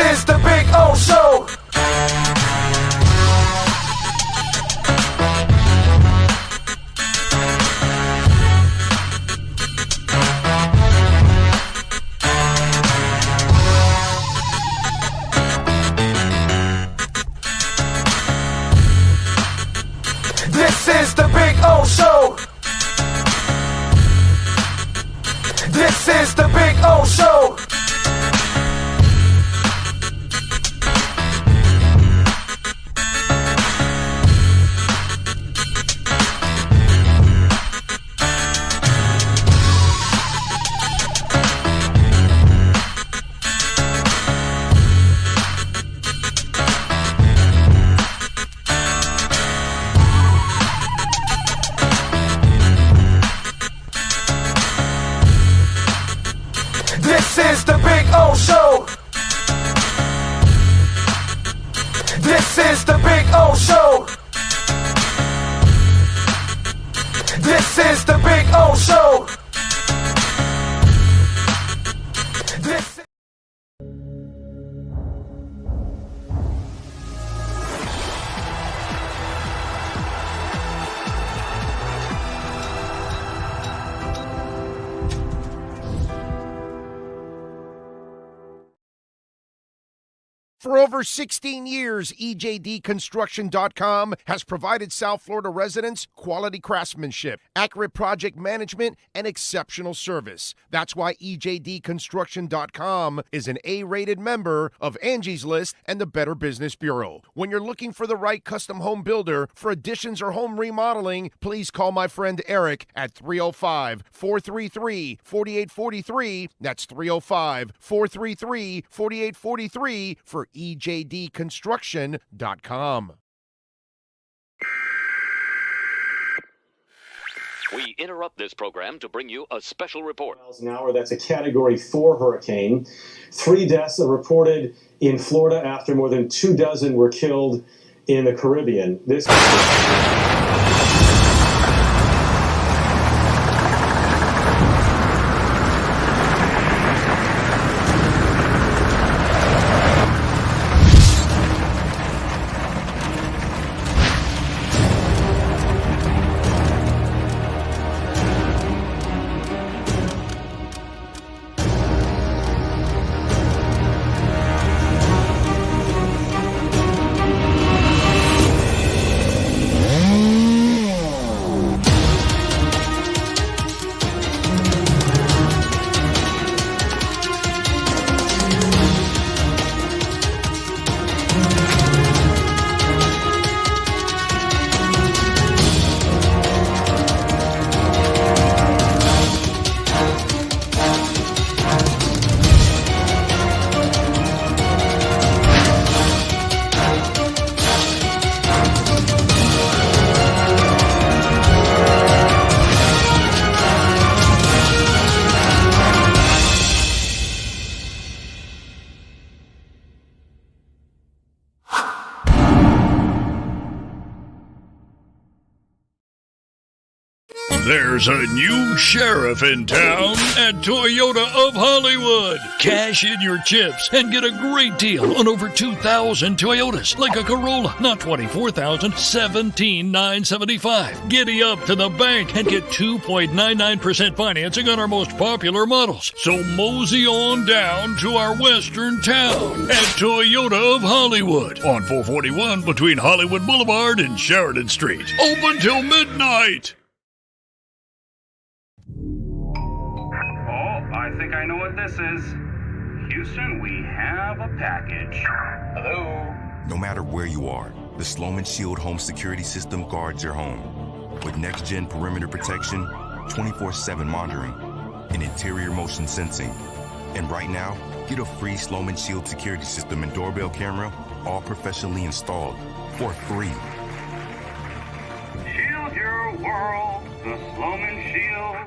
is the Big O Show. This is the Big O Show. This is the Big O Show. This is the Big O Show. This is the Big O Show. This is the Big O Show. This For over 16 years, EJDconstruction.com has provided South Florida residents quality craftsmanship, accurate project management, and exceptional service. That's why EJDconstruction.com is an A-rated member of Angie's List and the Better Business Bureau. When you're looking for the right custom home builder for additions or home remodeling, please call my friend Eric at 305-433-4843. That's 305-433-4843 for EJDconstruction.com. We interrupt this program to bring you a special report. Miles an hour, that's a Category 4 hurricane. 3 deaths are reported in Florida after more than 24 were killed in the Caribbean. This There's a new sheriff in town at Toyota of Hollywood. Cash in your chips and get a great deal on over 2,000 Toyotas, like a Corolla, not 24,000, 17,975. Giddy up to the bank and get 2.99% financing on our most popular models. So mosey on down to our western town at Toyota of Hollywood on 441 between Hollywood Boulevard and Sheridan Street. Open till midnight. I think I know what this is. Houston, we have a package. Hello? No matter where you are, the Sloman Shield home security system guards your home. With next-gen perimeter protection, 24/7 monitoring, and interior motion sensing. And right now, get a free Sloman Shield security system and doorbell camera, all professionally installed, for free. Shield your world, the Sloman Shield.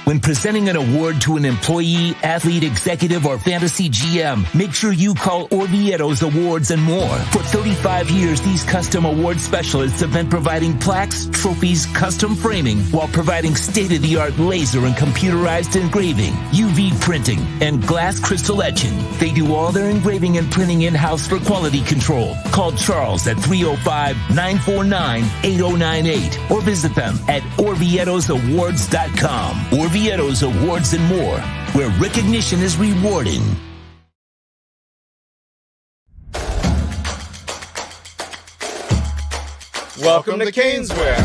When presenting an award to an employee, athlete, executive, or fantasy GM, make sure you call Orvieto's Awards and More. For 35 years, these custom award specialists have been providing plaques, trophies, custom framing, while providing state-of-the-art laser and computerized engraving, UV printing, and glass crystal etching. They do all their engraving and printing in-house for quality control. Call Charles at 305-949-8098 or visit them at orvietosawards.com. Orvieto's Awards and More, where recognition is rewarding. Welcome to Caneswear.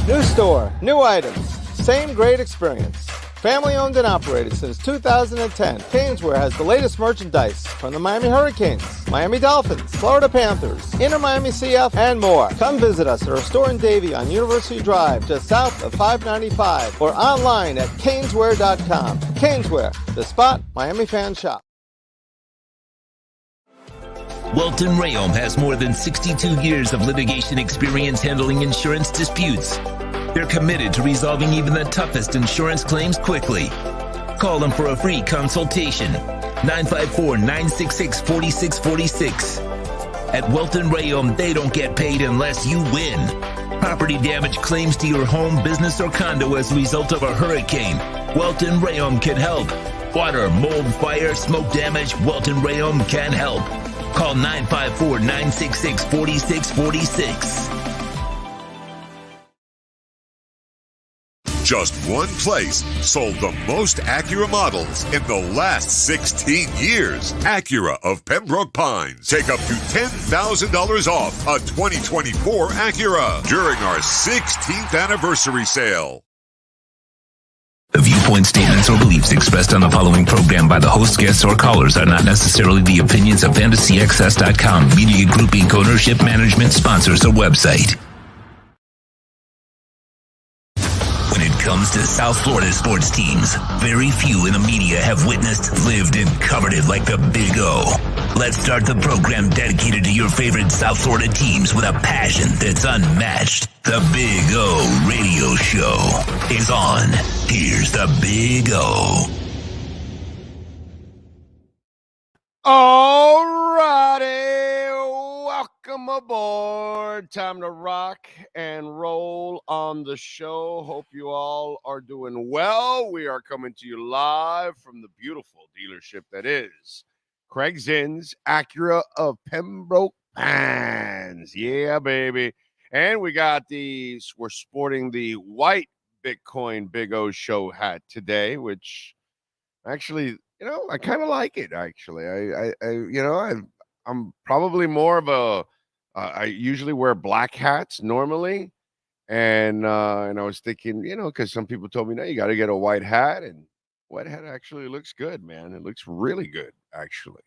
New store, new items, same great experience. Family owned and operated since 2010, Caneswear has the latest merchandise from the Miami Hurricanes, Miami Dolphins, Florida Panthers, Inter Miami CF, and more. Come visit us at our store in Davie on University Drive, just south of 595, or online at caneswear.com. Caneswear, the spot Miami fans shop. Welton Rayom has more than 62 years of litigation experience handling insurance disputes. They're committed to resolving even the toughest insurance claims quickly. Call them for a free consultation. 954-966-4646. At Welton Rayom, they don't get paid unless you win. Property damage claims to your home, business, or condo as a result of a hurricane. Welton Rayom can help. Water, mold, fire, smoke damage, Welton Rayom can help. Call 954-966-4646. Just one place sold the most Acura models in the last 16 years. Acura of Pembroke Pines. Take up to $10,000 off a 2024 Acura during our 16th anniversary sale. The viewpoint, statements, or beliefs expressed on the following program by the host, guests, or callers are not necessarily the opinions of FantasyXS.com, Media Group Inc., ownership, management, sponsors, or website. When it comes to South Florida sports teams, very few in the media have witnessed, lived, and covered it like the Big O. Let's start the program dedicated to your favorite South Florida teams with a passion that's unmatched. The Big O Radio Show is on. Here's the Big O. All righty. Welcome aboard. Time to rock and roll on the show. Hope you all are doing well. We are coming to you live from the beautiful dealership that is Craig Zinn's Acura of Pembroke Pines. Yeah, baby. And we're sporting the white Bitcoin Big O show hat today, which actually, I kind of like it, actually. I'm probably more of I usually wear black hats normally. And I was thinking, because some people told me, no, you got to get a white hat. And white hat actually looks good, man. It looks really good, actually.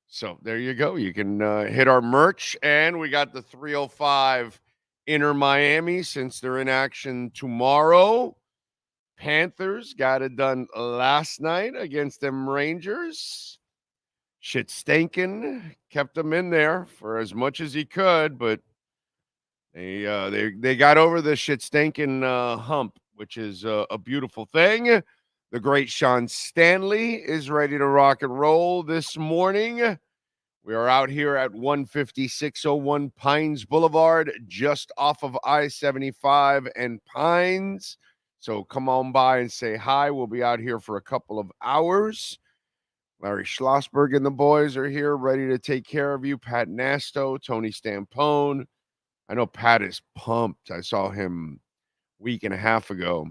So there you go. You can hit our merch. And we got the 305 Inter Miami since they're in action tomorrow. Panthers got it done last night against them Rangers. Shit stinking, kept them in there for as much as he could, but they got over the shit stinking hump, which is a beautiful thing. The great Sean Stanley is ready to rock and roll this morning. We are out here at 15601 Pines Boulevard, just off of I-75 and Pines. So come on by and say hi. We'll be out here for a couple of hours. Larry Schlossberg and the boys are here ready to take care of you. Pat Nasto, Tony Stampone. I know Pat is pumped. I saw him a week and a half ago.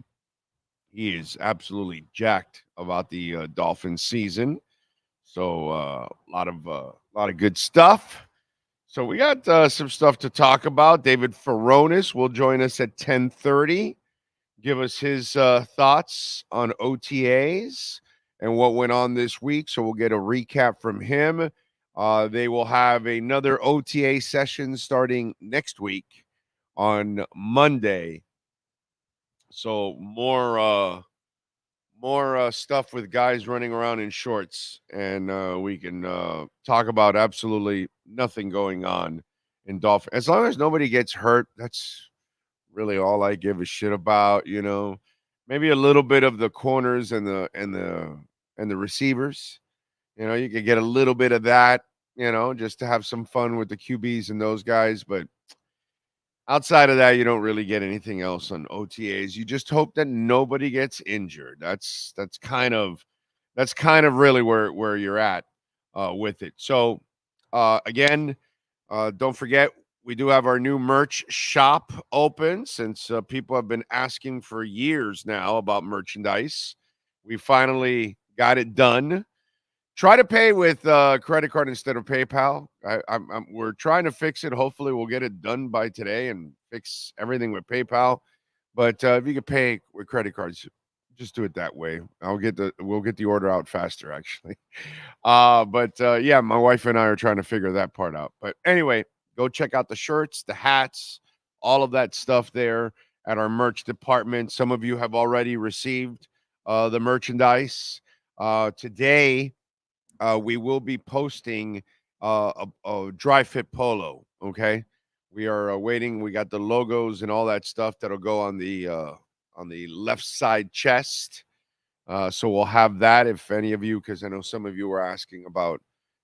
He is absolutely jacked about the Dolphins season. So a lot of good stuff. So we got some stuff to talk about. David Furones will join us at 10:30. Give us his thoughts on OTAs and what went on this week. So we'll get a recap from him. They will have another OTA session starting next week on Monday. So more stuff with guys running around in shorts, and we can talk about absolutely nothing going on in Dolphins. As long as nobody gets hurt, that's really all I give a shit about. Maybe a little bit of the corners and the receivers. You could get a little bit of that. Just to have some fun with the QBs and those guys, but outside of that, you don't really get anything else on OTAs. You just hope that nobody gets injured. That's kind of really where you're at with it. So again, don't forget we do have our new merch shop open since people have been asking for years now about merchandise. We finally got it done. Try to pay with credit card instead of PayPal. We're trying to fix it. Hopefully, we'll get it done by today and fix everything with PayPal. But if you could pay with credit cards, just do it that way. We'll get the order out faster, actually. Yeah, my wife and I are trying to figure that part out. But anyway, go check out the shirts, the hats, all of that stuff there at our merch department. Some of you have already received the merchandise today. We will be posting a dry fit polo. Okay, we are waiting. We got the logos and all that stuff that'll go on the left side chest. So we'll have that if any of you, because I know some of you were asking about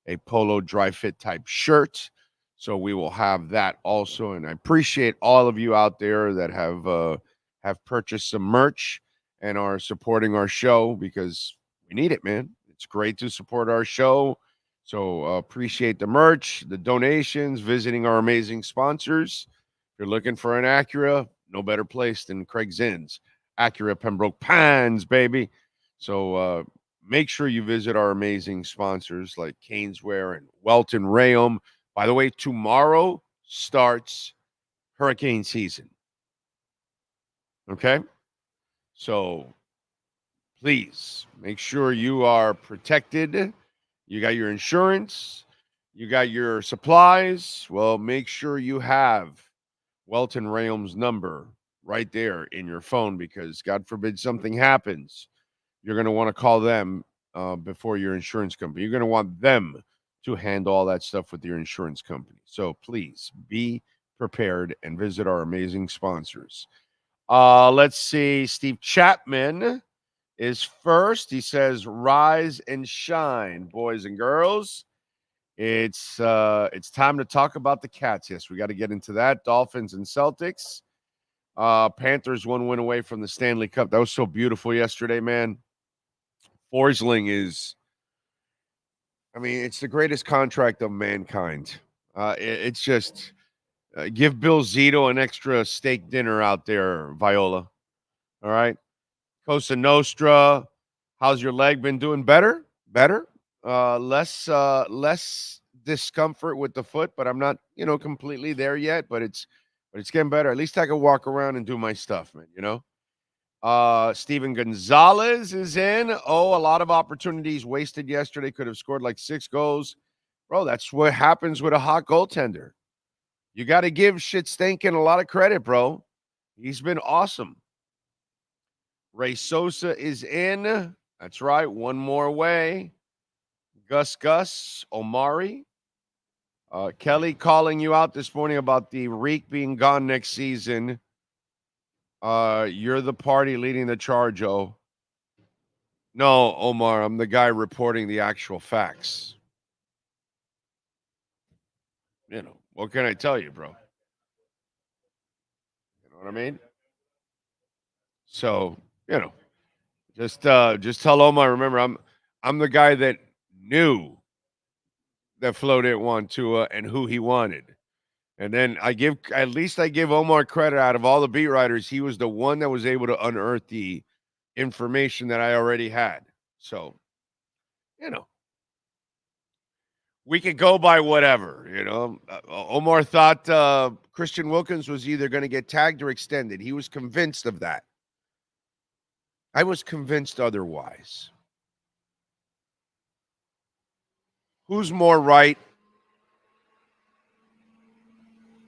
a polo dry fit type shirt. So we will have that also. And I appreciate all of you out there that have purchased some merch and are supporting our show because we need it, man. It's great to support our show. So appreciate the merch, the donations, visiting our amazing sponsors. If you're looking for an Acura, no better place than Craig Zinn's Acura Pembroke Pines, baby. So make sure you visit our amazing sponsors like Caneswear and Welton Rayom. By the way, tomorrow starts hurricane season. Okay? So please make sure you are protected. You got your insurance. You got your supplies. Well, make sure you have Welton Rayom's number right there in your phone because God forbid something happens. You're going to want to call them before your insurance company. You're going to want them to handle all that stuff with your insurance company. So please be prepared and visit our amazing sponsors. Let's see. Steve Chapman is first. He says, "Rise and shine, boys and girls." It's time to talk about the Cats. Yes, we got to get into that. Dolphins and Celtics. Panthers 1 win away from the Stanley Cup. That was so beautiful yesterday, man. Forsling is, it's the greatest contract of mankind. It's just give Bill Zito an extra steak dinner out there, Viola. All right. Cosa Nostra, how's your leg been doing? Better. Less discomfort with the foot, but I'm not, completely there yet. But it's getting better. At least I can walk around and do my stuff, man. Steven Gonzalez is in. Oh, a lot of opportunities wasted yesterday. Could have scored like 6 goals. Bro, that's what happens with a hot goaltender. You got to give shit stinking a lot of credit, bro. He's been awesome. Ray Sosa is in. That's right. One more away. Gus Omari. Kelly calling you out this morning about the Reek being gone next season. You're the party leading the charge, oh. No, Omar, I'm the guy reporting the actual facts. What can I tell you, bro? You know what I mean? So, just tell Omar, remember, I'm the guy that knew that Flo didn't want Tua and who he wanted. And then I give Omar credit out of all the beat writers. He was the one that was able to unearth the information that I already had. So, we could go by whatever, Omar thought Christian Wilkins was either going to get tagged or extended. He was convinced of that. I was convinced otherwise. Who's more right?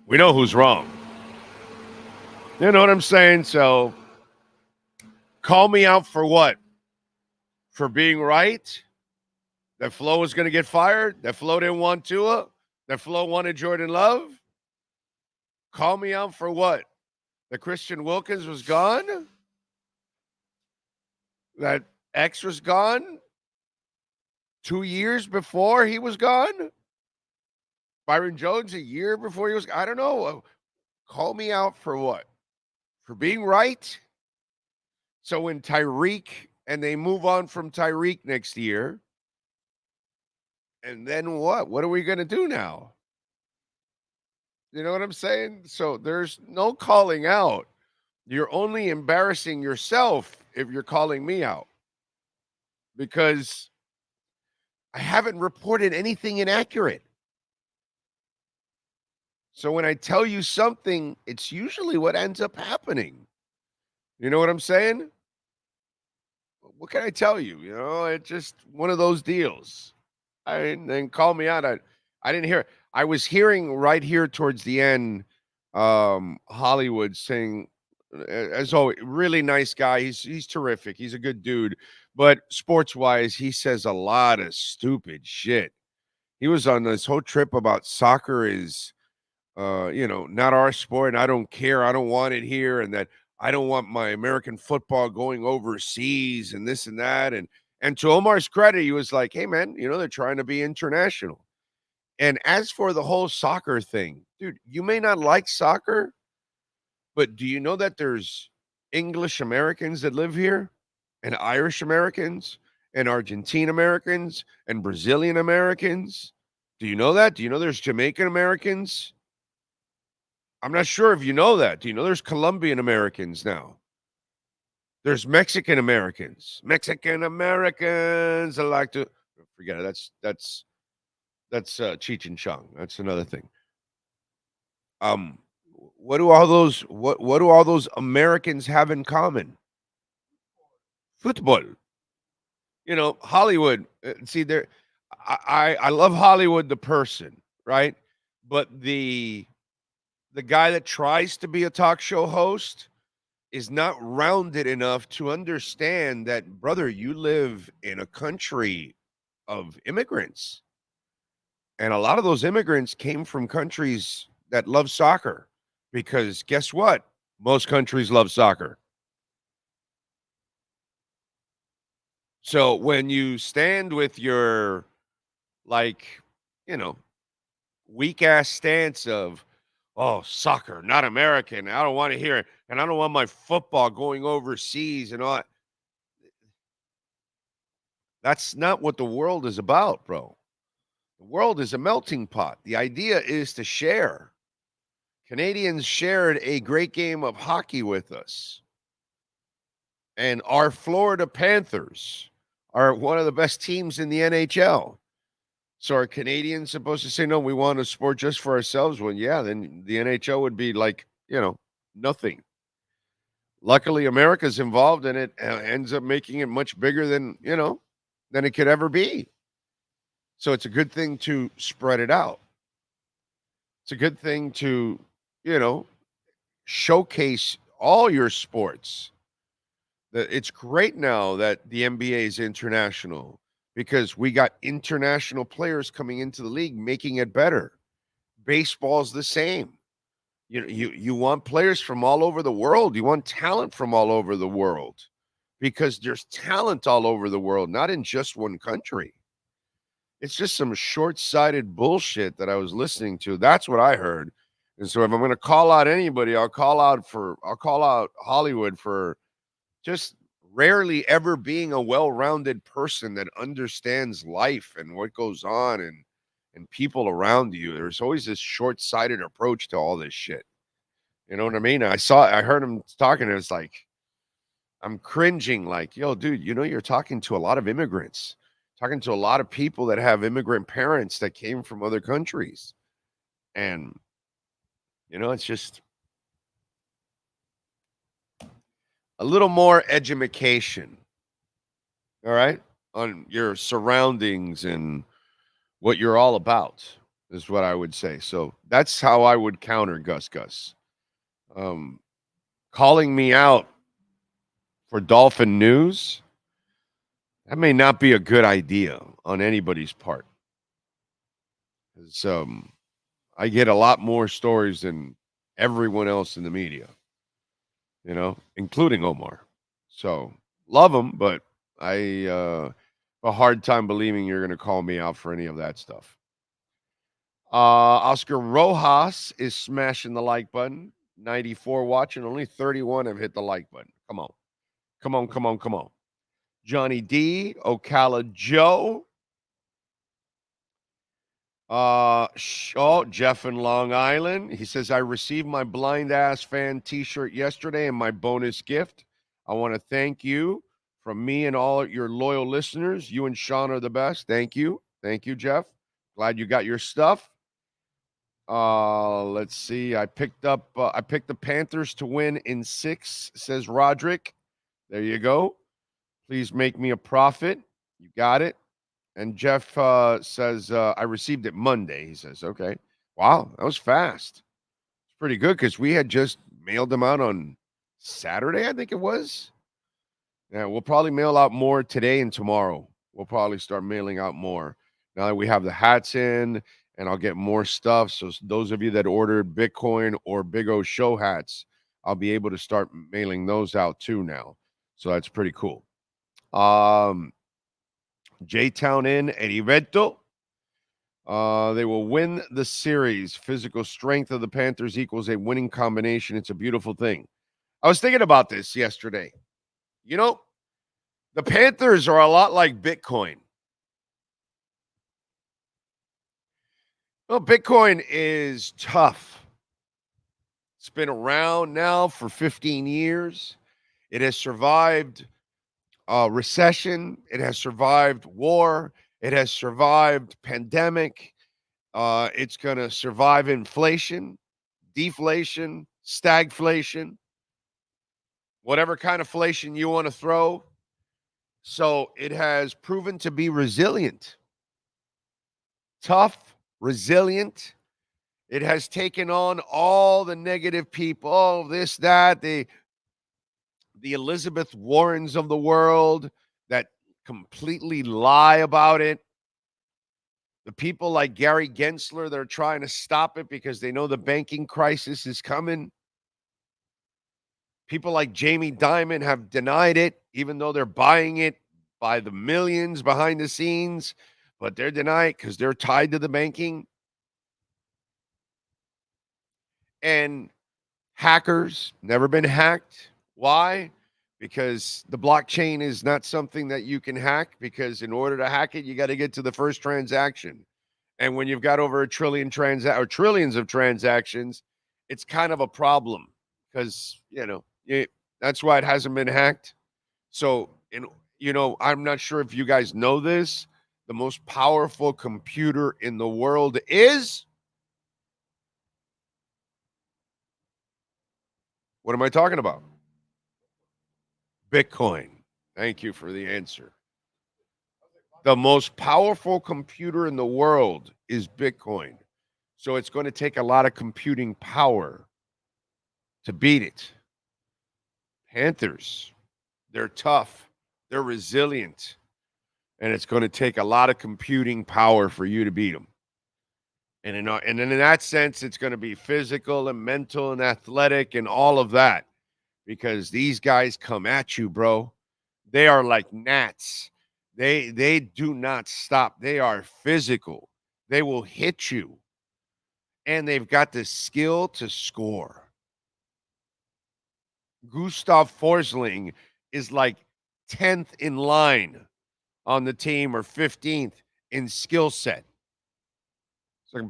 We know who's wrong. You know what I'm saying? So, call me out for what? For being right? That Flo was going to get fired? That Flo didn't want Tua? That Flo wanted Jordan Love? Call me out for what? That Christian Wilkins was gone? That X was gone 2 years before he was gone? Byron Jones a year before he was, I don't know. Call me out for what? For being right? So when Tyreek, and they move on from Tyreek next year, and then what? What are we going to do now? You know what I'm saying? So there's no calling out. You're only embarrassing yourself if you're calling me out, because I haven't reported anything inaccurate. So when I tell you something, it's usually what ends up happening. You know what I'm saying? What can I tell you? You know, it's just one of those deals. Then call me out. I didn't hear. I was hearing right here towards the end, Hollywood saying, as always, really nice guy. He's terrific. He's a good dude. But sports wise, he says a lot of stupid shit. He was on this whole trip about soccer is, not our sport, and I don't care. I don't want it here, and that I don't want my American football going overseas and this and that. And to Omar's credit, he was like, hey, man, they're trying to be international. And as for the whole soccer thing, dude, you may not like soccer, but do you know that there's English Americans that live here, and Irish Americans, and Argentine Americans, and Brazilian Americans? Do you know that? Do you know there's Jamaican Americans? I'm not sure if you know that. Do you know there's Colombian Americans now? There's Mexican Americans. Mexican Americans. I like to forget it. That's Cheech and Chong. That's another thing. What do all those Americans have in common? Football. Hollywood. See, there. I love Hollywood the person, right? But the guy that tries to be a talk show host is not rounded enough to understand that, brother, you live in a country of immigrants. And a lot of those immigrants came from countries that love soccer, because guess what? Most countries love soccer. So when you stand with your, weak ass stance of, oh, soccer, not American, I don't want to hear it, and I don't want my football going overseas and all that. That's not what the world is about, bro. The world is a melting pot. The idea is to share. Canadians shared a great game of hockey with us. And our Florida Panthers are one of the best teams in the NHL. So are Canadians supposed to say, no, we want a sport just for ourselves? Well, yeah, then the NHL would be like, nothing. Luckily, America's involved, and it ends up making it much bigger than it could ever be. So it's a good thing to spread it out. It's a good thing to, showcase all your sports. It's great now that the NBA is international, because we got international players coming into the league, making it better. Baseball's the same. You want players from all over the world. You want talent from all over the world, because there's talent all over the world, not in just one country. It's just some short-sighted bullshit that I was listening to. That's what I heard. And so if I'm going to call out anybody, I'll call out Hollywood for just rarely ever being a well-rounded person that understands life and what goes on and people around you. There's always this short-sighted approach to all this shit. You know what I mean? I heard him talking, and it's like, I'm cringing, like, yo, dude, you're talking to a lot of immigrants, talking to a lot of people that have immigrant parents that came from other countries. And, it's just a little more education, all right, on your surroundings and what you're all about is what I would say. So that's how I would counter Gus. Calling me out for Dolphin news, that may not be a good idea on anybody's part. I get a lot more stories than everyone else in the media. including Omar. So love him, but I have a hard time believing you're going to call me out for any of that stuff. Oscar Rojas is smashing the like button. 94 watching. Only 31 have hit the like button. Come on. Come on, come on, come on. Johnny D, Ocala Joe. Jeff in Long Island. He says, I received my blind ass fan t-shirt yesterday and my bonus gift. I want to thank you from me and all your loyal listeners. You and Sean are the best. Thank you. Thank you, Jeff. Glad you got your stuff. Let's see. I picked the Panthers to win in 6, says Roderick. There you go. Please make me a profit. You got it. And Jeff says, I received it Monday. He says, okay. Wow, that was fast. It's pretty good because we had just mailed them out on Saturday, I think it was. Yeah, we'll probably mail out more today and tomorrow. We'll probably start mailing out more now that we have the hats in, and I'll get more stuff. So those of you that ordered Bitcoin or Big O Show hats, I'll be able to start mailing those out too now. So that's pretty cool. J-Town in at Evento. They will win the series. Physical strength of the Panthers equals a winning combination. It's a beautiful thing. I was thinking about this yesterday. The Panthers are a lot like Bitcoin. Well, Bitcoin is tough. It's been around now for 15 years. It has survived recession. It has survived war. It has survived pandemic. It's going to survive inflation, deflation, stagflation, whatever kind of inflation you want to throw. So it has proven to be resilient, tough, resilient. It has taken on all the negative people, this, that, the Elizabeth Warrens of the world that completely lie about it. The people like Gary Gensler that are trying to stop it because they know the banking crisis is coming. People like Jamie Dimon have denied it, even though they're buying it by the millions behind the scenes, but they're denied because they're tied to the banking. And hackers, never been hacked. Why? Because the blockchain is not something that you can hack, because in order to hack it, you got to get to the first transaction. And when you've got over a trillion or trillions of transactions, it's kind of a problem because, that's why it hasn't been hacked. So, I'm not sure if you guys know this. The most powerful computer in the world is... What am I talking about? Bitcoin. Thank you for the answer. The most powerful computer in the world is Bitcoin. So it's going to take a lot of computing power to beat it. Panthers, they're tough. They're resilient. And it's going to take a lot of computing power for you to beat them. And in that sense, it's going to be physical and mental and athletic and all of that, because these guys come at you, bro. They are like gnats. They do not stop. They are physical. They will hit you. And they've got the skill to score. Gustav Forsling is like 10th in line on the team, or 15th in skill set. A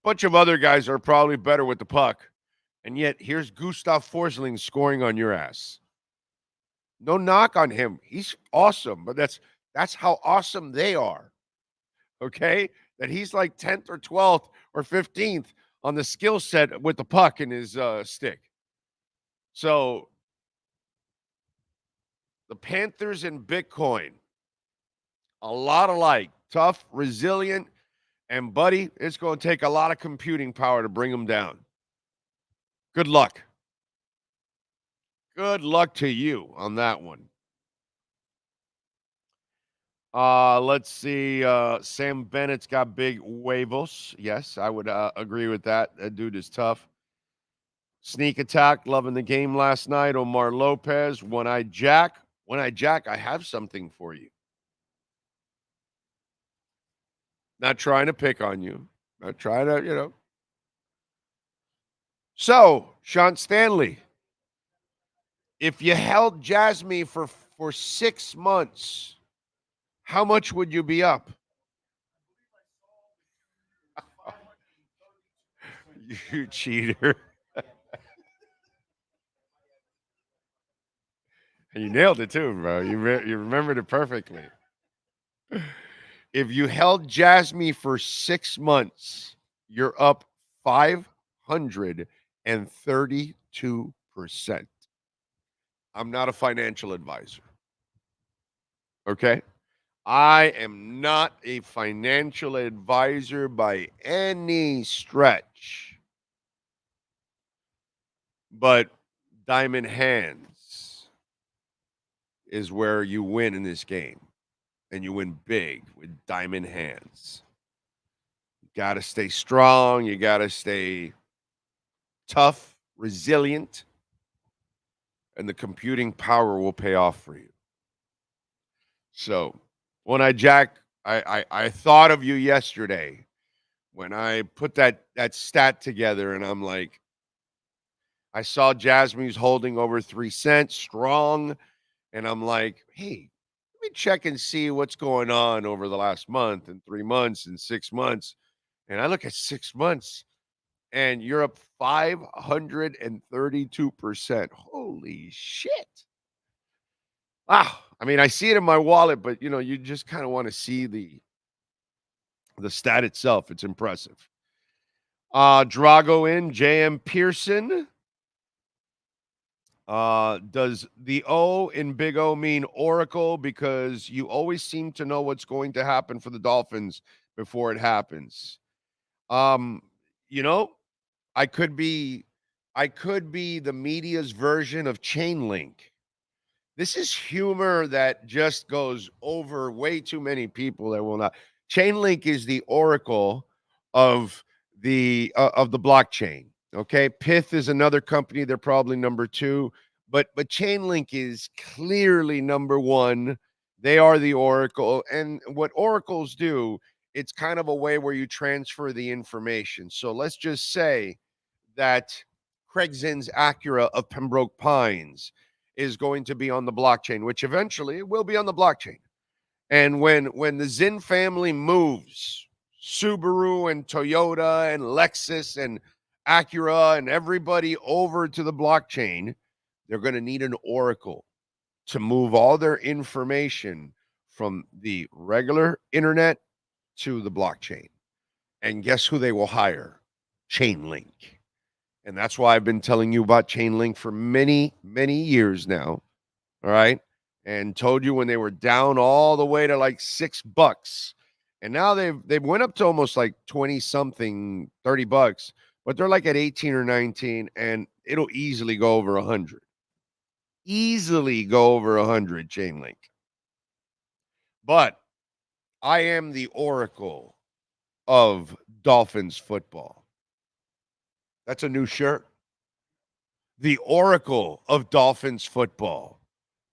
bunch of other guys are probably better with the puck. And yet, here's Gustav Forsling scoring on your ass. No knock on him. He's awesome, but that's how awesome they are. Okay? That he's like 10th or 12th or 15th on the skill set with the puck in his stick. So, the Panthers and Bitcoin, a lot alike. Tough, resilient, and, buddy, it's going to take a lot of computing power to bring them down. Good luck. Good luck to you on that one. Let's see. Sam Bennett's got big huevos. Yes, I would agree with that. That dude is tough. Sneak attack, loving the game last night. Omar Lopez, One-Eyed Jack. One-Eyed Jack, I have something for you. Not trying to pick on you. Not trying to, So, Sean Stanley, if you held Jasmine for 6 months, how much would you be up? You cheater. And you nailed it too, bro. You remembered it perfectly. If you held Jasmine for 6 months, you're up 532%. I'm not a financial advisor. Okay? I am not a financial advisor by any stretch. But diamond hands is where you win in this game. And you win big with diamond hands. You got to stay strong. You got to stay tough, resilient. And the computing power will pay off for you. So, One-Eyed Jack, I thought of you yesterday when I put that stat together, and I'm like, I saw Jasmine's holding over 3 cents, strong, and I'm like, hey, let me check and see what's going on over the last month and 3 months and 6 months. And I look at 6 months, and you're up 532%. Holy shit. Wow. I mean, I see it in my wallet, but, you just kind of want to see the stat itself. It's impressive. Drago in, J.M. Pearson. Does the O in Big O mean Oracle? Because you always seem to know what's going to happen for the Dolphins before it happens. I could be the media's version of Chainlink. This is humor that just goes over way too many people that will not. Chainlink is the Oracle of the blockchain. Okay, Pith is another company. They're probably number 2, but Chainlink is clearly number 1. They are the Oracle, and what oracles do, it's kind of a way where you transfer the information. So let's just say that Craig Zinn's Acura of Pembroke Pines is going to be on the blockchain, which eventually it will be on the blockchain. And when the Zinn family moves, Subaru and Toyota and Lexus and Acura and everybody over to the blockchain, they're going to need an oracle to move all their information from the regular internet to the blockchain. And guess who they will hire? Chainlink. And that's why I've been telling you about Chainlink for many, many years now. All right. And told you when they were down all the way to like $6. And now they've went up to almost like 20 something, $30, but they're like at 18 or 19, and it'll easily go over 100. Easily go over 100, Chainlink. But I am the Oracle of Dolphins football. That's a new shirt. The Oracle of Dolphins football.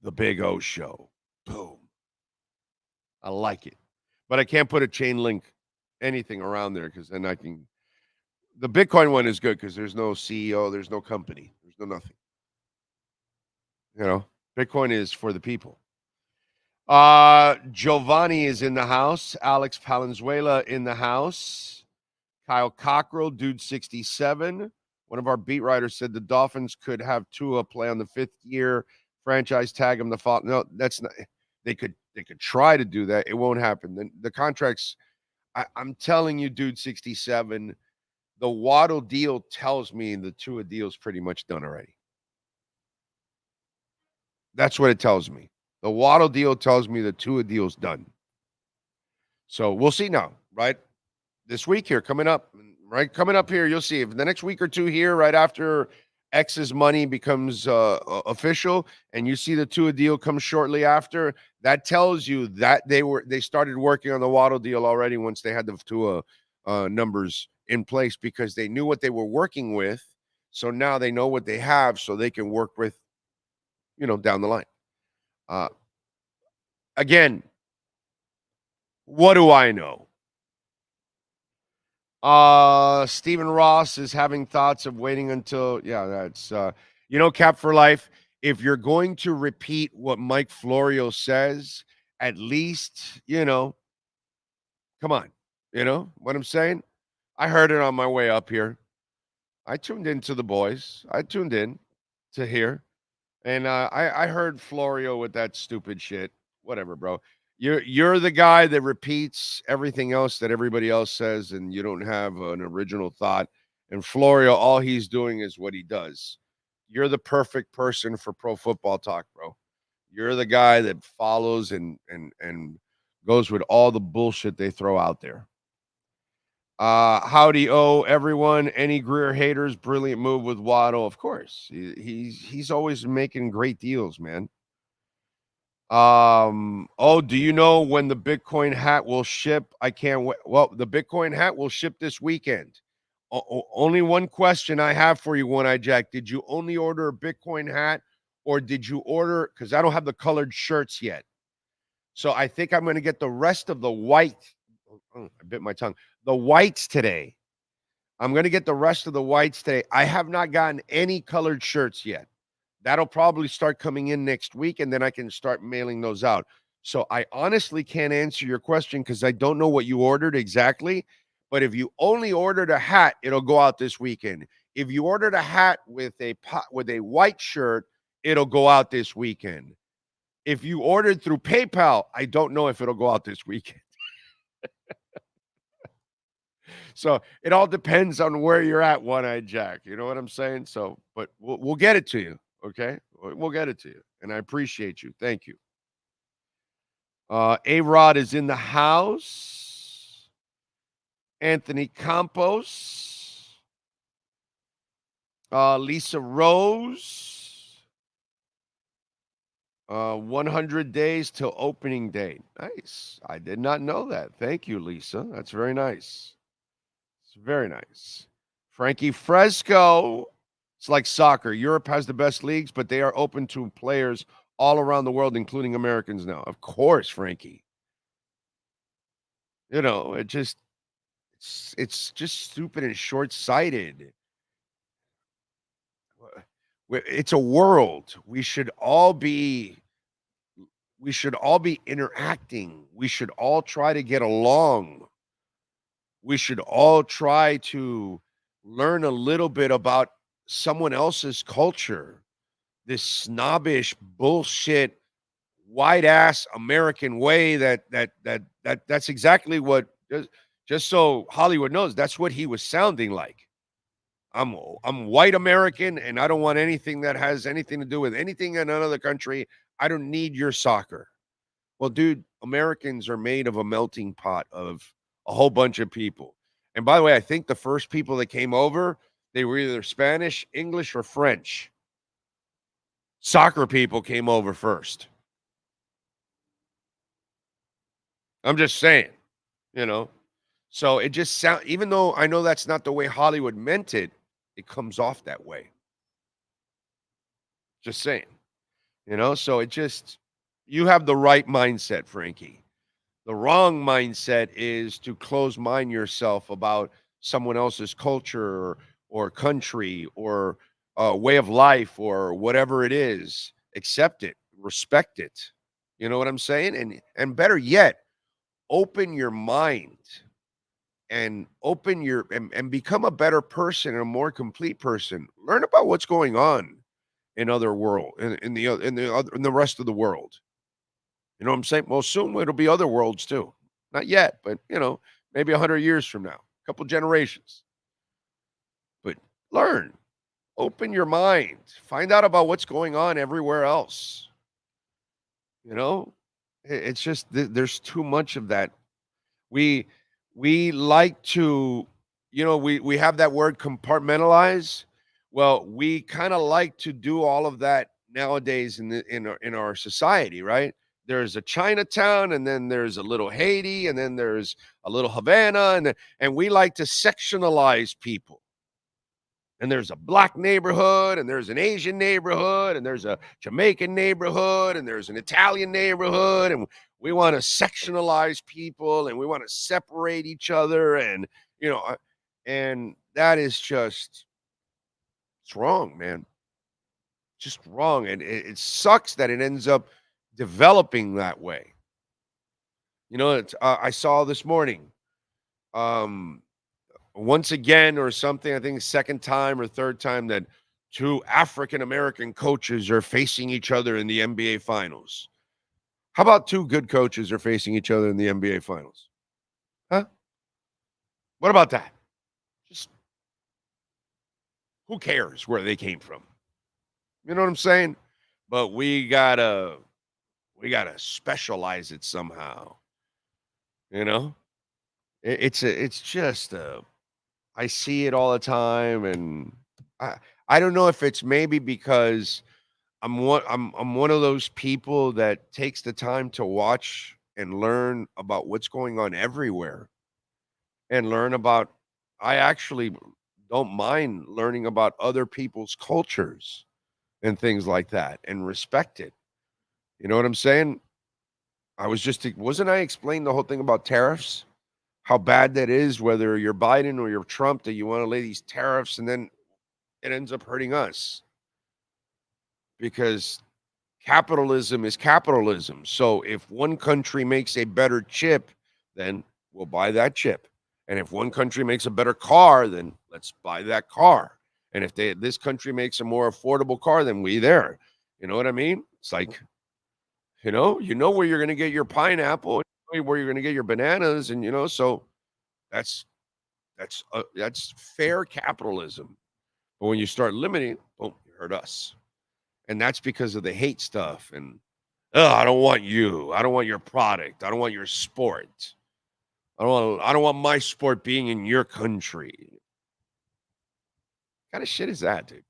The Big O Show. Boom. I like it. But I can't put a Chainlink anything around there because then I can. The Bitcoin one is good because there's no CEO, there's no company, there's no nothing. Bitcoin is for the people. Giovanni is in the house. Alex Palenzuela in the house. Kyle Cockrell, Dude 67. One of our beat writers said the Dolphins could have Tua play on the 5th year, franchise tag him the fall. No, that's not. They could try to do that. It won't happen. The contracts, I'm telling you, Dude 67, the Waddle deal tells me the Tua deal's pretty much done already. That's what it tells me. The Waddle deal tells me the Tua deal's done. So we'll see now, right? This week here, coming up here, you'll see. If the next week or two here, right after X's money becomes official, and you see the Tua deal come shortly after, that tells you that they started working on the Waddle deal already once they had the Tua numbers in place, because they knew what they were working with. So now they know what they have, so they can work with, down the line. Again, what do I know? Stephen Ross is having thoughts of waiting until, that's, Cap for Life. If you're going to repeat what Mike Florio says, at least, come on, what I'm saying? I heard it on my way up here. I tuned into the boys. I tuned in to hear. And I heard Florio with that stupid shit. Whatever, bro. You're the guy that repeats everything else that everybody else says, and you don't have an original thought. And Florio, all he's doing is what he does. You're the perfect person for Pro Football Talk, bro. You're the guy that follows and goes with all the bullshit they throw out there. Howdy, everyone. Any Greer haters? Brilliant move with Waddle, of course. He's always making great deals, man. Do you know when the Bitcoin hat will ship? I can't wait. Well, the Bitcoin hat will ship this weekend. Only one question I have for you, One-Eye Jack. Did you only order a Bitcoin hat, or did you order? Because I don't have the colored shirts yet. So I think I'm going to get the rest of the white. I bit my tongue. The whites today. I'm going to get the rest of the whites today. I have not gotten any colored shirts yet. That'll probably start coming in next week, and then I can start mailing those out. So I honestly can't answer your question because I don't know what you ordered exactly. But if you only ordered a hat, it'll go out this weekend. If you ordered a hat with a white shirt, it'll go out this weekend. If you ordered through PayPal, I don't know if it'll go out this weekend. So it all depends on where you're at, One-Eye Jack. You know what I'm saying? So, but we'll get it to you, okay? We'll get it to you, and I appreciate you. Thank you. A-Rod is in the house. Anthony Campos. Lisa Rose. 100 days till opening date. Nice. I did not know that. Thank you, Lisa. That's very nice. Very nice. Frankie Fresco. It's like soccer. Europe has the best leagues, but they are open to players all around the world, including Americans now. Of course, Frankie. It's just stupid and short-sighted. It's a world. We should all be interacting. We should all try to get along. We should all try to learn a little bit about someone else's culture. This snobbish bullshit, white-ass American way that's exactly what, just so Hollywood knows, that's what he was sounding like. I'm white American, and I don't want anything that has anything to do with anything in another country. I don't need your soccer. Well, dude, Americans are made of a melting pot of a whole bunch of people. And by the way, I think the first people that came over, they were either Spanish, English, or French. Soccer people came over first. I'm just saying, So it just sounds, even though I know that's not the way Hollywood meant it, it comes off that way. Just saying, So it just, you have the right mindset, Frankie. The wrong mindset is to close mind yourself about someone else's culture or country or way of life or whatever it is. Accept it, respect it. You know what I'm saying? And better yet, open your mind and and become a better person and a more complete person. Learn about what's going on in other world, in the rest of the world. You know what I'm saying? Well, soon it'll be other worlds too. Not yet, but, maybe 100 years from now, a couple generations. But learn, open your mind, find out about what's going on everywhere else. It's just, there's too much of that. We like to, we have that word compartmentalize. Well, we kind of like to do all of that nowadays in our society, right? There's a Chinatown, and then there's a little Haiti, and then there's a little Havana, and we like to sectionalize people. And there's a black neighborhood, and there's an Asian neighborhood, and there's a Jamaican neighborhood, and there's an Italian neighborhood, and we want to sectionalize people, and we want to separate each other, and and that is just, it's wrong, man. Just wrong, and it sucks that it ends up developing that way. I saw this morning, once again or something, I think second time or third time that two African-American coaches are facing each other in the NBA Finals. How about two good coaches are facing each other in the NBA Finals? Huh? What about that? Just who cares where they came from? You know what I'm saying? But we gotta specialize it somehow. It's just I see it all the time, and I don't know if it's maybe because I'm one of those people that takes the time to watch and learn about what's going on everywhere, and learn about. I actually don't mind learning about other people's cultures and things like that, and respect it. You know what I'm saying? Wasn't I explaining the whole thing about tariffs? How bad that is, whether you're Biden or you're Trump, that you want to lay these tariffs, and then it ends up hurting us. Because capitalism is capitalism. So if one country makes a better chip, then we'll buy that chip. And if one country makes a better car, then let's buy that car. And if this country makes a more affordable car, then we there. You know what I mean? It's like, you know where you're going to get your pineapple, where you're going to get your bananas, and so that's fair capitalism. But when you start limiting, boom, you hurt us. And that's because of the hate stuff. And I don't want you. I don't want your product. I don't want your sport. I don't want my sport being in your country. What kind of shit is that, dude?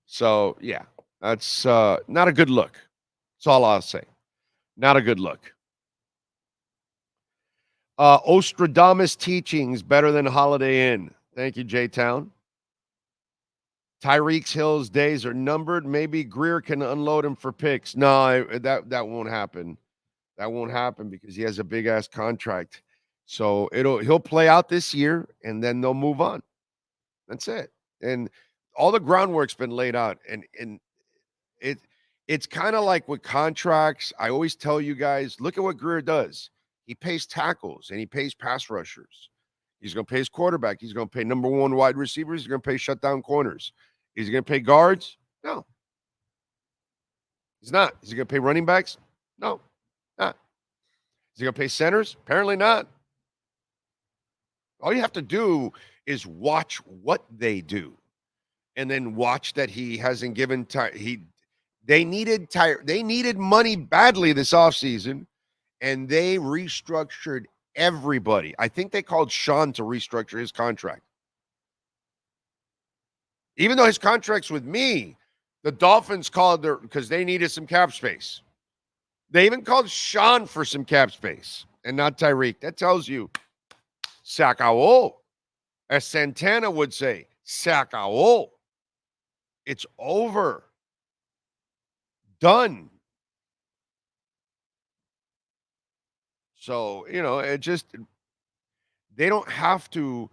So yeah, that's not a good look. That's all I'll say. Not a good look. Ostradamus teachings better than Holiday Inn. Thank you, J-Town. Tyreek Hill's days are numbered. Maybe Greer can unload him for picks. No, that won't happen. That won't happen because he has a big ass contract. So he'll play out this year, and then they'll move on. That's it. And all the groundwork's been laid out, and it's kind of like with contracts. I always tell you guys, look at what Greer does. He pays tackles and he pays pass rushers. He's going to pay his quarterback. He's going to pay number one wide receivers. He's going to pay shutdown corners. Is he going to pay guards? No. He's not. Is he going to pay running backs? No, not. Is he going to pay centers? Apparently not. All you have to do is watch what they do, and then watch that he hasn't given time. They needed money badly this offseason, and they restructured everybody. I think they called Sean to restructure his contract. Even though his contract's with me, the Dolphins called because they needed some cap space. They even called Sean for some cap space and not Tyreek. That tells you, Sacao. As Santana would say, Sacao. It's over. Done. So, it just, you don't have to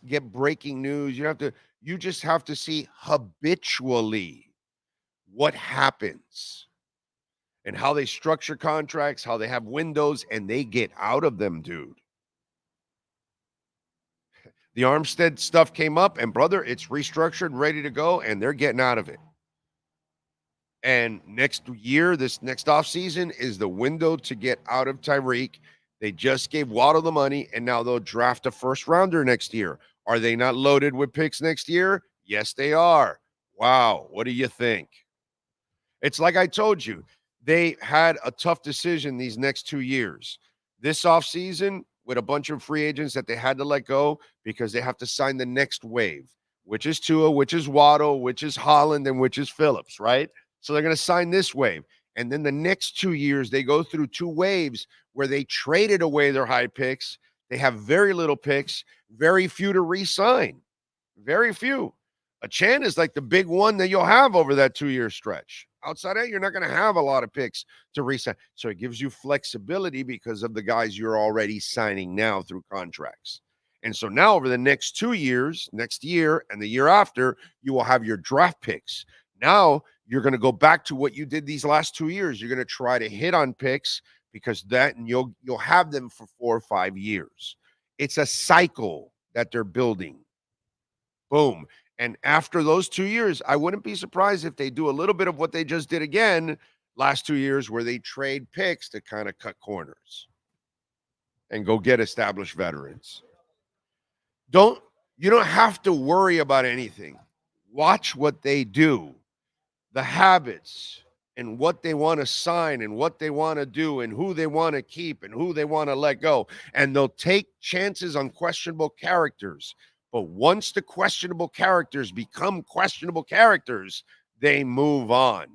get breaking news. You just have to see habitually what happens and how they structure contracts, how they have windows, and they get out of them, dude. The Armstead stuff came up, and brother, it's restructured, ready to go, and they're getting out of it. And next year, this next offseason is the window to get out of Tyreek. They just gave Waddle the money, and now they'll draft a first rounder next year. Are they not loaded with picks next year? Yes, they are. Wow. What do you think? It's like I told you, they had a tough decision these next 2 years. This offseason, with a bunch of free agents that they had to let go because they have to sign the next wave, which is Tua, which is Waddle, which is Holland, and which is Phillips, right? So they're going to sign this wave. And then the next 2 years, they go through two waves where they traded away their high picks They have very little picks, very few to re-sign. Very few. A Chan is like the big one that you'll have over that 2-year stretch. Outside that, you're not going to have a lot of picks to re-sign. So it gives you flexibility because of the guys you're already signing now through contracts. And so now over the next 2 years, next year and the year after, you will have your draft picks. Now you're going to go back to what you did these last 2 years. You're going to try to hit on picks because that, and you'll have them for 4 or 5 years. It's a cycle that they're building. Boom. And after those 2 years, I wouldn't be surprised if they do a little bit of what they just did again last 2 years, where they trade picks to kind of cut corners and go get established veterans. You don't have to worry about anything. Watch what they do, the habits, and what they want to sign and what they want to do and who they want to keep and who they want to let go. And they'll take chances on questionable characters. But once the questionable characters become questionable characters, they move on.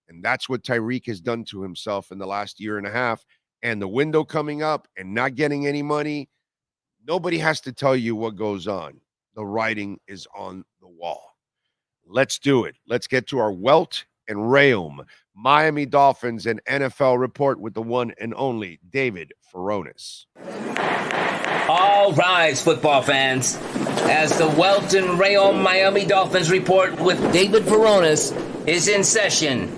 And that's what Tyreek has done to himself in the last year and a half. And the window coming up and not getting any money, nobody has to tell you what goes on. The writing is on the wall. Let's do it. Let's get to our Welt and Rheum Miami Dolphins and NFL report with the one and only David Furones. All rise, football fans, as the Welt and Rheum Miami Dolphins report with David Furones is in session.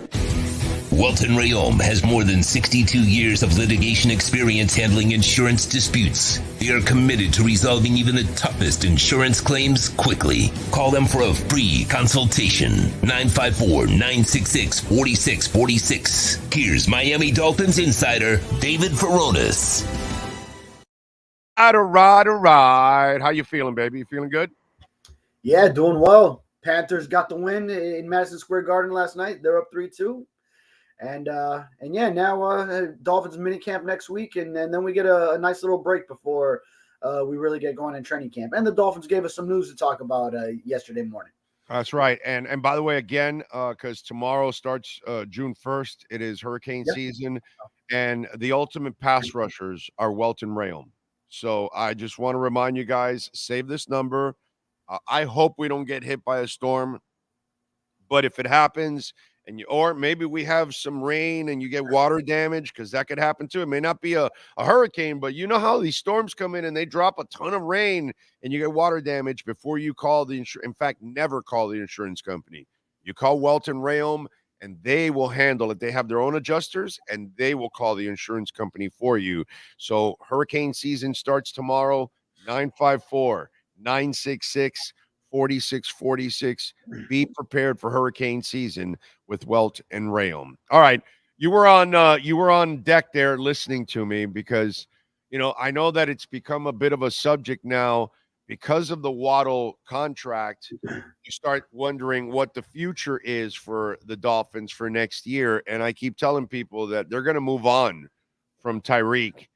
Welt and Rheum has more than 62 years of litigation experience handling insurance disputes. They are committed to resolving even the toughest insurance claims quickly. Call them for a free consultation. 954-966-4646. Here's Miami Dolphins insider David Furones. All right. How you feeling, baby? You feeling good? Yeah, doing well. Panthers got the win in Madison Square Garden last night. They're up 3-2. And yeah, now Dolphins minicamp next week, and then we get a nice little break before we really get going in training camp. And the Dolphins gave us some news to talk about yesterday morning. That's right. And by the way, again, because tomorrow starts June 1st, it is hurricane season, and the ultimate pass rushers are Welt and Rheum. So I just want to remind you guys, save this number. I hope we don't get hit by a storm, but if it happens, or maybe we have some rain and you get water damage, because that could happen too. It may not be a hurricane, but you know how these storms come in and they drop a ton of rain and you get water damage before you call the insurance. In fact, never call the insurance company. You call Welt and Rheum and they will handle it. They have their own adjusters and they will call the insurance company for you. So hurricane season starts tomorrow, 954-966-4646. Be prepared for hurricane season with Welt and Rheum. All right. You were on deck there listening to me because, I know that it's become a bit of a subject now because of the Waddle contract. You start wondering what the future is for the Dolphins for next year. And I keep telling people that they're going to move on from Tyreek.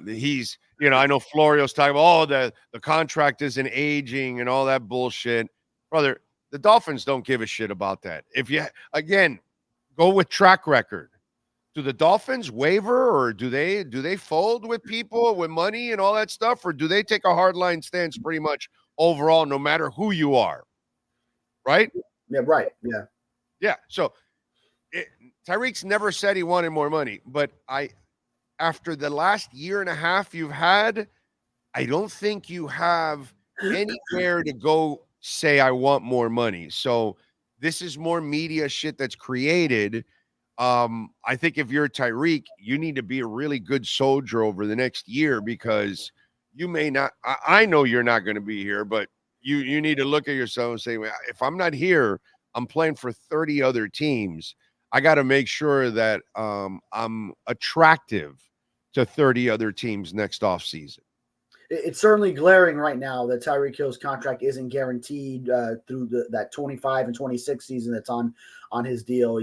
He's, I know Florio's talking about, the contract isn't aging and all that bullshit. Brother, the Dolphins don't give a shit about that. If you, again, go with track record. Do the Dolphins waver, or do they fold with people with money and all that stuff, or do they take a hardline stance pretty much overall, no matter who you are? Right? Yeah, right. Yeah. Yeah. So Tyreek's never said he wanted more money, but after the last year and a half you've had, I don't think you have anywhere to go say, I want more money. So this is more media shit that's created. I think if you're Tyreek, you need to be a really good soldier over the next year, because you may not, I know you're not going to be here, but you need to look at yourself and say, well, if I'm not here, I'm playing for 30 other teams. I got to make sure that I'm attractive to 30 other teams next offseason. It's certainly glaring right now that Tyreek Hill's contract isn't guaranteed through that 25 and 26 season that's on his deal.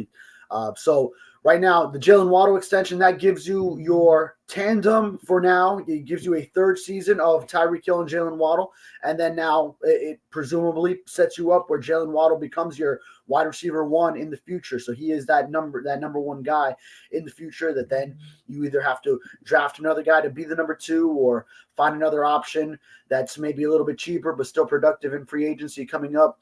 So right now, the Jalen Waddle extension, that gives you your tandem for now. It gives you a third season of Tyreek Hill and Jalen Waddle. And then now it presumably sets you up where Jalen Waddle becomes your wide receiver one in the future. So he is that number one guy in the future that then you either have to draft another guy to be the number two or find another option that's maybe a little bit cheaper but still productive in free agency coming up.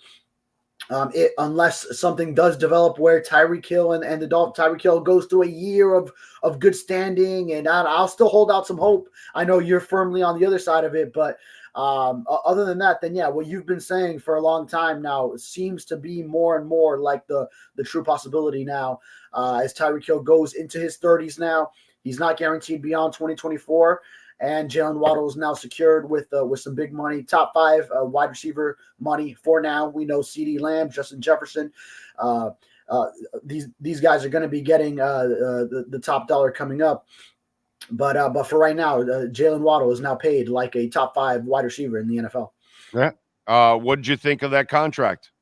Unless something does develop where Tyreek Hill and the Dolphins, Tyreek Hill goes through a year of good standing, and I'll still hold out some hope. I know you're firmly on the other side of it, but other than that, then yeah, what you've been saying for a long time now seems to be more and more like the true possibility now. As Tyreek Hill goes into his 30s now, he's not guaranteed beyond 2024. And Jalen Waddle is now secured with some big money, top 5 wide receiver money for now. We know CeeDee Lamb, Justin Jefferson. These guys are going to be getting the top dollar coming up. But for right now, Jalen Waddle is now paid like a top 5 wide receiver in the NFL. Yeah. What did you think of that contract?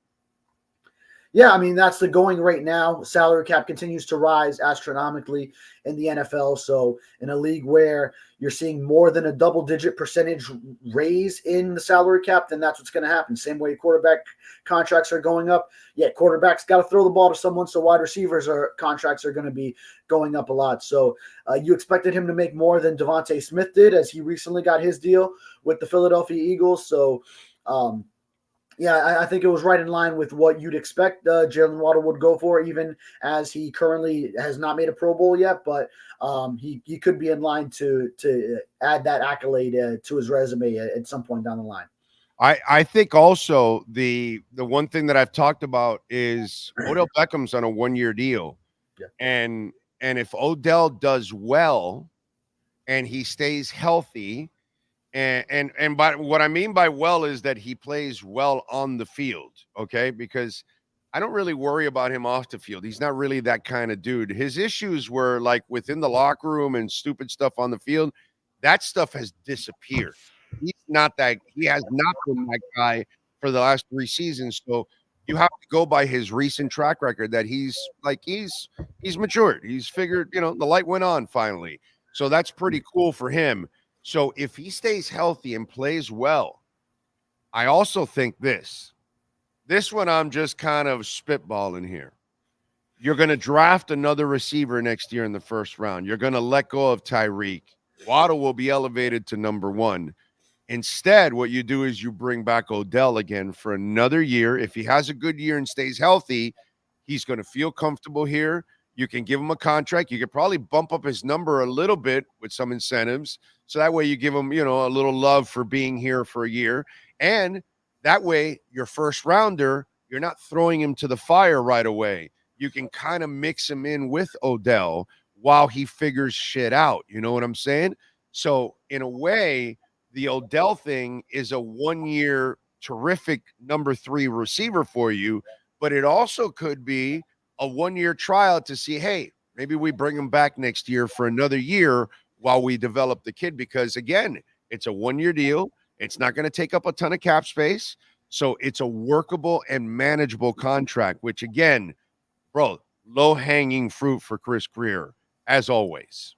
Yeah, I mean, that's the going rate now. Salary cap continues to rise astronomically in the NFL. So in a league where you're seeing more than a double-digit percentage raise in the salary cap, then that's what's going to happen. Same way quarterback contracts are going up. Yeah, quarterbacks got to throw the ball to someone, so wide receivers contracts are going to be going up a lot. So you expected him to make more than Devontae Smith did as he recently got his deal with the Philadelphia Eagles. So, yeah, I think it was right in line with what you'd expect Jalen Waddle would go for, even as he currently has not made a Pro Bowl yet. But he could be in line to add that accolade to his resume at some point down the line. I think also the one thing that I've talked about is Odell Beckham's on a 1-year deal. Yeah. And if Odell does well and he stays healthy, and by what I mean by well is that he plays well on the field, okay? Because I don't really worry about him off the field. He's not really that kind of dude. His issues were like within the locker room and stupid stuff on the field. That stuff has disappeared. He has not been that guy for the last 3 seasons. So you have to go by his recent track record that he's matured. He's figured, the light went on finally. So that's pretty cool for him. So if he stays healthy and plays well, I also think this one I'm just kind of spitballing here. You're going to draft another receiver next year in the first round. You're going to let go of Tyreek. Waddle will be elevated to number 1. Instead, what you do is you bring back Odell again for another year. If he has a good year and stays healthy, he's going to feel comfortable here. You can give him a contract. You could probably bump up his number a little bit with some incentives. So that way you give him, a little love for being here for a year. And that way your first rounder, you're not throwing him to the fire right away. You can kind of mix him in with Odell while he figures shit out. You know what I'm saying? So in a way, the Odell thing is a 1-year terrific number 3 receiver for you, but it also could be a 1-year trial to see, hey, maybe we bring him back next year for another year while we develop the kid, because again, it's a 1-year deal. It's not going to take up a ton of cap space. So it's a workable and manageable contract, which again, bro, low-hanging fruit for Chris Greer, as always.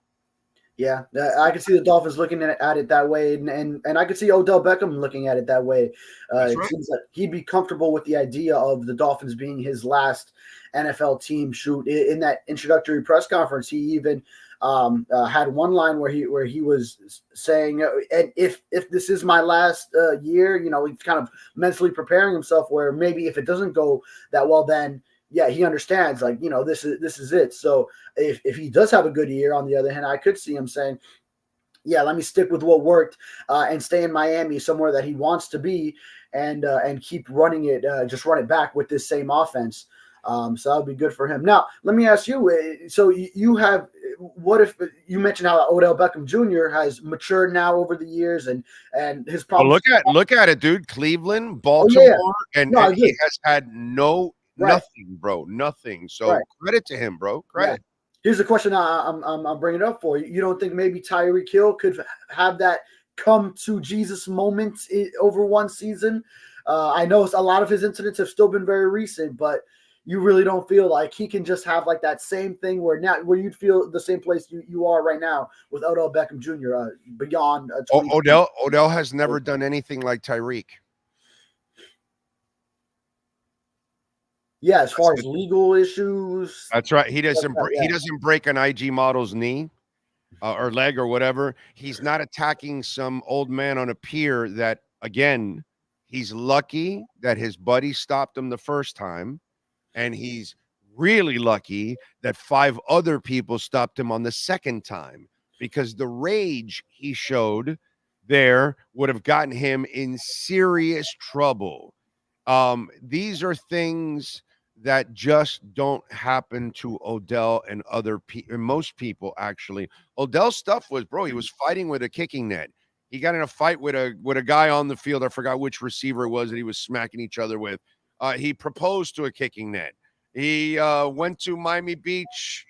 Yeah, I could see the Dolphins looking at it that way, and I could see Odell Beckham looking at it that way. It seems like he'd be comfortable with the idea of the Dolphins being his last NFL team. Shoot, in that introductory press conference, he even had one line where he was saying, "And if this is my last year, he's kind of mentally preparing himself. Where maybe if it doesn't go that well, then." Yeah, he understands, this is it. So if he does have a good year, on the other hand, I could see him saying, yeah, let me stick with what worked and stay in Miami, somewhere that he wants to be, and keep running it, just run it back with this same offense. So that would be good for him. Now, let me ask you, so what if you mentioned how Odell Beckham Jr. has matured now over the years and his problems. Well, look at it, dude. Cleveland, Baltimore, and he has had nothing, bro. Nothing. So credit to him, bro. Credit. Yeah. Here's the question I'm bringing up for you. You don't think maybe Tyreek Hill could have that come to Jesus moment over one season? I know a lot of his incidents have still been very recent, but you really don't feel like he can just have like that same thing where you'd feel the same place you are right now with Odell Beckham Jr. Beyond Odell has never done anything like Tyreek. Yeah, as far as legal issues. That's right. He doesn't break an IG model's knee or leg or whatever. He's not attacking some old man on a pier that, again, he's lucky that his buddy stopped him the first time. And he's really lucky that 5 other people stopped him on the second time, because the rage he showed there would have gotten him in serious trouble. These are things that just don't happen to Odell and most people, actually. Odell's stuff was, bro, he was fighting with a kicking net. He got in a fight with a guy on the field. I forgot which receiver it was that he was smacking each other with. He proposed to a kicking net. He went to Miami Beach,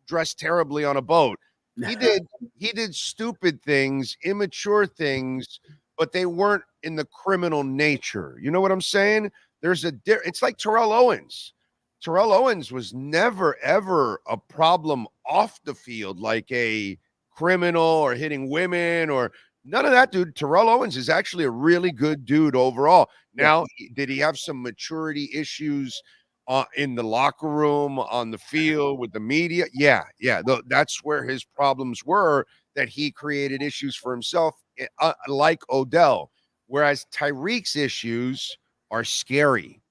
dressed terribly on a boat. He did stupid things, immature things, but they weren't in the criminal nature. You know what I'm saying? It's like Terrell Owens. Terrell Owens was never, ever a problem off the field, like a criminal or hitting women or none of that, dude. Terrell Owens is actually a really good dude overall. Now, did he have some maturity issues in the locker room, on the field, with the media? Yeah. That's where his problems were, that he created issues for himself, like Odell. Whereas Tyreek's issues are scary.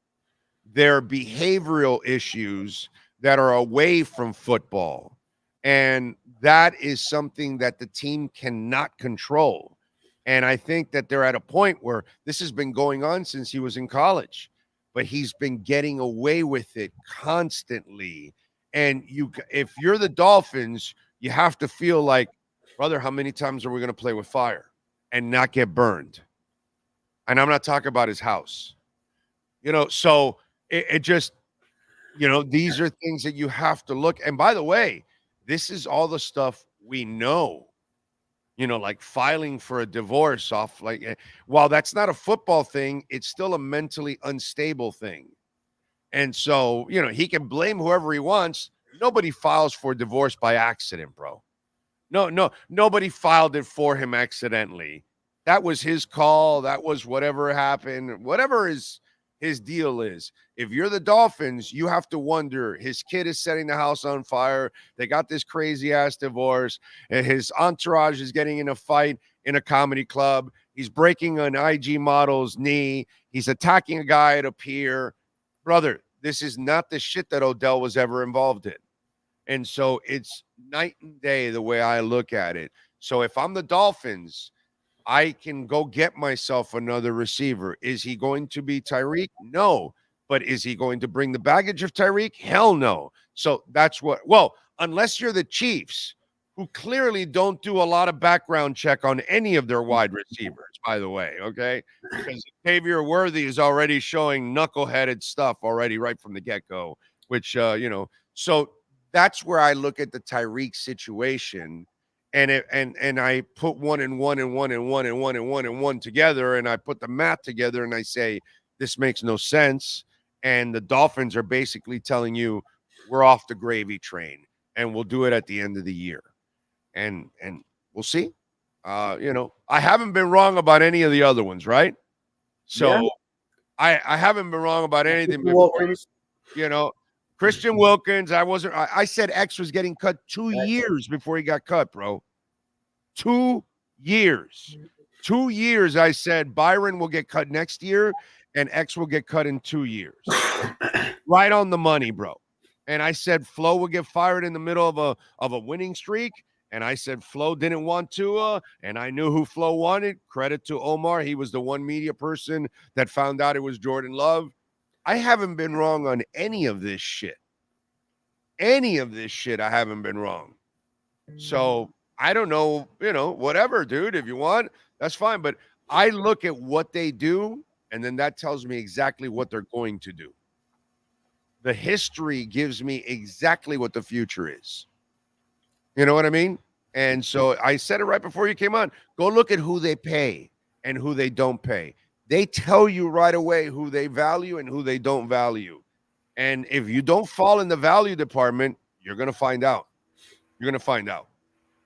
They're behavioral issues that are away from football. And that is something that the team cannot control. And I think that they're at a point where this has been going on since he was in college, but he's been getting away with it constantly. And if you're the Dolphins, you have to feel like, brother, how many times are we going to play with fire and not get burned? And I'm not talking about his house. So it just, these are things that you have to look. And by the way, this is all the stuff we know, like filing for a divorce off. While that's not a football thing, it's still a mentally unstable thing. And so, he can blame whoever he wants. Nobody files for divorce by accident, bro. No, nobody filed it for him accidentally. That was his call. That was whatever happened, whatever his deal is. If you're the Dolphins, you have to wonder, his kid is setting the house on fire. They got this crazy ass divorce, and his entourage is getting in a fight in a comedy club. He's breaking an IG model's knee. He's attacking a guy at a pier. Brother, this is not the shit that Odell was ever involved in. And so it's night and day the way I look at it. So if I'm the Dolphins, I can go get myself another receiver. Is he going to be Tyreek? No. But is he going to bring the baggage of Tyreek? Hell no. So that's unless you're the Chiefs, who clearly don't do a lot of background check on any of their wide receivers, by the way, okay? Because Xavier Worthy is already showing knuckleheaded stuff already right from the get-go, which, so that's where I look at the Tyreek situation. And I put 1 and 1 and 1 and 1 and 1 and 1 and 1 together, and I put the math together, and I say, this makes no sense. And the Dolphins are basically telling you, we're off the gravy train, and we'll do it at the end of the year. And we'll see. I haven't been wrong about any of the other ones, right? So I haven't been wrong about anything before. Christian Wilkins, I said X was getting cut 2 years before he got cut, bro. 2 years. 2 years, I said Byron will get cut next year and X will get cut in 2 years. Right on the money, bro. And I said Flo will get fired in the middle of a winning streak. And I said Flo didn't want Tua, and I knew who Flo wanted. Credit to Omar. He was the one media person that found out it was Jordan Love. I haven't been wrong on any of this shit. Any of this shit, I haven't been wrong. So I don't know, whatever, dude. If you want, that's fine. But I look at what they do, and then that tells me exactly what they're going to do. The history gives me exactly what the future is. You know what I mean? And so I said it right before you came on. Go look at who they pay and who they don't pay. They tell you right away who they value and who they don't value. And if you don't fall in the value department, you're going to find out. You're going to find out.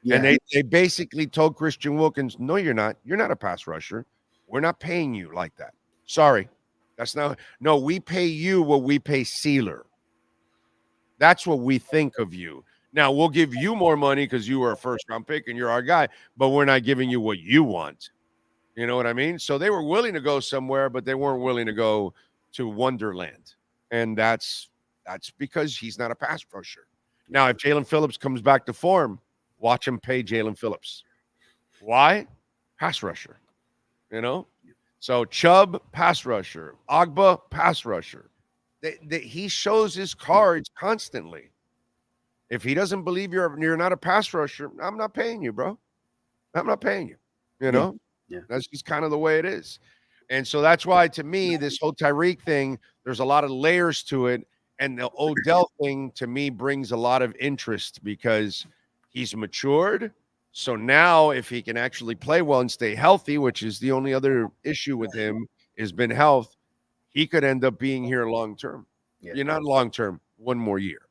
Yeah. And they basically told Christian Wilkins, no, you're not. You're not a pass rusher. We're not paying you like that. Sorry. That's not. No, we pay you what we pay Sealer. That's what we think of you. Now, we'll give you more money because you were a first-round pick and you're our guy, but we're not giving you what you want. You know what I mean? So they were willing to go somewhere, but they weren't willing to go to Wonderland. And that's because he's not a pass rusher. Now, if Jalen Phillips comes back to form, watch him pay Jalen Phillips. Why? Pass rusher. You know? So Chubb, pass rusher. Agba, pass rusher. He shows his cards constantly. If he doesn't believe you're not a pass rusher, I'm not paying you, bro. I'm not paying you. You know? Yeah. That's just kind of the way it is. And so that's why, to me, this whole Tyreek thing, there's a lot of layers to it. And the Odell thing, to me, brings a lot of interest because he's matured. So now if he can actually play well and stay healthy, which is the only other issue with him has been health, he could end up being here long-term. Yeah. You're not long-term, one more year.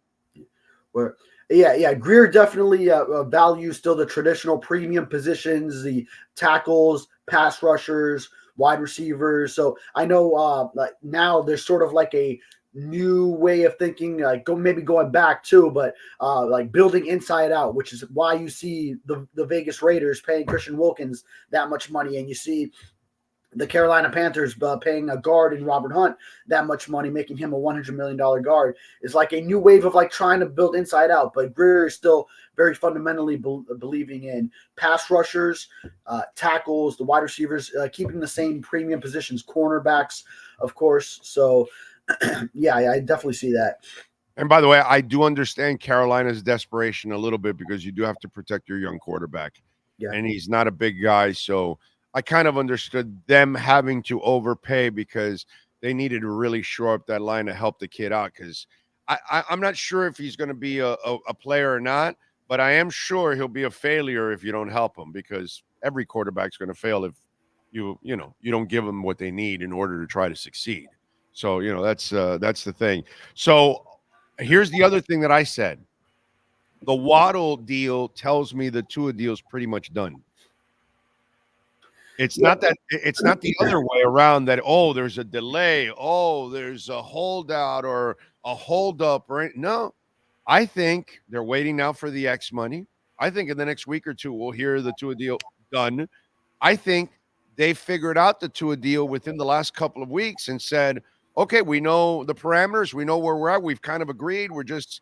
Well, yeah. Greer definitely values still the traditional premium positions, the tackles, pass rushers, wide receivers. So I know like now there's sort of like a new way of thinking, like going back too, but like building inside out, which is why you see the Vegas Raiders paying Christian Wilkins that much money, and you see the Carolina Panthers paying a guard in Robert Hunt that much money, making him a $100 million guard. Is like a new wave of like trying to build inside out. But Greer is still very fundamentally believing in pass rushers, tackles, the wide receivers, keeping the same premium positions, cornerbacks, of course. So, yeah, I definitely see that. And by the way, I do understand Carolina's desperation a little bit because you do have to protect your young quarterback. Yeah. And he's not a big guy, so I kind of understood them having to overpay because they needed to really shore up that line to help the kid out. Because I'm not sure if he's going to be a player or not, but I am sure he'll be a failure if you don't help him, because every quarterback's going to fail if you don't give them what they need in order to try to succeed. So that's the thing. So here's the other thing that I said: the Waddle deal tells me the Tua deal is pretty much done. It's not the other way around that, there's a delay, there's a holdout or a holdup. No, I think they're waiting now for the X money. I think in the next week or two, we'll hear the Tua deal done. I think they figured out the Tua deal within the last couple of weeks and said, okay, we know the parameters. We know where we're at. We've kind of agreed. We're just,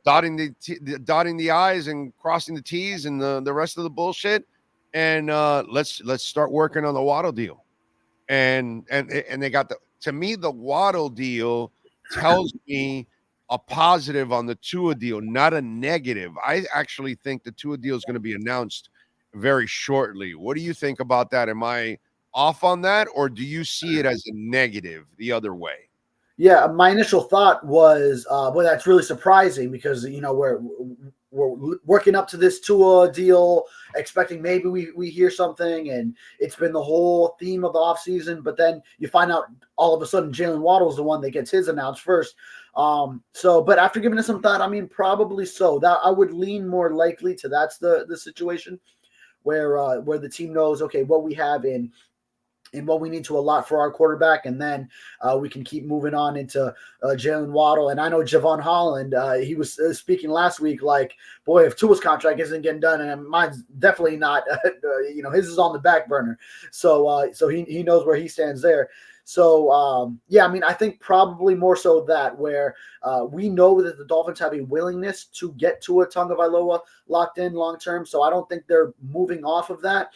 dotting the I's and crossing the T's and the rest of the bullshit. And let's start working on the Waddle deal. And they got to me, the Waddle deal tells me a positive on the Tua deal, not a negative. I actually think the Tua deal is going to be announced very shortly. What do you think about that? Am I off on that, or do you see it as a negative the other way? Yeah, my initial thought was, that's really surprising because we're working up to this Tua deal, expecting maybe we hear something, and it's been the whole theme of the offseason. But then you find out all of a sudden Jalen Waddle is the one that gets his announced first. But after giving it some thought, I mean, probably so. That I would lean more likely to that's the situation where the team knows, okay, what we have in what we need to allot for our quarterback, and then we can keep moving on into Jalen Waddle. And I know Javon Holland, he was speaking last week like, boy, if Tua's contract isn't getting done, and mine's definitely not, his is on the back burner. So he knows where he stands there. So, I mean, I think probably more so that where we know that the Dolphins have a willingness to get Tua Tagovailoa locked in long-term. So I don't think they're moving off of that.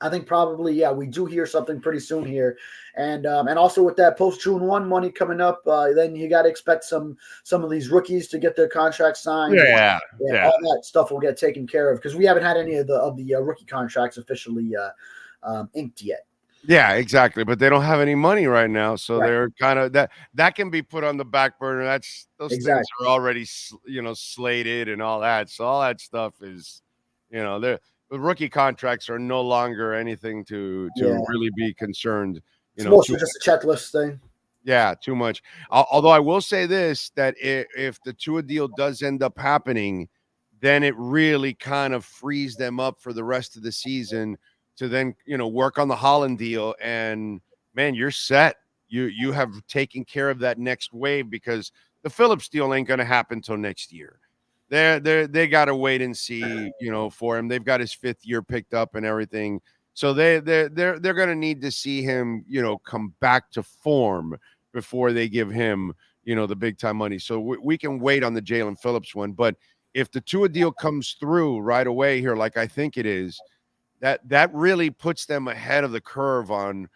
I think probably, we do hear something pretty soon here. And also with that post-June 1 money coming up, then you got to expect some of these rookies to get their contracts signed. Yeah. All that stuff will get taken care of because we haven't had any of the rookie contracts officially inked yet. Yeah, exactly. But they don't have any money right now. So they're kind of that can be put on the back burner. Those things are already, slated and all that. So all that stuff is, the rookie contracts are no longer anything to really be concerned. It's mostly just a checklist thing. Yeah, too much. Although I will say this, that if the Tua deal does end up happening, then it really kind of frees them up for the rest of the season to then, work on the Holland deal. And man, you're set. You have taken care of that next wave, because the Phillips deal ain't going to happen till next year. They got to wait and see, for him. They've got his 5th year picked up and everything. So they're going to need to see him, come back to form before they give him, the big time money. So we can wait on the Jalen Phillips one. But if the Tua deal comes through right away here, like I think it is, that really puts them ahead of the curve on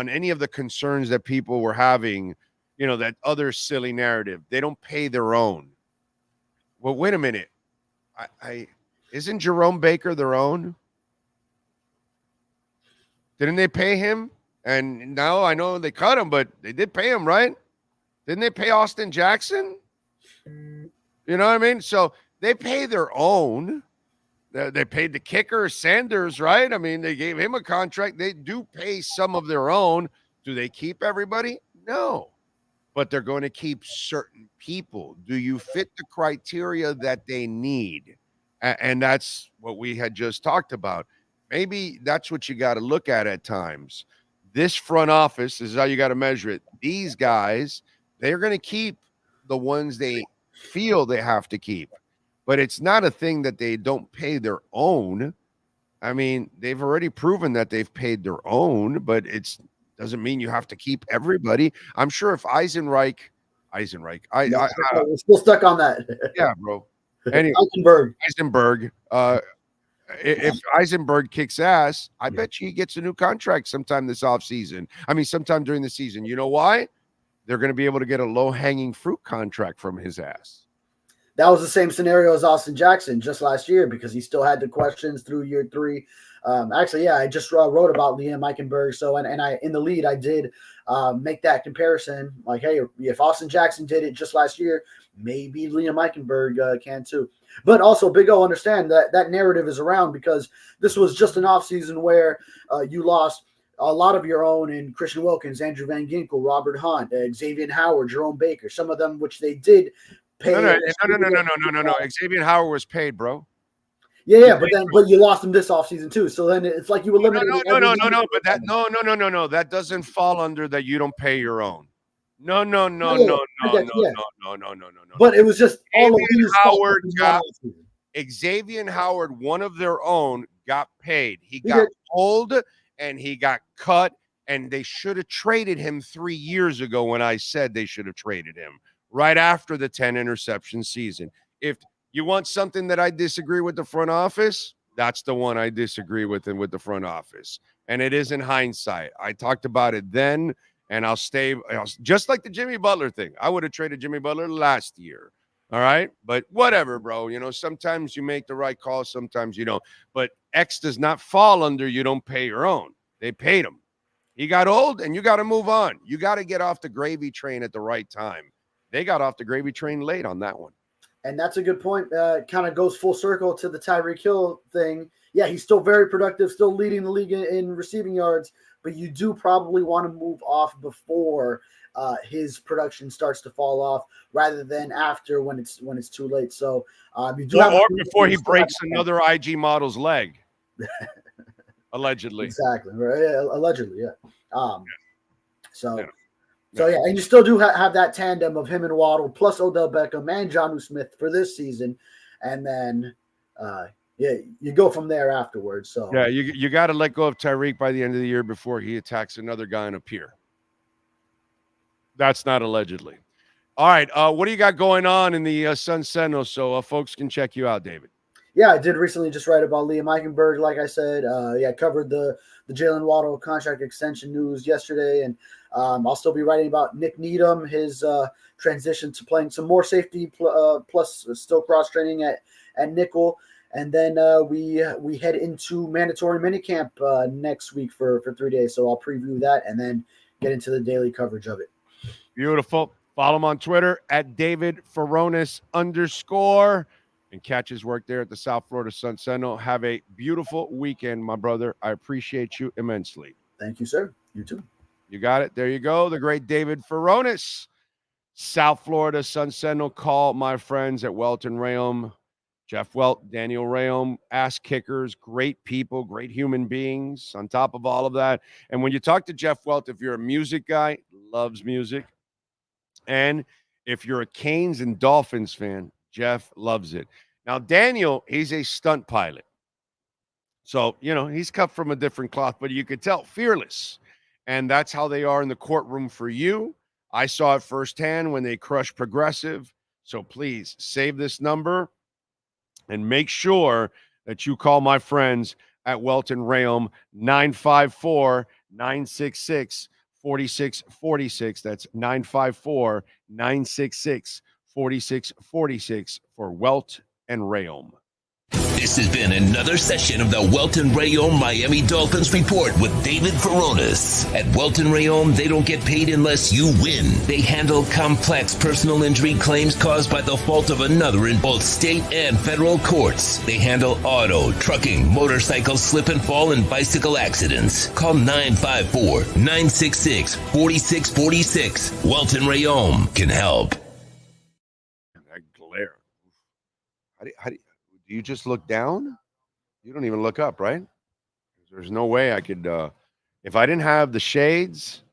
any of the concerns that people were having, that other silly narrative. They don't pay their own. Well, wait a minute. Isn't Jerome Baker their own? Didn't they pay him? And now I know they cut him, but they did pay him, right? Didn't they pay Austin Jackson? You know what I mean? So they pay their own. They paid the kicker, Sanders, right? I mean, they gave him a contract. They do pay some of their own. Do they keep everybody? No. But they're going to keep certain people. Do you fit the criteria that they need? And that's what we had just talked about. Maybe that's what you got to look at times. This front office, this is how you got to measure it. These guys, they're going to keep the ones they feel they have to keep. But it's not a thing that they don't pay their own. I mean, they've already proven that they've paid their own, but it doesn't mean you have to keep everybody. I'm sure if Eisenreich, we're still stuck on that. Yeah, bro. Anyway, Eisenberg. If Eisenberg kicks ass, I bet you he gets a new contract sometime this offseason. I mean, sometime during the season. You know why? They're going to be able to get a low-hanging fruit contract from his ass. That was the same scenario as Austin Jackson just last year, because he still had the questions through year 3. I just wrote about Liam Eichenberg. So, and I, in the lead, I did make that comparison. Like, hey, if Austin Jackson did it just last year, maybe Liam Eichenberg can too. But also, Big O, understand that narrative is around, because this was just an offseason where you lost a lot of your own in Christian Wilkins, Andrew Van Ginkel, Robert Hunt, Xavier Howard, Jerome Baker, some of them which they did pay. No. Xavier Howard was paid, bro. Yeah, but you lost him this offseason too. So then it's like you eliminated. No. That doesn't fall under that you don't pay your own. No. But it was just all of these. Howard got Xavier Howard, one of their own, got paid. He got pulled and he got cut, and they should have traded him 3 years ago when I said they should have traded him right after the 10 interception season. If you want something that I disagree with the front office, that's the one I disagree with the front office. And it is in hindsight. I talked about it then, and I'll just like the Jimmy Butler thing. I would have traded Jimmy Butler last year. All right. But whatever, bro. Sometimes you make the right call, sometimes you don't. But X does not fall under you don't pay your own. They paid him. He got old, and you got to move on. You got to get off the gravy train at the right time. They got off the gravy train late on that one. And that's a good point. Kind of goes full circle to the Tyreek Hill thing. Yeah, he's still very productive, still leading the league in receiving yards, but you do probably want to move off before his production starts to fall off, rather than after when it's too late. So you do or before he breaks another IG model's leg, allegedly. Exactly. Right. Yeah, allegedly. Yeah. So, and you still do have that tandem of him and Waddle plus Odell Beckham and Jonnu Smith for this season. And then, you go from there afterwards. So, yeah, you got to let go of Tyreek by the end of the year before he attacks another guy on a pier. That's not allegedly. All right. What do you got going on in the Sun Sentinel so folks can check you out, David? Yeah, I did recently just write about Liam Eichenberg, like I said. Covered the Jalen Waddle contract extension news yesterday, and I'll still be writing about Nick Needham, his transition to playing some more safety plus still cross-training at nickel. And then we head into mandatory minicamp next week for 3 days, so I'll preview that and then get into the daily coverage of it. Beautiful. Follow him on Twitter at David Furones _ and catch his work there at the South Florida Sun Sentinel. Have a beautiful weekend, my brother. I appreciate you immensely. Thank you, sir. You too. You got it. There you go. The great David Furones, South Florida Sun Sentinel. Call my friends at Welton Rayom, Jeff Welt, Daniel Rayom, ass kickers, great people, great human beings on top of all of that. And when you talk to Jeff Welt, if you're a music guy, loves music, and if you're a Canes and Dolphins fan, Jeff loves it. Now, Daniel, he's a stunt pilot. So, he's cut from a different cloth, but you could tell, fearless. And that's how they are in the courtroom for you. I saw it firsthand when they crushed Progressive. So please save this number and make sure that you call my friends at Welton Rayom, 954-966-4646. That's 954-966-4646 for Welt and Rayom. This has been another session of the Welton Rayom Miami Dolphins Report with David Furones. At Welton Rayom, they don't get paid unless you win. They handle complex personal injury claims caused by the fault of another in both state and federal courts. They handle auto, trucking, motorcycle slip and fall, and bicycle accidents. Call 954-966-4646. Welton Rayom can help. That glare. How do you just look down? You don't even look up, right? There's no way I could, if I didn't have the shades,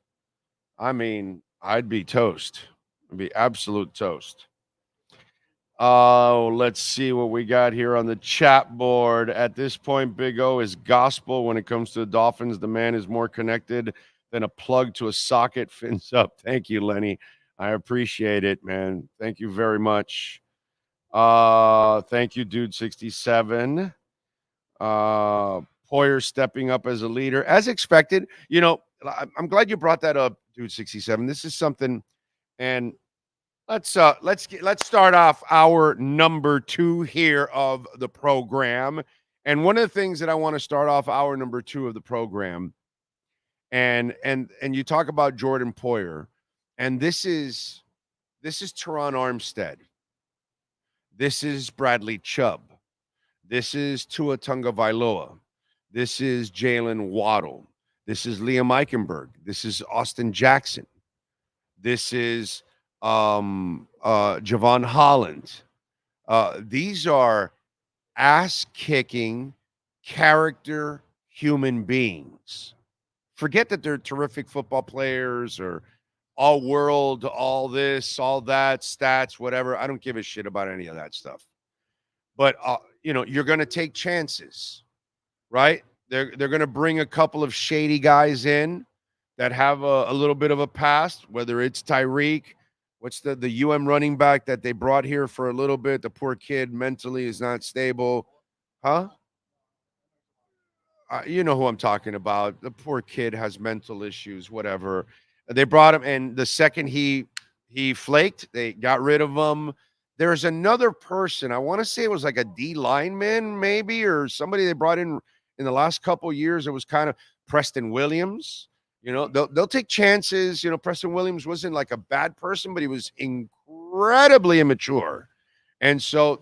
I'd be toast. I'd be absolute toast. Let's see what we got here on the chat board. At this point, Big O is gospel when it comes to the Dolphins. The man is more connected than a plug to a socket. Fins up. Thank you, Lenny. I appreciate it, man. Thank you very much. Thank you, dude. 67. Poyer stepping up as a leader, as expected. I'm glad you brought that up, dude. 67. This is something, and let's start off our number 2 here of the program. And one of the things that I want to start off our number 2 of the program, and you talk about Jordan Poyer, and this is Teron Armstead. This is Bradley Chubb. This is Tua Tagovailoa. This is Jalen Waddle. This is Liam Eichenberg. This is Austin Jackson. This is Javon Holland. These are ass-kicking character human beings. Forget that they're terrific football players or all world, all this, all that, stats, whatever. I don't give a shit about any of that stuff. But, you're going to take chances, right? They're going to bring a couple of shady guys in that have a little bit of a past, whether it's Tyreek. What's the UM running back that they brought here for a little bit? The poor kid mentally is not stable. Huh? You know who I'm talking about. The poor kid has mental issues, whatever. They brought him, and the second he flaked, they got rid of him. There's another person. I want to say it was like a D lineman, maybe, or somebody they brought in the last couple of years. It was kind of Preston Williams. They'll take chances. Preston Williams wasn't like a bad person, but he was incredibly immature. And so,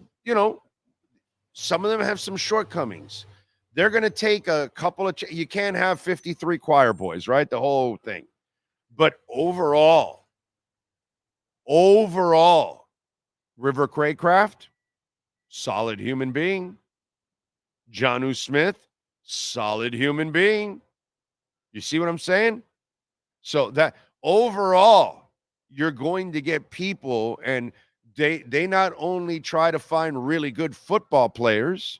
some of them have some shortcomings. They're going to take a couple of you can't have 53 choir boys, right? The whole thing. But overall, River Craycraft, solid human being. Jonnu Smith, solid human being. You see what I'm saying? So that overall, you're going to get people, and they not only try to find really good football players.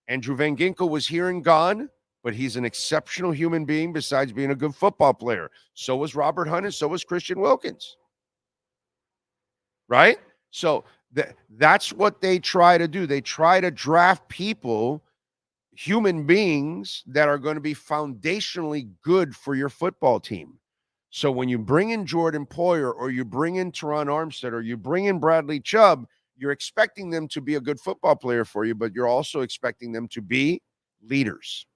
Andrew Van Ginkel was here and gone, but he's an exceptional human being besides being a good football player. So was Robert Hunt, and so was Christian Wilkins. Right? So that's what they try to do. They try to draft people, human beings, that are going to be foundationally good for your football team. So when you bring in Jordan Poyer, or you bring in Teron Armstead, or you bring in Bradley Chubb, you're expecting them to be a good football player for you, but you're also expecting them to be leaders.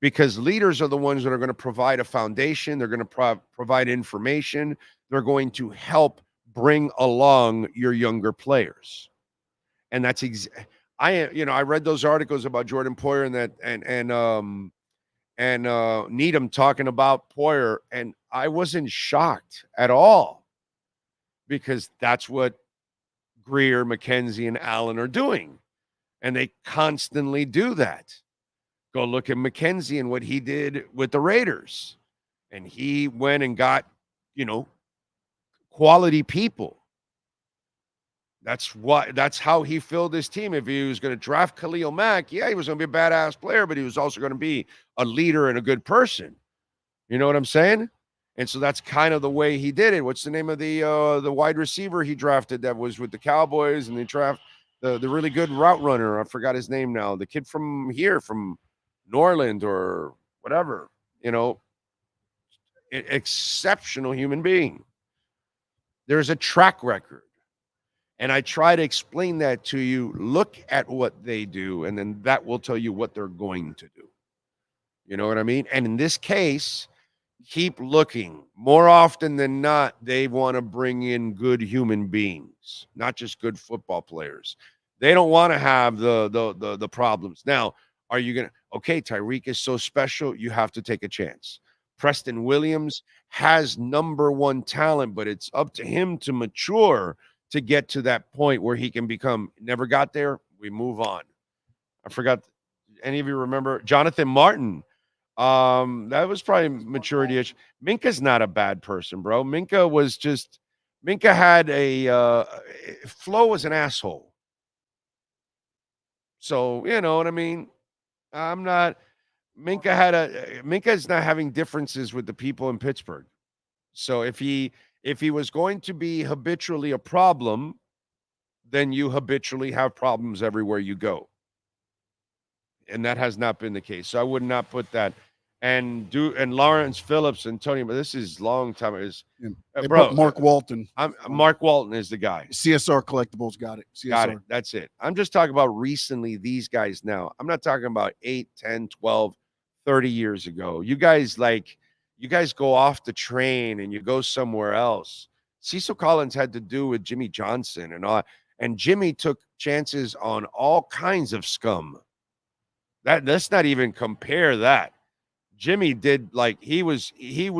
Because leaders are the ones that are going to provide a foundation. They're going to provide information. They're going to help bring along your younger players. And that's I read those articles about Jordan Poyer and Needham talking about Poyer, and I wasn't shocked at all because that's what Greer, McKenzie, and Allen are doing, and they constantly do that. Go look at McKenzie and what he did with the Raiders, and he went and got, quality people. That's how he filled his team. If he was going to draft Khalil Mack, he was going to be a badass player, but he was also going to be a leader and a good person. You know what I'm saying? And so that's kind of the way he did it. What's the name of the wide receiver he drafted that was with the Cowboys, and they draft the really good route runner? I forgot his name now. The kid from here, from Norland or whatever, exceptional human being. There's a track record. And I try to explain that to you. Look at what they do, and then that will tell you what they're going to do. You know what I mean? And in this case, keep looking. More often than not, they want to bring in good human beings, not just good football players. They don't want to have the problems. Now, are you going to, okay, Tyreek is so special, you have to take a chance. Preston Williams has number one talent, but it's up to him to mature to get to that point where he can become, never got there, we move on. I forgot, any of you remember Jonathan Martin? That was probably maturity issue. Minka's not a bad person, bro. Minka had Flo was an asshole. So, you know what I mean? Minka's not having differences with the people in Pittsburgh. So if he was going to be habitually a problem, then you habitually have problems everywhere you go. And that has not been the case. So I would not put that. And Lawrence Phillips and Tony, but this is long time. Bro, Mark Walton. Mark Walton is the guy. CSR Collectibles got it. CSR. Got it. That's it. I'm just talking about recently, these guys now. I'm not talking about 8, 10, 12, 30 years ago. You guys go off the train and you go somewhere else. Cecil Collins had to do with Jimmy Johnson and all, and Jimmy took chances on all kinds of scum. Let's not even compare that. Jimmy did, he was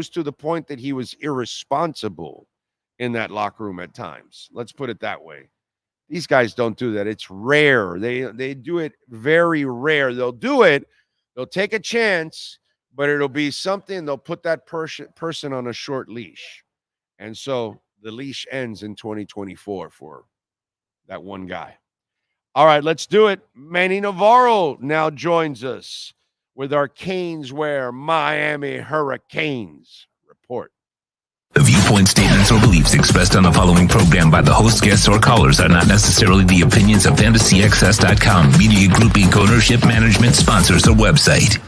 to the point that he was irresponsible in that locker room at times. Let's put it that way. These guys don't do that. It's rare. They do it very rare. They'll do it. They'll take a chance, but it'll be something. They'll put that person on a short leash. And so the leash ends in 2024 for that one guy. All right, let's do it. Manny Navarro now joins us with our Caneswear Miami Hurricanes report. The viewpoint, statements, or beliefs expressed on the following program by the host, guests, or callers are not necessarily the opinions of FantasyXS.com, Media Group Inc., ownership, management, sponsors, or website.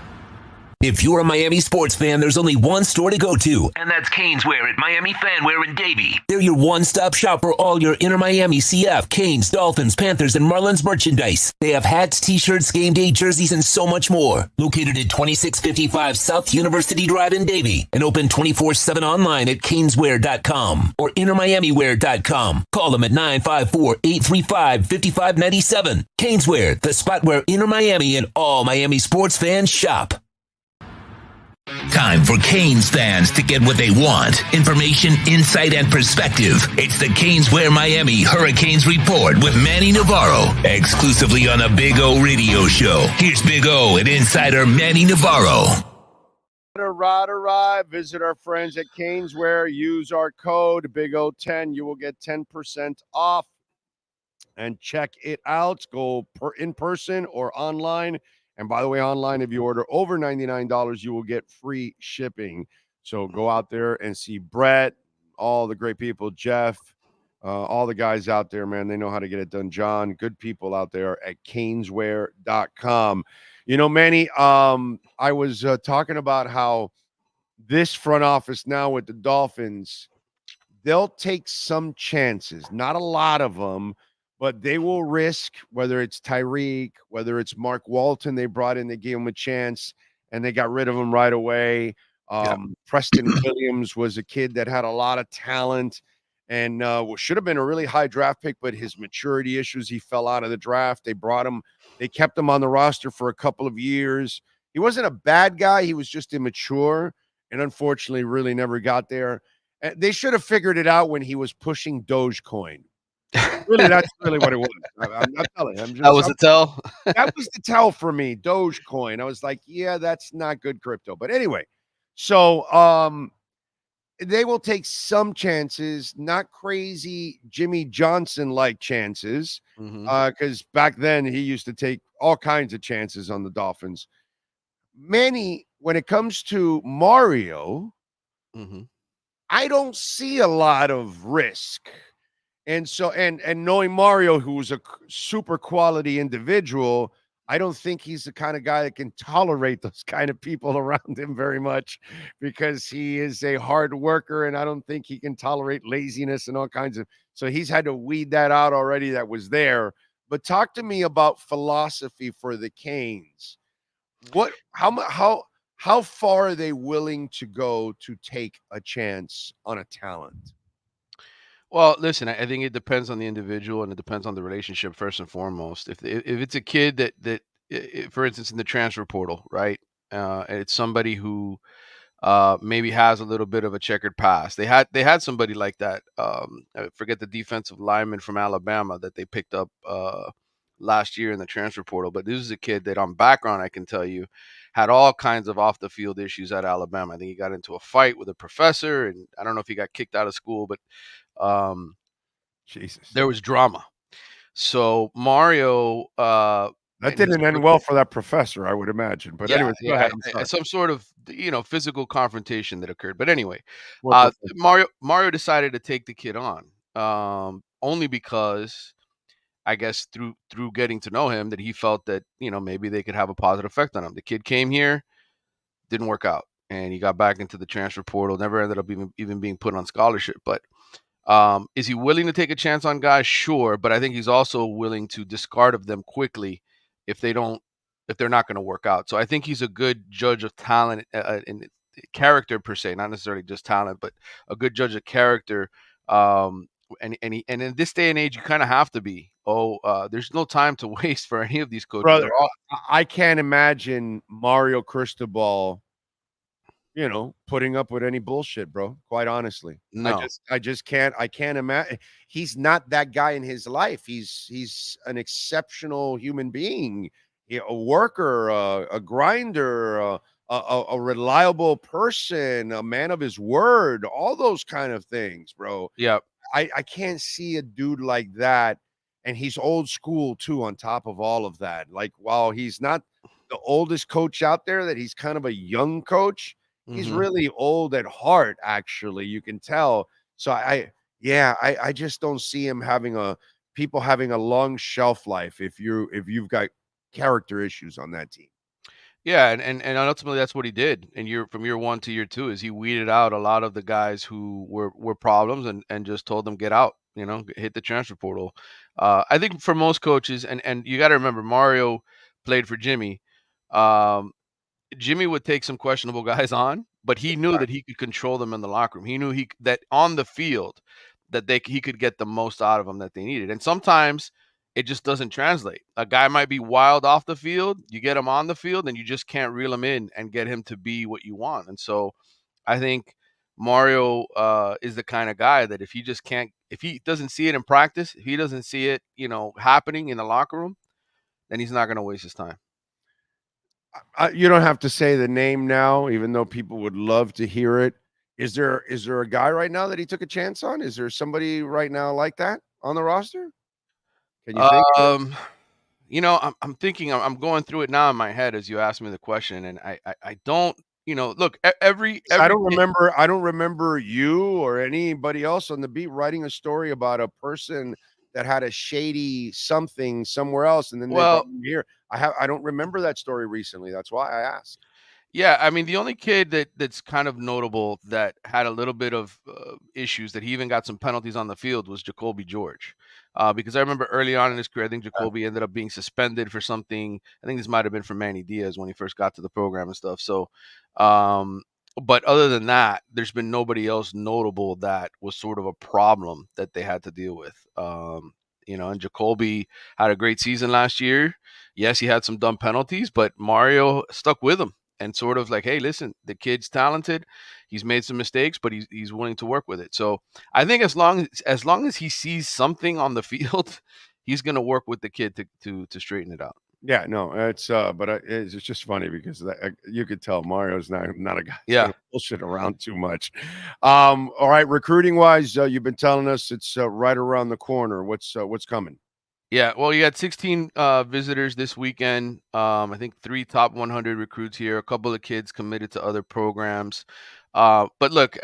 If you're a Miami sports fan, there's only one store to go to, and that's Caneswear at Miami Fanwear in Davie. They're your one-stop shop for all your Inter Miami CF, Canes, Dolphins, Panthers, and Marlins merchandise. They have hats, t-shirts, game day jerseys, and so much more. Located at 2655 South University Drive in Davie, and open 24/7 online at caneswear.com or intermiamiwear.com. Call them at 954-835-5597. Caneswear, the spot where Inter Miami and all Miami sports fans shop. Time for Canes fans to get what they want. Information, insight, and perspective. It's the Caneswear Miami Hurricanes Report with Manny Navarro, exclusively on the Big O Radio Show. Here's Big O and insider Manny Navarro. Right. Visit our friends at Caneswear. Use our code BIGO10. You will get 10% off. And check it out. Go in person or online. And by the way, online, if you order over $99, you will get free shipping. So go out there and see Brett, all the great people, Jeff, all the guys out there, man. They know how to get it done. John, good people out there at caneswear.com. You know, Manny, I was talking about how this front office now with the Dolphins, they'll take some chances, not a lot of them, but they will risk, whether it's Tyreek, whether it's Mark Walton, they brought in, they gave him a chance, and they got rid of him right away. Preston Williams was a kid that had a lot of talent and should have been a really high draft pick, but his maturity issues, he fell out of the draft. They brought him, they kept him on the roster for a couple of years. He wasn't a bad guy. He was just immature, and unfortunately, really never got there. They should have figured it out when he was pushing Dogecoin. Really, that's really what it was. I'm not telling. That was the tell. That was the tell for me. Dogecoin. I was like, yeah, that's not good crypto. But anyway, so they will take some chances, not crazy Jimmy Johnson like chances, because back then he used to take all kinds of chances on the Dolphins. Manny, when it comes to Mario, I don't see a lot of risk. And so, and knowing Mario, who's a super quality individual, I don't think he's the kind of guy that can tolerate those kind of people around him very much, because he is a hard worker, and I don't think he can tolerate laziness and all kinds of. So he's had to weed that out already. That was there. But talk to me about philosophy for the Canes. How far are they willing to go to take a chance on a talent? Well, listen, I think it depends on the individual, and it depends on the relationship first and foremost. If it's a kid that for instance, in the transfer portal, right? It's somebody who maybe has a little bit of a checkered past. They had somebody like that. I forget the defensive lineman from Alabama that they picked up last year in the transfer portal. But this is a kid that, on background, I can tell you, had all kinds of off the field issues at Alabama. I think he got into a fight with a professor, and I don't know if he got kicked out of school, but Jesus, there was drama. So Mario, that didn't end well for that professor, I would imagine. But anyway, go ahead. Some sort of physical confrontation that occurred. But anyway, Well, Mario decided to take the kid on, only because I guess through getting to know him, that he felt that maybe they could have a positive effect on him. The kid came here, didn't work out, and he got back into the transfer portal. Never ended up even being put on scholarship, but. Is he willing to take a chance on guys? Sure, but I think he's also willing to discard of them quickly if they're not going to work out. So I think he's a good judge of talent and character per se, not necessarily just talent, but a good judge of character. And in this day and age, you kind of have to be. There's no time to waste for any of these coaches. Brother, I can't imagine Mario Cristobal, putting up with any bullshit, bro. Quite honestly, no, I just can't. I can't imagine. He's not that guy in his life. He's an exceptional human being, a worker, a grinder, a reliable person, a man of his word. All those kind of things, bro. Yeah, I can't see a dude like that, and he's old school too. On top of all of that, like, while he's not the oldest coach out there, that he's kind of a young coach. He's really old at heart, actually. You can tell. So I just don't see him having a long shelf life if you've got character issues on that team. Yeah, and ultimately that's what he did. And from year 1 to year 2 is he weeded out a lot of the guys who were problems and just told them, get out, hit the transfer portal. I think for most coaches, and you got to remember, Mario played for Jimmy. Jimmy would take some questionable guys on, but he knew that he could control them in the locker room. He knew that on the field that he could get the most out of them that they needed. And sometimes it just doesn't translate. A guy might be wild off the field. You get him on the field, and you just can't reel him in and get him to be what you want. And so I think Mario is the kind of guy that if he doesn't see it in practice, if he doesn't see it, happening in the locker room, then he's not going to waste his time. You don't have to say the name now, even though people would love to hear it. Is there a guy right now that he took a chance on? Is there somebody right now like that on the roster? Can you think? I'm thinking. I'm going through it now in my head as you ask me the question, and I don't. Look, every I don't remember you or anybody else on the beat writing a story about a person that had a shady something somewhere else, and then they brought him here. I don't remember that story recently. That's why I asked. Yeah, I mean, the only kid that's kind of notable that had a little bit of issues, that he even got some penalties on the field, was Jacoby George. Because I remember early on in his career, I think Jacoby ended up being suspended for something. I think this might have been for Manny Diaz when he first got to the program and stuff. So, but other than that, there's been nobody else notable that was sort of a problem that they had to deal with. And Jacoby had a great season last year. Yes, he had some dumb penalties, but Mario stuck with him and sort of like, hey, listen, the kid's talented. He's made some mistakes, but he's willing to work with it. So I think as long as he sees something on the field, he's going to work with the kid to straighten it out. Yeah, no, it's it's just funny because you could tell Mario's not a guy who's Yeah. gonna bullshit around too much. All right, recruiting wise, you've been telling us it's right around the corner. What's coming? Yeah, well, you got 16 visitors this weekend. I think 3 top 100 recruits here, a couple of kids committed to other programs. But look,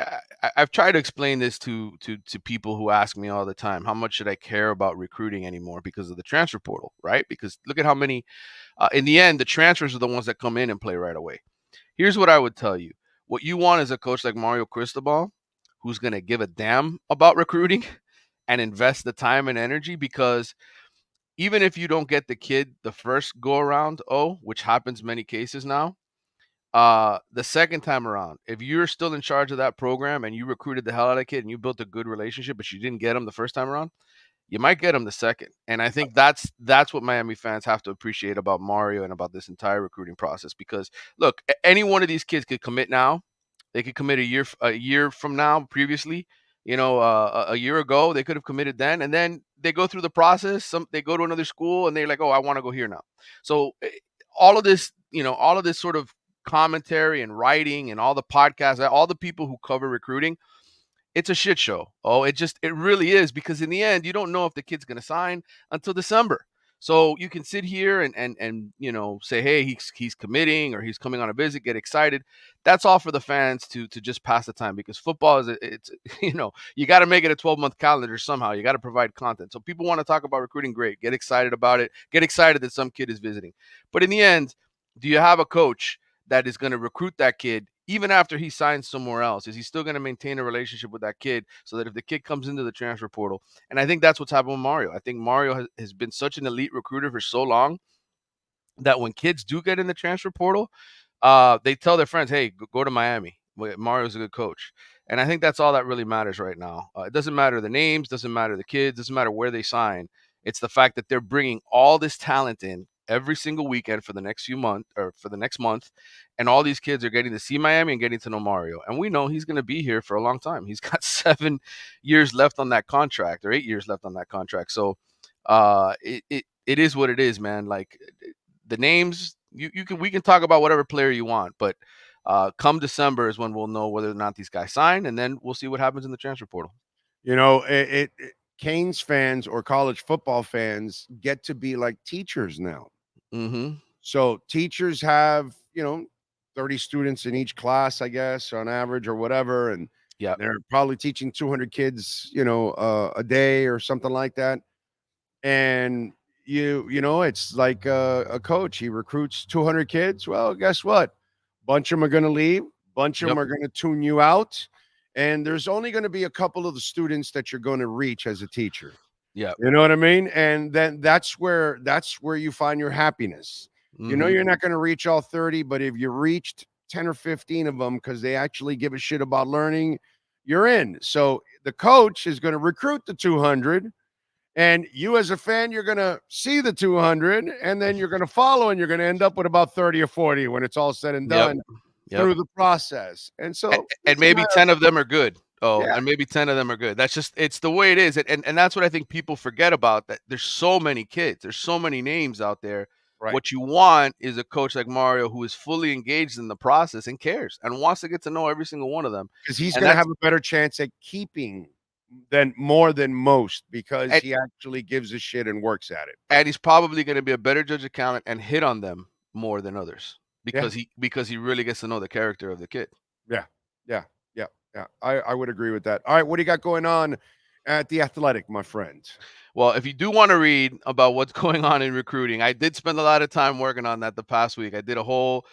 I've tried to explain this to people who ask me all the time, how much should I care about recruiting anymore because of the transfer portal, right? Because look at how many, in the end, the transfers are the ones that come in and play right away. Here's what I would tell you. What you want is a coach like Mario Cristobal, who's going to give a damn about recruiting and invest the time and energy, because even if you don't get the kid the first go around, which happens many cases now, the second time around, if you're still in charge of that program and you recruited the hell out of that kid and you built a good relationship, but you didn't get him the first time around, you might get him the second. And I think that's what Miami fans have to appreciate about Mario and about this entire recruiting process. Because look, any one of these kids could commit now. They could commit a year from now. Previously, a year ago, they could have committed then, and then they go through the process. They go to another school and they're like, oh, I want to go here now. So all of this sort of commentary and writing and all the podcasts, all the people who cover recruiting, it's a shit show. It really is, because in the end, you don't know if the kid's going to sign until December. So you can sit here and say, hey, he's committing or he's coming on a visit, get excited. That's all for the fans to just pass the time, because football it's you got to make it a 12-month calendar somehow. You got to provide content. So people want to talk about recruiting, great. Get excited about it. Get excited that some kid is visiting. But in the end, do you have a coach that is going to recruit that kid even after he signs somewhere else? Is he still going to maintain a relationship with that kid so that if the kid comes into the transfer portal? And I think that's what's happened with Mario. I think Mario has been such an elite recruiter for so long that when kids do get in the transfer portal, they tell their friends, hey, go to Miami. Mario's a good coach. And I think that's all that really matters right now. It doesn't matter the names, doesn't matter the kids, doesn't matter where they sign. It's the fact that they're bringing all this talent in every single weekend for the next few months, or for the next month. And all these kids are getting to see Miami and getting to know Mario. And we know he's going to be here for a long time. He's got 7 years left on that contract, or 8 years left on that contract. So it is what it is, man. Like, the names, we can talk about whatever player you want, but come December is when we'll know whether or not these guys sign, and then we'll see what happens in the transfer portal. Canes fans or college football fans get to be like teachers now. Mm-hmm. So teachers have, 30 students in each class, I guess, on average or whatever. And they're probably teaching 200 kids, a day or something like that. And it's like a coach. He recruits 200 kids. Well, guess what? Bunch of them are going to leave. Bunch of them are going to tune you out. And there's only going to be a couple of the students that you're going to reach as a teacher. Yeah. You know what I mean? And then that's where you find your happiness. Mm-hmm. You're not going to reach all 30, but if you reached 10 or 15 of them because they actually give a shit about learning, you're in. So the coach is going to recruit the 200, and you as a fan, you're going to see the 200, and then you're going to follow, and you're going to end up with about 30 or 40 when it's all said and done. Through the process. And so and maybe 10 of them are good. And maybe 10 of them are good. That's just, it's the way it is. And that's what I think people forget about, that there's so many kids, there's so many names out there. Right. What you want is a coach like Mario who is fully engaged in the process and cares and wants to get to know every single one of them. Because he's going to have a better chance at keeping more than most, because he actually gives a shit and works at it. And he's probably going to be a better judge of talent and hit on them more than others. Because he really gets to know the character of the kid. Yeah. I would agree with that. All right, what do you got going on at The Athletic, my friend? Well, if you do want to read about what's going on in recruiting, I did spend a lot of time working on that the past week. I did a whole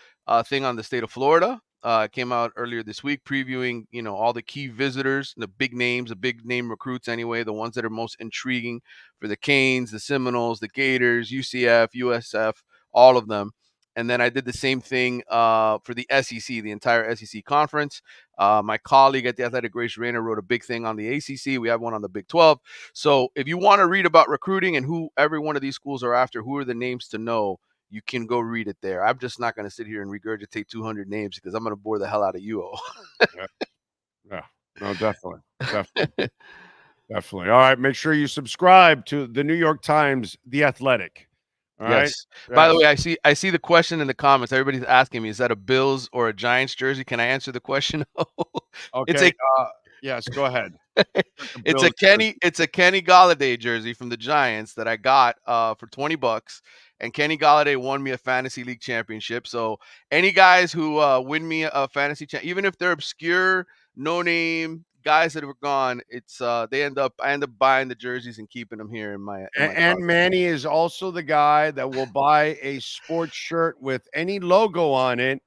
thing on the state of Florida. It came out earlier this week, previewing all the key visitors, the big names, the big name recruits anyway, the ones that are most intriguing for the Canes, the Seminoles, the Gators, UCF, USF, all of them. And then I did the same thing for the SEC, the entire SEC conference. My colleague at the Athletic, Grace Rayner, wrote a big thing on the ACC. We have one on the Big 12. So if you want to read about recruiting and who every one of these schools are after, who are the names to know, you can go read it there. I'm just not going to sit here and regurgitate 200 names because I'm going to bore the hell out of you all. Yeah. No, definitely. Definitely. All right. Make sure you subscribe to the New York Times, The Athletic. All right. Yes. By the way, I see the question in the comments. Everybody's asking me, is that a Bills or a Giants jersey? Can I answer the question? Okay. Yes, go ahead. It's a Kenny Golladay jersey from the Giants that I got for $20. And Kenny Golladay won me a fantasy league championship. So any guys who win me a fantasy even if they're obscure, no name guys that have gone, it's I end up buying the jerseys and keeping them here in my and Manny is also the guy that will buy a sports shirt with any logo on it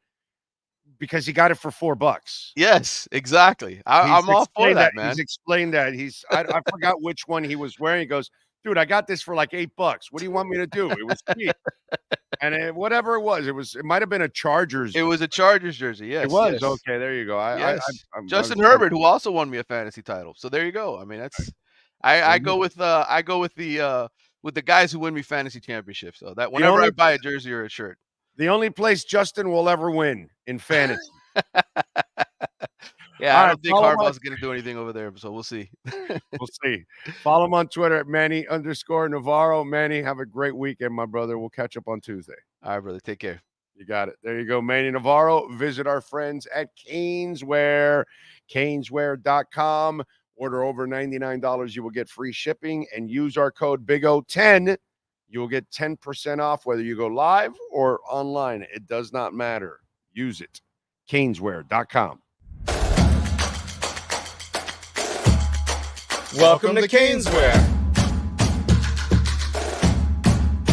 because he got it for $4. Yes, exactly. I'm all for that, man. He's explained that. I forgot which one he was wearing. He goes, dude, I got this for like $8. What do you want me to do? It was cheap. And whatever it was, it might have been a Chargers. It was a Chargers jersey. Yes, it was. Yes. Okay, there you go. Justin Herbert, who also won me a fantasy title. So there you go. I mean, that's I go with the guys who win me fantasy championships. So that whenever I buy a jersey or a shirt. The only place Justin will ever win in fantasy. Yeah, I don't think Harbaugh's going to do anything over there, so we'll see. We'll see. Follow him on Twitter at Manny_Navarro. Manny, have a great weekend, my brother. We'll catch up on Tuesday. All right, brother. Take care. You got it. There you go, Manny Navarro. Visit our friends at Caneswear, caneswear.com. Order over $99. You will get free shipping, and use our code BIGO10. You will get 10% off whether you go live or online. It does not matter. Use it. Caneswear.com. Welcome to Caneswear.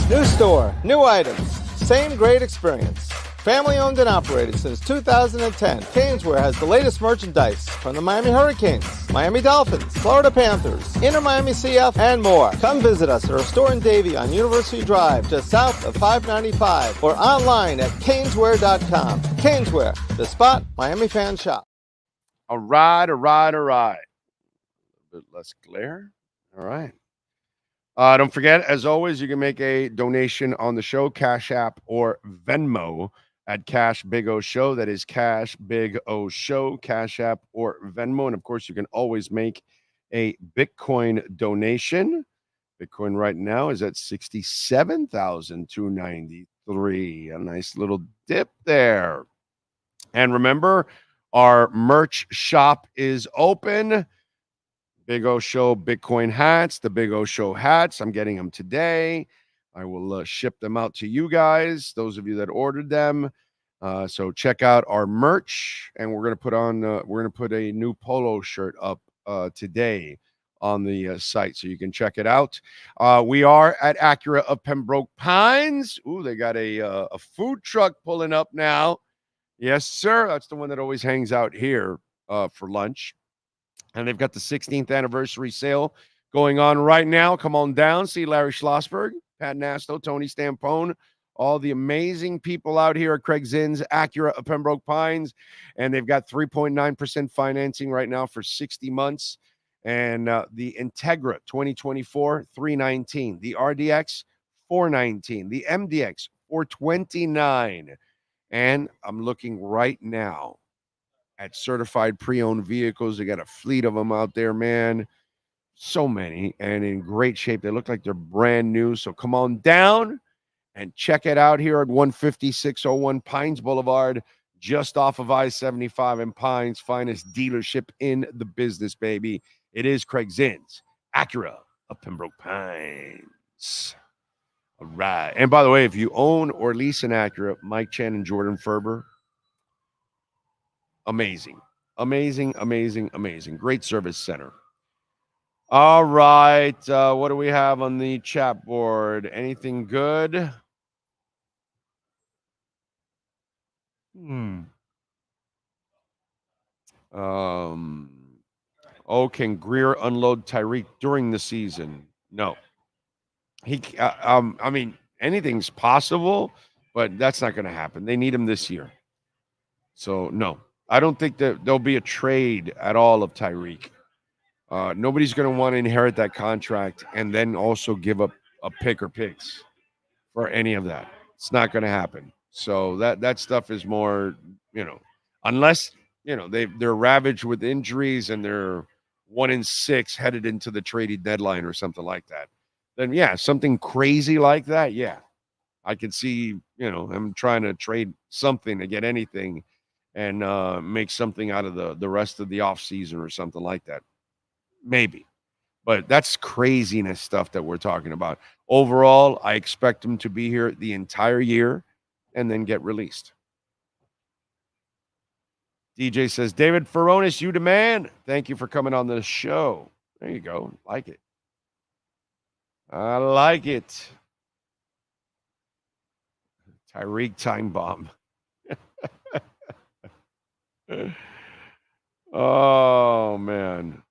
New store, new items, same great experience. Family owned and operated since 2010, Caneswear has the latest merchandise from the Miami Hurricanes, Miami Dolphins, Florida Panthers, Inter Miami CF, and more. Come visit us at our store in Davie on University Drive, just south of 595, or online at caneswear.com. Caneswear, the spot Miami fans shop. All right. A bit less glare. All right. Don't forget, as always, you can make a donation on the show, Cash App or Venmo at Cash Big O Show. That is Cash Big O Show, Cash App or Venmo. And of course, you can always make a Bitcoin donation. Bitcoin right now is at 67,293. A nice little dip there. And remember, our merch shop is open. Big O Show Bitcoin hats, the Big O Show hats. I'm getting them today. I will ship them out to you guys, those of you that ordered them. So check out our merch, and we're gonna put a new polo shirt up today on the site, so you can check it out. We are at Acura of Pembroke Pines. Ooh, they got a food truck pulling up now. Yes, sir. That's the one that always hangs out here for lunch. And they've got the 16th anniversary sale going on right now. Come on down. See Larry Schlossberg, Pat Nasto, Tony Stampone, all the amazing people out here at Craig Zinn's Acura of Pembroke Pines. And they've got 3.9% financing right now for 60 months. And the Integra 2024, $319. The RDX, $419. The MDX, $429. And I'm looking right now at certified pre-owned vehicles. They got a fleet of them out there, man. So many, and in great shape. They look like they're brand new. So come on down and check it out here at 15601 Pines Boulevard, just off of I-75 in Pines. Finest dealership in the business, baby. It is Craig Zinn's Acura of Pembroke Pines. All right. And by the way, if you own or lease an Acura, Mike Chen and Jordan Ferber, amazing. Great service center. All right. What do we have on the chat board? Anything good? Can Greer unload Tyreek during the season? No. I mean, anything's possible, but that's not going to happen. They need him this year. So, no. I don't think that there'll be a trade at all of Tyreek. Nobody's going to want to inherit that contract and then also give up a pick or picks for any of that. It's not going to happen. So that stuff is more, unless, they're ravaged with injuries and they're 1-6 headed into the trading deadline or something like that. Then, yeah, something crazy like that, yeah. I could see, him trying to trade something to get anything and make something out of the rest of the offseason or something like that. Maybe. But that's craziness stuff that we're talking about. Overall, I expect him to be here the entire year and then get released. DJ says, David Furones, you demand. Thank you for coming on the show. There you go. Like it. I like it. Tyreek time bomb. Oh, man.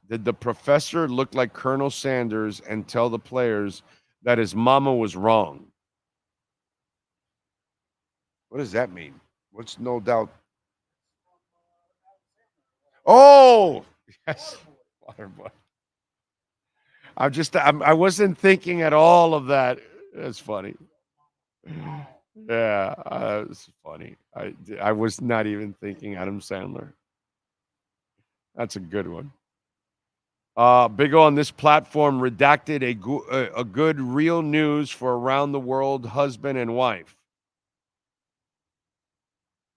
Did the professor look like Colonel Sanders and tell the players that his mama was wrong? What does that mean? What's no doubt? Oh, yes. Waterboy. I wasn't thinking at all of that. That's funny. Yeah, it's funny. I was not even thinking Adam Sandler. That's a good one. Big O on this platform redacted a good real news for around the world husband and wife.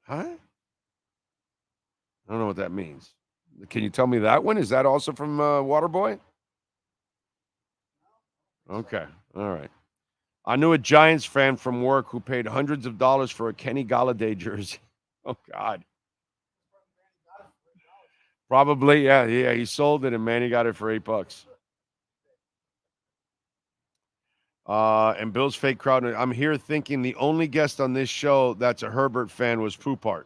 Huh? I don't know what that means. Can you tell me that one? Is that also from Waterboy? Okay. All right. I knew a Giants fan from work who paid hundreds of dollars for a Kenny Galladay jersey. Oh, God. Probably, yeah. He sold it, and Manny got it for $8. And Bill's fake crowd. I'm here thinking the only guest on this show that's a Herbert fan was Poopart.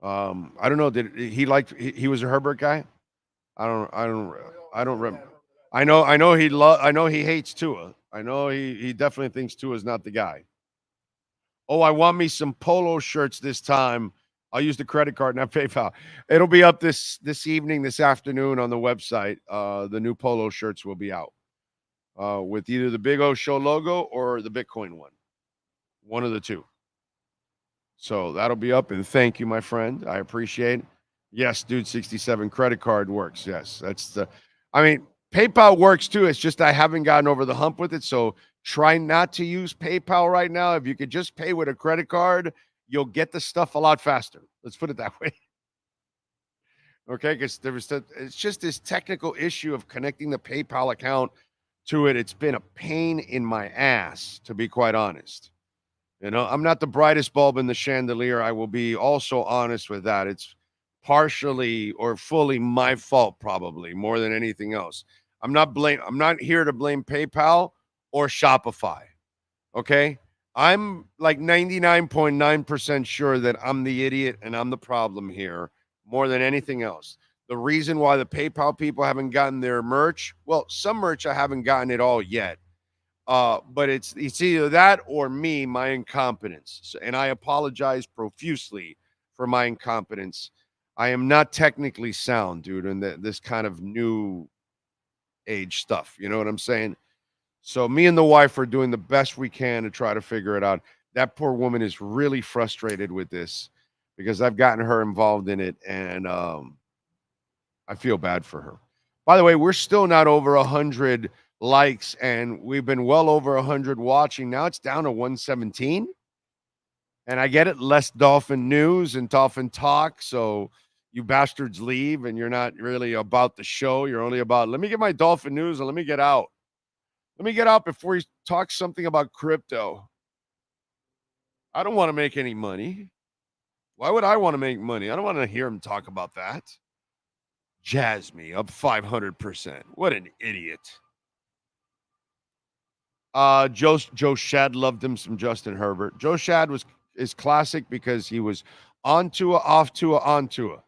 I don't know. Did he like? He was a Herbert guy. I don't remember. I know he hates Tua. I know he definitely thinks Tua is not the guy. Oh, I want me some polo shirts this time. I'll use the credit card, not PayPal. It'll be up this evening, this afternoon on the website. The new polo shirts will be out with either the Big O Show logo or the Bitcoin one of the two. So that'll be up, and thank you, my friend. I appreciate it. Yes, dude, 67 credit card works. Yes, PayPal works too. It's just I haven't gotten over the hump with it, so try not to use PayPal right now. If you could just pay with a credit card, you'll get the stuff a lot faster. Let's put it that way. Okay, because it's just this technical issue of connecting the PayPal account to it. It's been a pain in my ass, to be quite honest. I'm not the brightest bulb in the chandelier. I will be also honest with that. It's partially or fully my fault, probably more than anything else. I'm not here to blame PayPal or Shopify. Okay? I'm like 99.9% sure that I'm the idiot and I'm the problem here more than anything else. The reason why the PayPal people haven't gotten their merch, well, some merch I haven't gotten it all yet. But it's either that or me, my incompetence. And I apologize profusely for my incompetence. I am not technically sound, dude, in this kind of new age stuff. You know what I'm saying? So me and the wife are doing the best we can to try to figure it out. That poor woman is really frustrated with this because I've gotten her involved in it, and I feel bad for her. By the way, we're still not over 100 likes, and we've been well over 100 watching. Now it's down to 117. And I get it, less Dolphin news and Dolphin talk, so you bastards leave, and you're not really about the show. You're only about, let me get my Dolphin news and let me get out. Let me get out before he talks something about crypto. I don't want to make any money. Why would I want to make money? I don't want to hear him talk about that. Jazz me up 500%. What an idiot. Joe Shad loved him some Justin Herbert. Joe Shad is classic because he was on Tua, off Tua, on Tua.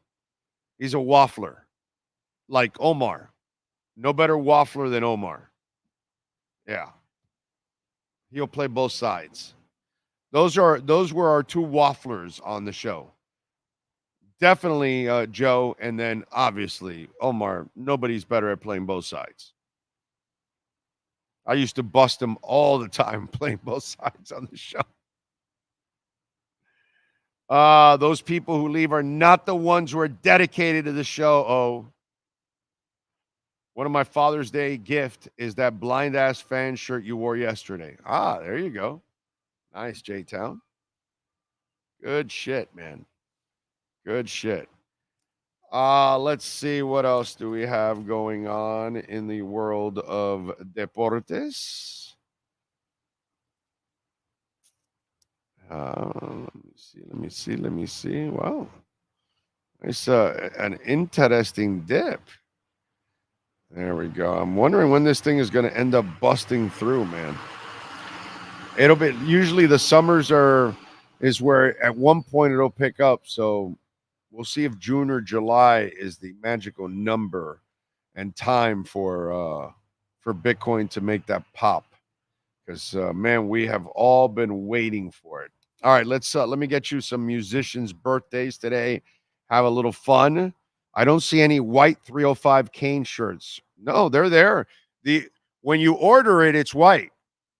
He's a waffler, like Omar. No better waffler than Omar. Yeah. He'll play both sides. Those were our two wafflers on the show. Definitely Joe, and then obviously Omar. Nobody's better at playing both sides. I used to bust him all the time playing both sides on the show. Those people who leave are not the ones who are dedicated to the show. Oh, one of my Father's Day gift is that blind ass fan shirt you wore yesterday. There you go. Nice, J-Town. Good shit, man. Good shit. Let's see what else do we have going on in the world of deportes. Let me see. Wow. It's an interesting dip. There we go. I'm wondering when this thing is going to end up busting through, man. It'll be usually the summers is where at one point it'll pick up. So we'll see if June or July is the magical number and time for Bitcoin to make that pop. Because man, we have all been waiting for it. All right, let me get you some musicians' birthdays today. Have a little fun. I don't see any white 305 Kane shirts. No, they're there. When you order it, it's white.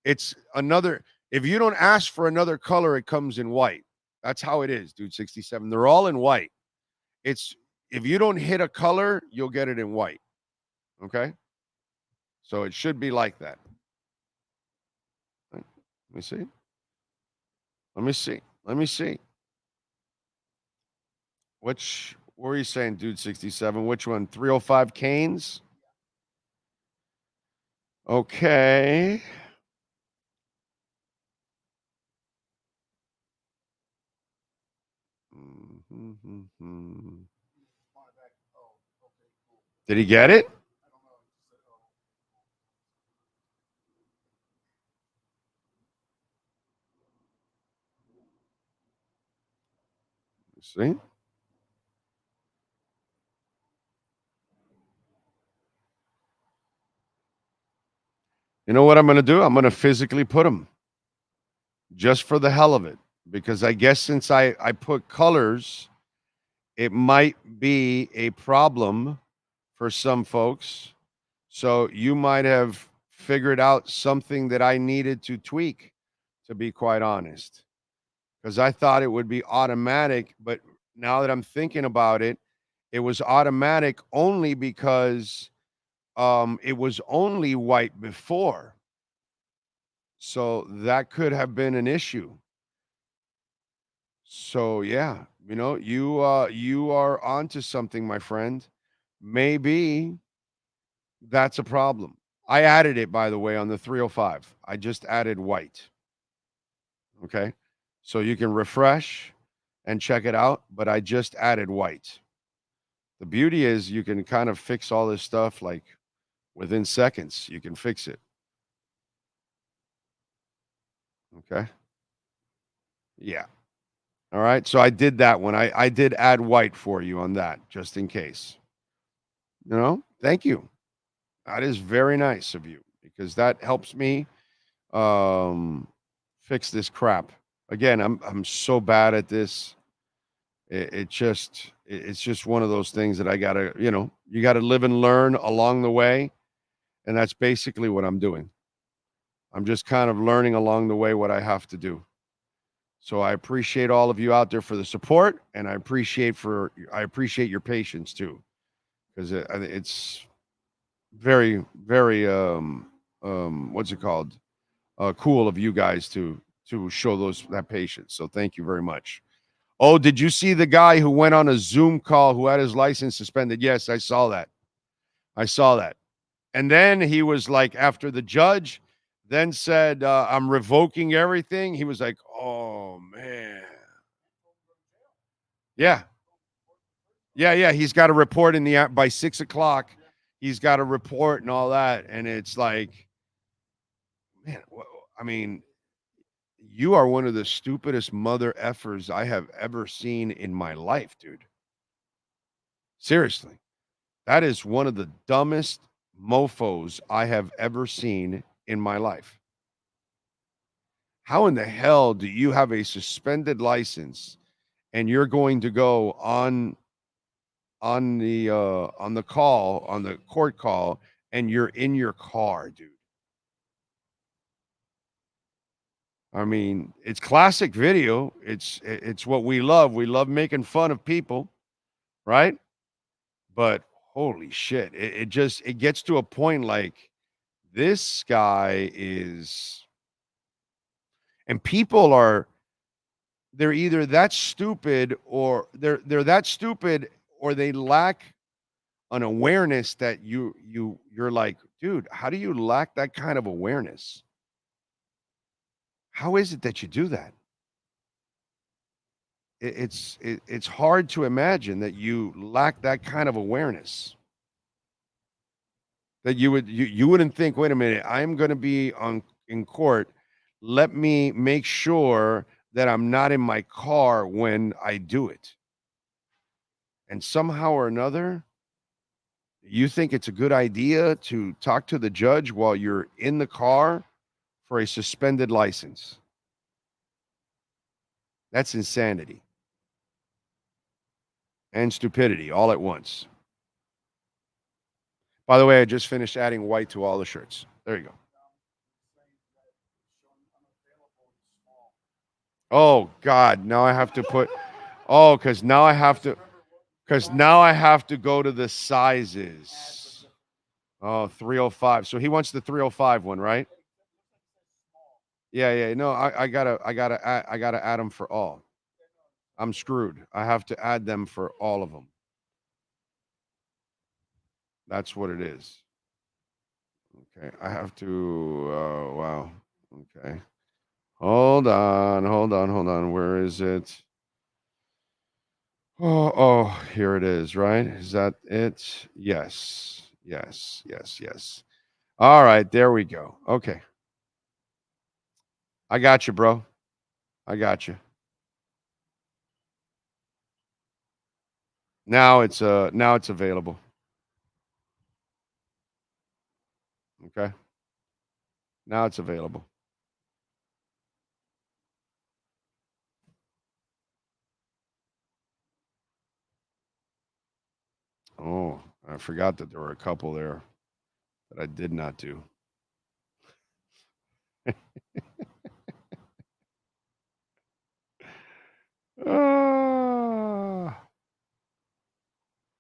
It's another. If you don't ask for another color, it comes in white. That's how it is, dude. 67. They're all in white. It's if you don't hit a color, you'll get it in white. Okay? So it should be like that. Let me see. Let me see. What were you saying, dude? 67. Which one? 305 Canes? Okay. Did he get it? See? You know what I'm going to do? I'm going to physically put them just for the hell of it. Because I guess since I put colors, it might be a problem for some folks. So you might have figured out something that I needed to tweak, to be quite honest. Because I thought it would be automatic, but now that I'm thinking about it, it was automatic only because it was only white before. So that could have been an issue. So yeah, you are onto something, my friend. Maybe that's a problem. I added it, by the way, on the 305. I just added white. Okay. So you can refresh and check it out, but I just added white. The beauty is you can kind of fix all this stuff like within seconds. You can fix it. Okay. Yeah. All right. So I did that one. I did add white for you on that, just in case. Thank you. That is very nice of you because that helps me fix this crap. Again, I'm so bad at this. It's just one of those things that I gotta, you gotta live and learn along the way. And that's basically what I'm doing. I'm just kind of learning along the way what I have to do. So I appreciate all of you out there for the support, and I appreciate your patience too, because it's very, very what's it called? Cool of you guys to show that patience. So thank you very much. Oh, did you see the guy who went on a Zoom call who had his license suspended? Yes, I saw that. And then he was like, after the judge then said, I'm revoking everything. He was like, oh, man. Yeah. He's got to report by 6 o'clock. He's got to report and all that. And it's like, man, I mean, you are one of the stupidest mother effers I have ever seen in my life, dude. Seriously. That is one of the dumbest mofos I have ever seen in my life. How in the hell do you have a suspended license and you're going to go on the call, on the court call, and you're in your car, dude? I mean, it's classic video. It's what we love. We love making fun of people, right? But holy shit, it gets to a point like this guy is, and people are, they're either that stupid or they're that stupid, or they lack an awareness that you're like, dude, how do you lack that kind of awareness? How is it that you do that? It's hard to imagine that you lack that kind of awareness. That you wouldn't think, wait a minute, I'm going to be in court. Let me make sure that I'm not in my car when I do it. And somehow or another, you think it's a good idea to talk to the judge while you're in the car for a suspended license. That's insanity and stupidity all at once. By the way, I just finished adding white to all the shirts. There you go. Oh God, now I have to put, because now I have to go to the sizes. Oh, 305. So he wants the 305 one, right? Yeah. No, I gotta add them for all. I'm screwed. I have to add them for all of them. That's what it is. Okay, I have to. Wow. Okay. Hold on. Where is it? Oh, here it is, right? Is that it? Yes. All right, there we go. Okay. I got you, bro. I got you. Now it's available. Okay. Now it's available. Oh, I forgot that there were a couple there that I did not do.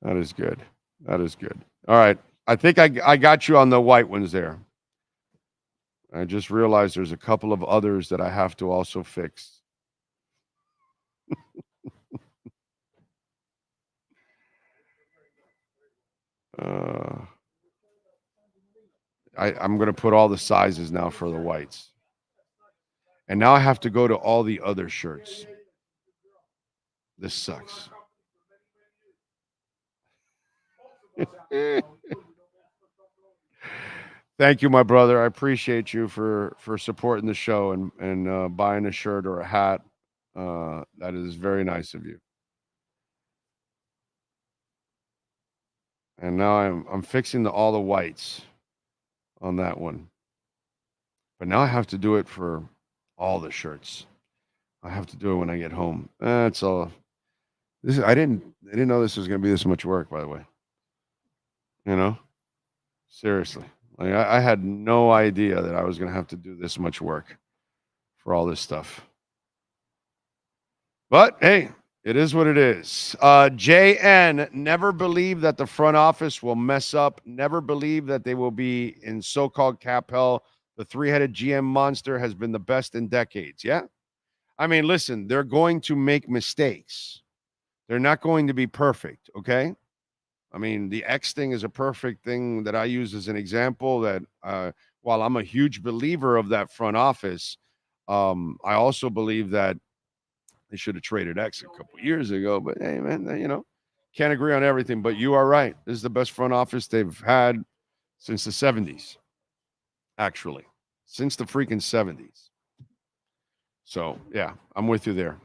That is good. All right. I think I got you on the white ones there. I just realized there's a couple of others that I have to also fix. I'm going to put all the sizes now for the whites. And now I have to go to all the other shirts. This sucks. Thank you, my brother. I appreciate you for supporting the show and buying a shirt or a hat. That is very nice of you. And now I'm fixing all the whites on that one. But now I have to do it for all the shirts. I have to do it when I get home. That's all. I didn't know this was going to be this much work, by the way. You know? Seriously. Like I had no idea that I was going to have to do this much work for all this stuff. But hey, it is what it is. JN, never believe that the front office will mess up. Never believe that they will be in so-called cap hell. The three-headed GM monster has been the best in decades. Yeah? I mean, listen, they're going to make mistakes. They're not going to be perfect, okay? I mean, the X thing is a perfect thing that I use as an example that while I'm a huge believer of that front office, I also believe that they should have traded X a couple years ago. But hey, man, can't agree on everything. But you are right. This is the best front office they've had since the 70s, actually. Since the freaking 70s. So, yeah, I'm with you there.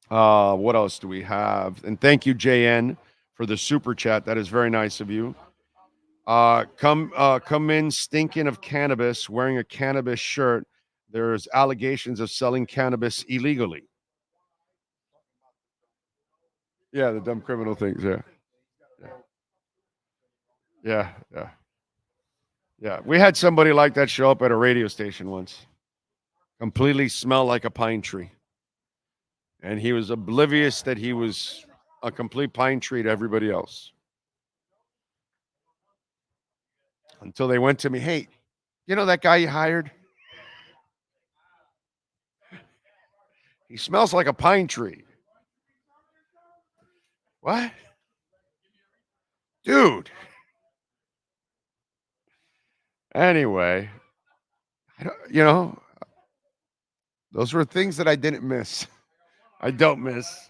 What else do we have? And thank you, JN, for the super chat. That is very nice of you. Come in stinking of cannabis, wearing a cannabis shirt. There's allegations of selling cannabis illegally. Yeah, the dumb criminal things. Yeah. We had somebody like that show up at a radio station once. Completely smelled like a pine tree. And he was oblivious that he was a complete pine tree to everybody else. Until they went to me, hey, you know that guy you hired? He smells like a pine tree. What? Dude. Anyway, those were things that I didn't miss. I don't miss.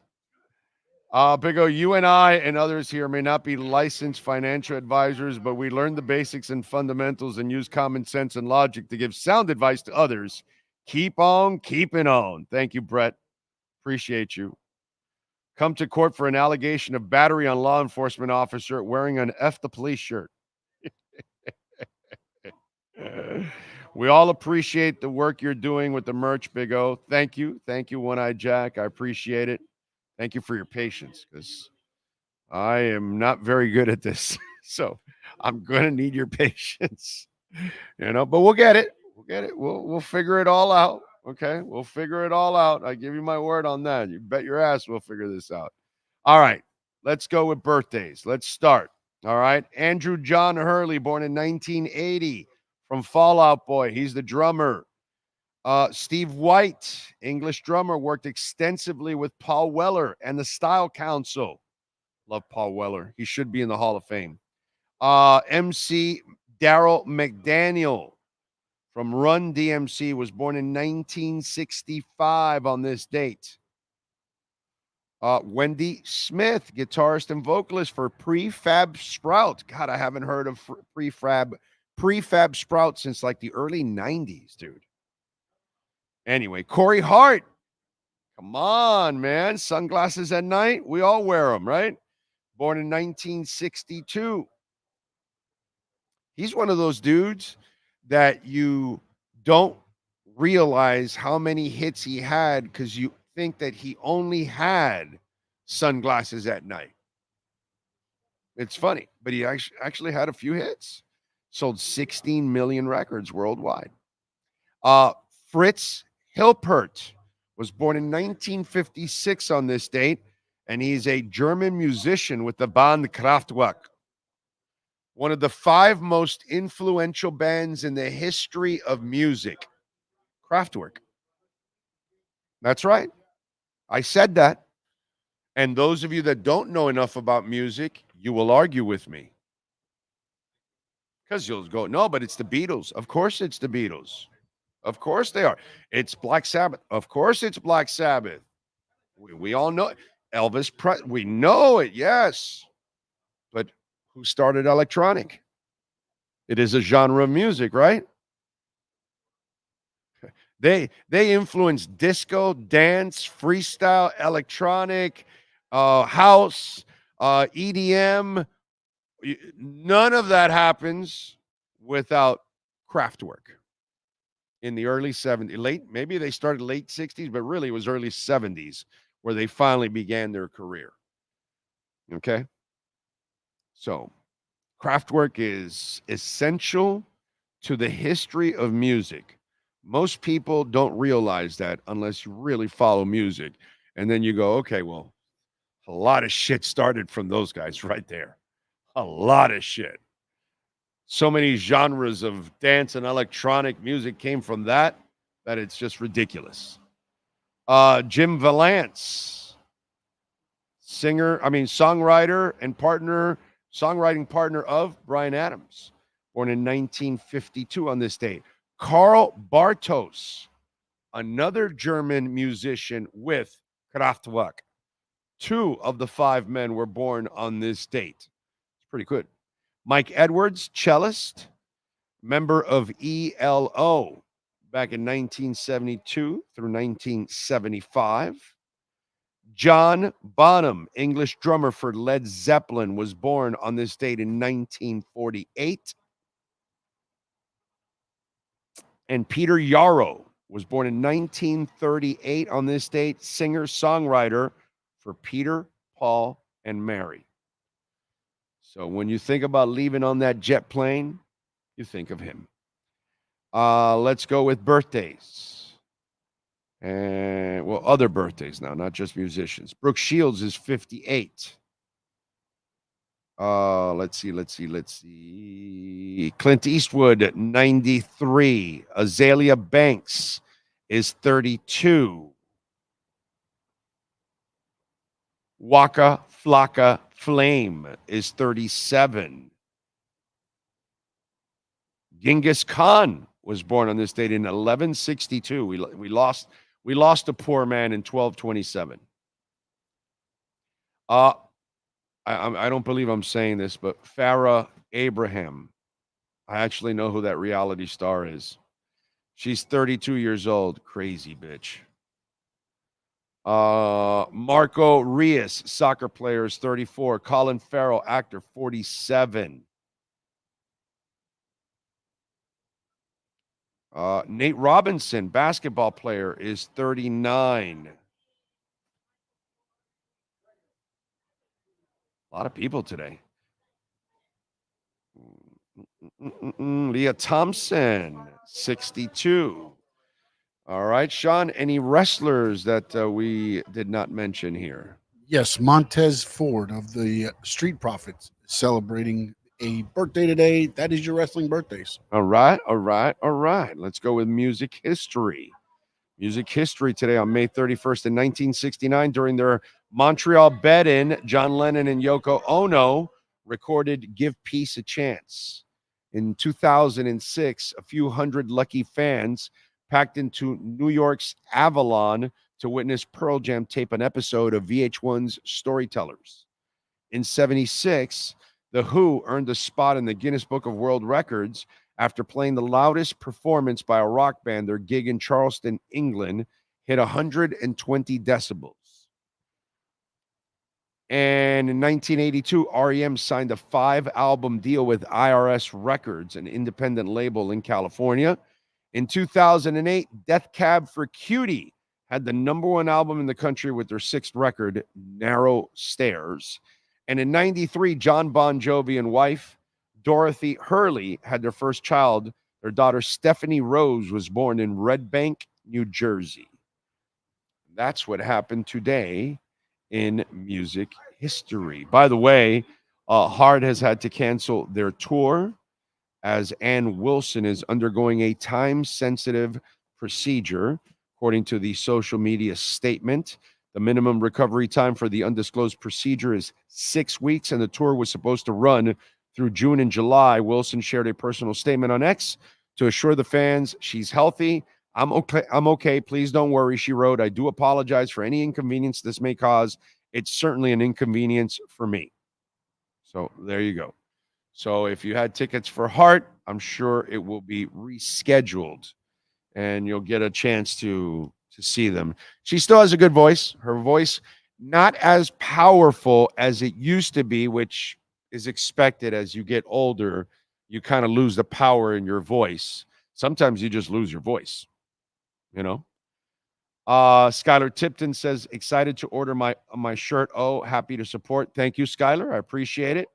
Big O, you and I and others here may not be licensed financial advisors, but we learn the basics and fundamentals and use common sense and logic to give sound advice to others. Keep on keeping on. Thank you, Brett. Appreciate you. Come to court for an allegation of battery on law enforcement officer wearing an F the police shirt. We all appreciate the work you're doing with the merch, Big O. Thank you. Thank you, One-Eyed Jack. I appreciate it. Thank you for your patience, because I am not very good at this. So I'm going to need your patience, but we'll get it. We'll figure it all out. Okay. We'll figure it all out. I give you my word on that. You bet your ass we'll figure this out. All right. Let's go with birthdays. Let's start. All right. Andrew John Hurley, born in 1980 from Fall Out Boy. He's the drummer. Steve White, English drummer, worked extensively with Paul Weller and the Style Council. Love Paul Weller. He should be in the Hall of Fame. MC Daryl McDaniel from Run DMC was born in 1965 on this date. Wendy Smith, guitarist and vocalist for Prefab Sprout. God, I haven't heard of Prefab Sprout since like the early 90s, dude. Anyway, Corey Hart. Come on, man. Sunglasses at night. We all wear them, right? Born in 1962. He's one of those dudes that you don't realize how many hits he had because you think that he only had Sunglasses at Night. It's funny, but he actually had a few hits. Sold 16 million records worldwide. Fritz Hilpert was born in 1956 on this date, and he's a German musician with the band Kraftwerk. One of the 5 most influential bands in the history of music. Kraftwerk. That's right. I said that. And those of you that don't know enough about music, you will argue with me. Because you'll go, no, but it's the Beatles. Of course it's the Beatles. Of course they are. It's Black Sabbath. Of course it's Black Sabbath. We all know it. Elvis Presley. We know it, yes. But who started electronic? It is a genre of music, right? They influenced disco, dance, freestyle, electronic, house, EDM. None of that happens without Kraftwerk. In the early 70s, maybe they started late 60s, but really it was early 70s where they finally began their career. Okay? So, Kraftwerk is essential to the history of music. Most people don't realize that unless you really follow music. And then you go, okay, well, a lot of shit started from those guys right there. A lot of shit. So many genres of dance and electronic music came from that it's just ridiculous. Jim Valance, songwriter and songwriting partner of Bryan Adams, born in 1952 on this date. Karl Bartos, another German musician with Kraftwerk. 2 of the 5 men were born on this date. It's pretty good. Mike Edwards, cellist, member of ELO back in 1972 through 1975. John Bonham, English drummer for Led Zeppelin, was born on this date in 1948. And Peter Yarrow was born in 1938 on this date, singer-songwriter for Peter, Paul, and Mary. So when you think about leaving on that jet plane, you think of him. Let's go with birthdays. And, well, other birthdays now, not just musicians. Brooke Shields is 58. Let's see. Clint Eastwood, 93. Azalea Banks is 32. Waka Flocka Flame is 37. Genghis Khan was born on this date in 1162. We lost a poor man in 1227. I don't believe I'm saying this, but Farrah Abraham. I actually know who that reality star is. She's 32 years old. Crazy bitch. Marco Rios, soccer player, is 34. Colin Farrell, actor, 47. Nate Robinson, basketball player, is 39. A lot of people today. Leah Thompson, 62. All right, Sean, any wrestlers that we did not mention here? Yes, Montez Ford of the Street Profits celebrating a birthday today. That is your wrestling birthdays. All right. Let's go with music history. Music history today on May 31st in 1969 during their Montreal bed-in, John Lennon and Yoko Ono recorded Give Peace a Chance. In 2006, a few hundred lucky fans packed into New York's Avalon to witness Pearl Jam tape an episode of VH1's Storytellers. In 76, The Who earned a spot in the Guinness Book of World Records after playing the loudest performance by a rock band. Their gig in Charleston, England, hit 120 decibels. And in 1982, REM signed a 5-album deal with IRS Records, an independent label in California. In 2008, Death Cab for Cutie had the #1 album in the country with their 6th record, Narrow Stairs. And in 93, John Bon Jovi and wife, Dorothy Hurley, had their first child. Their daughter, Stephanie Rose, was born in Red Bank, New Jersey. That's what happened today in music history. By the way, Hard has had to cancel their tour as Ann Wilson is undergoing a time-sensitive procedure, according to the social media statement. The minimum recovery time for the undisclosed procedure is 6 weeks, and the tour was supposed to run through June and July. Wilson shared a personal statement on X to assure the fans she's healthy. I'm okay. Please don't worry, she wrote. I do apologize for any inconvenience this may cause. It's certainly an inconvenience for me. So there you go. So if you had tickets for Heart, I'm sure it will be rescheduled and you'll get a chance to see them. She still has a good voice. Her voice, not as powerful as it used to be, which is expected as you get older. You kind of lose the power in your voice. Sometimes you just lose your voice, you know? Skylar Tipton says, excited to order my shirt. Oh, happy to support. Thank you, Skylar. I appreciate it.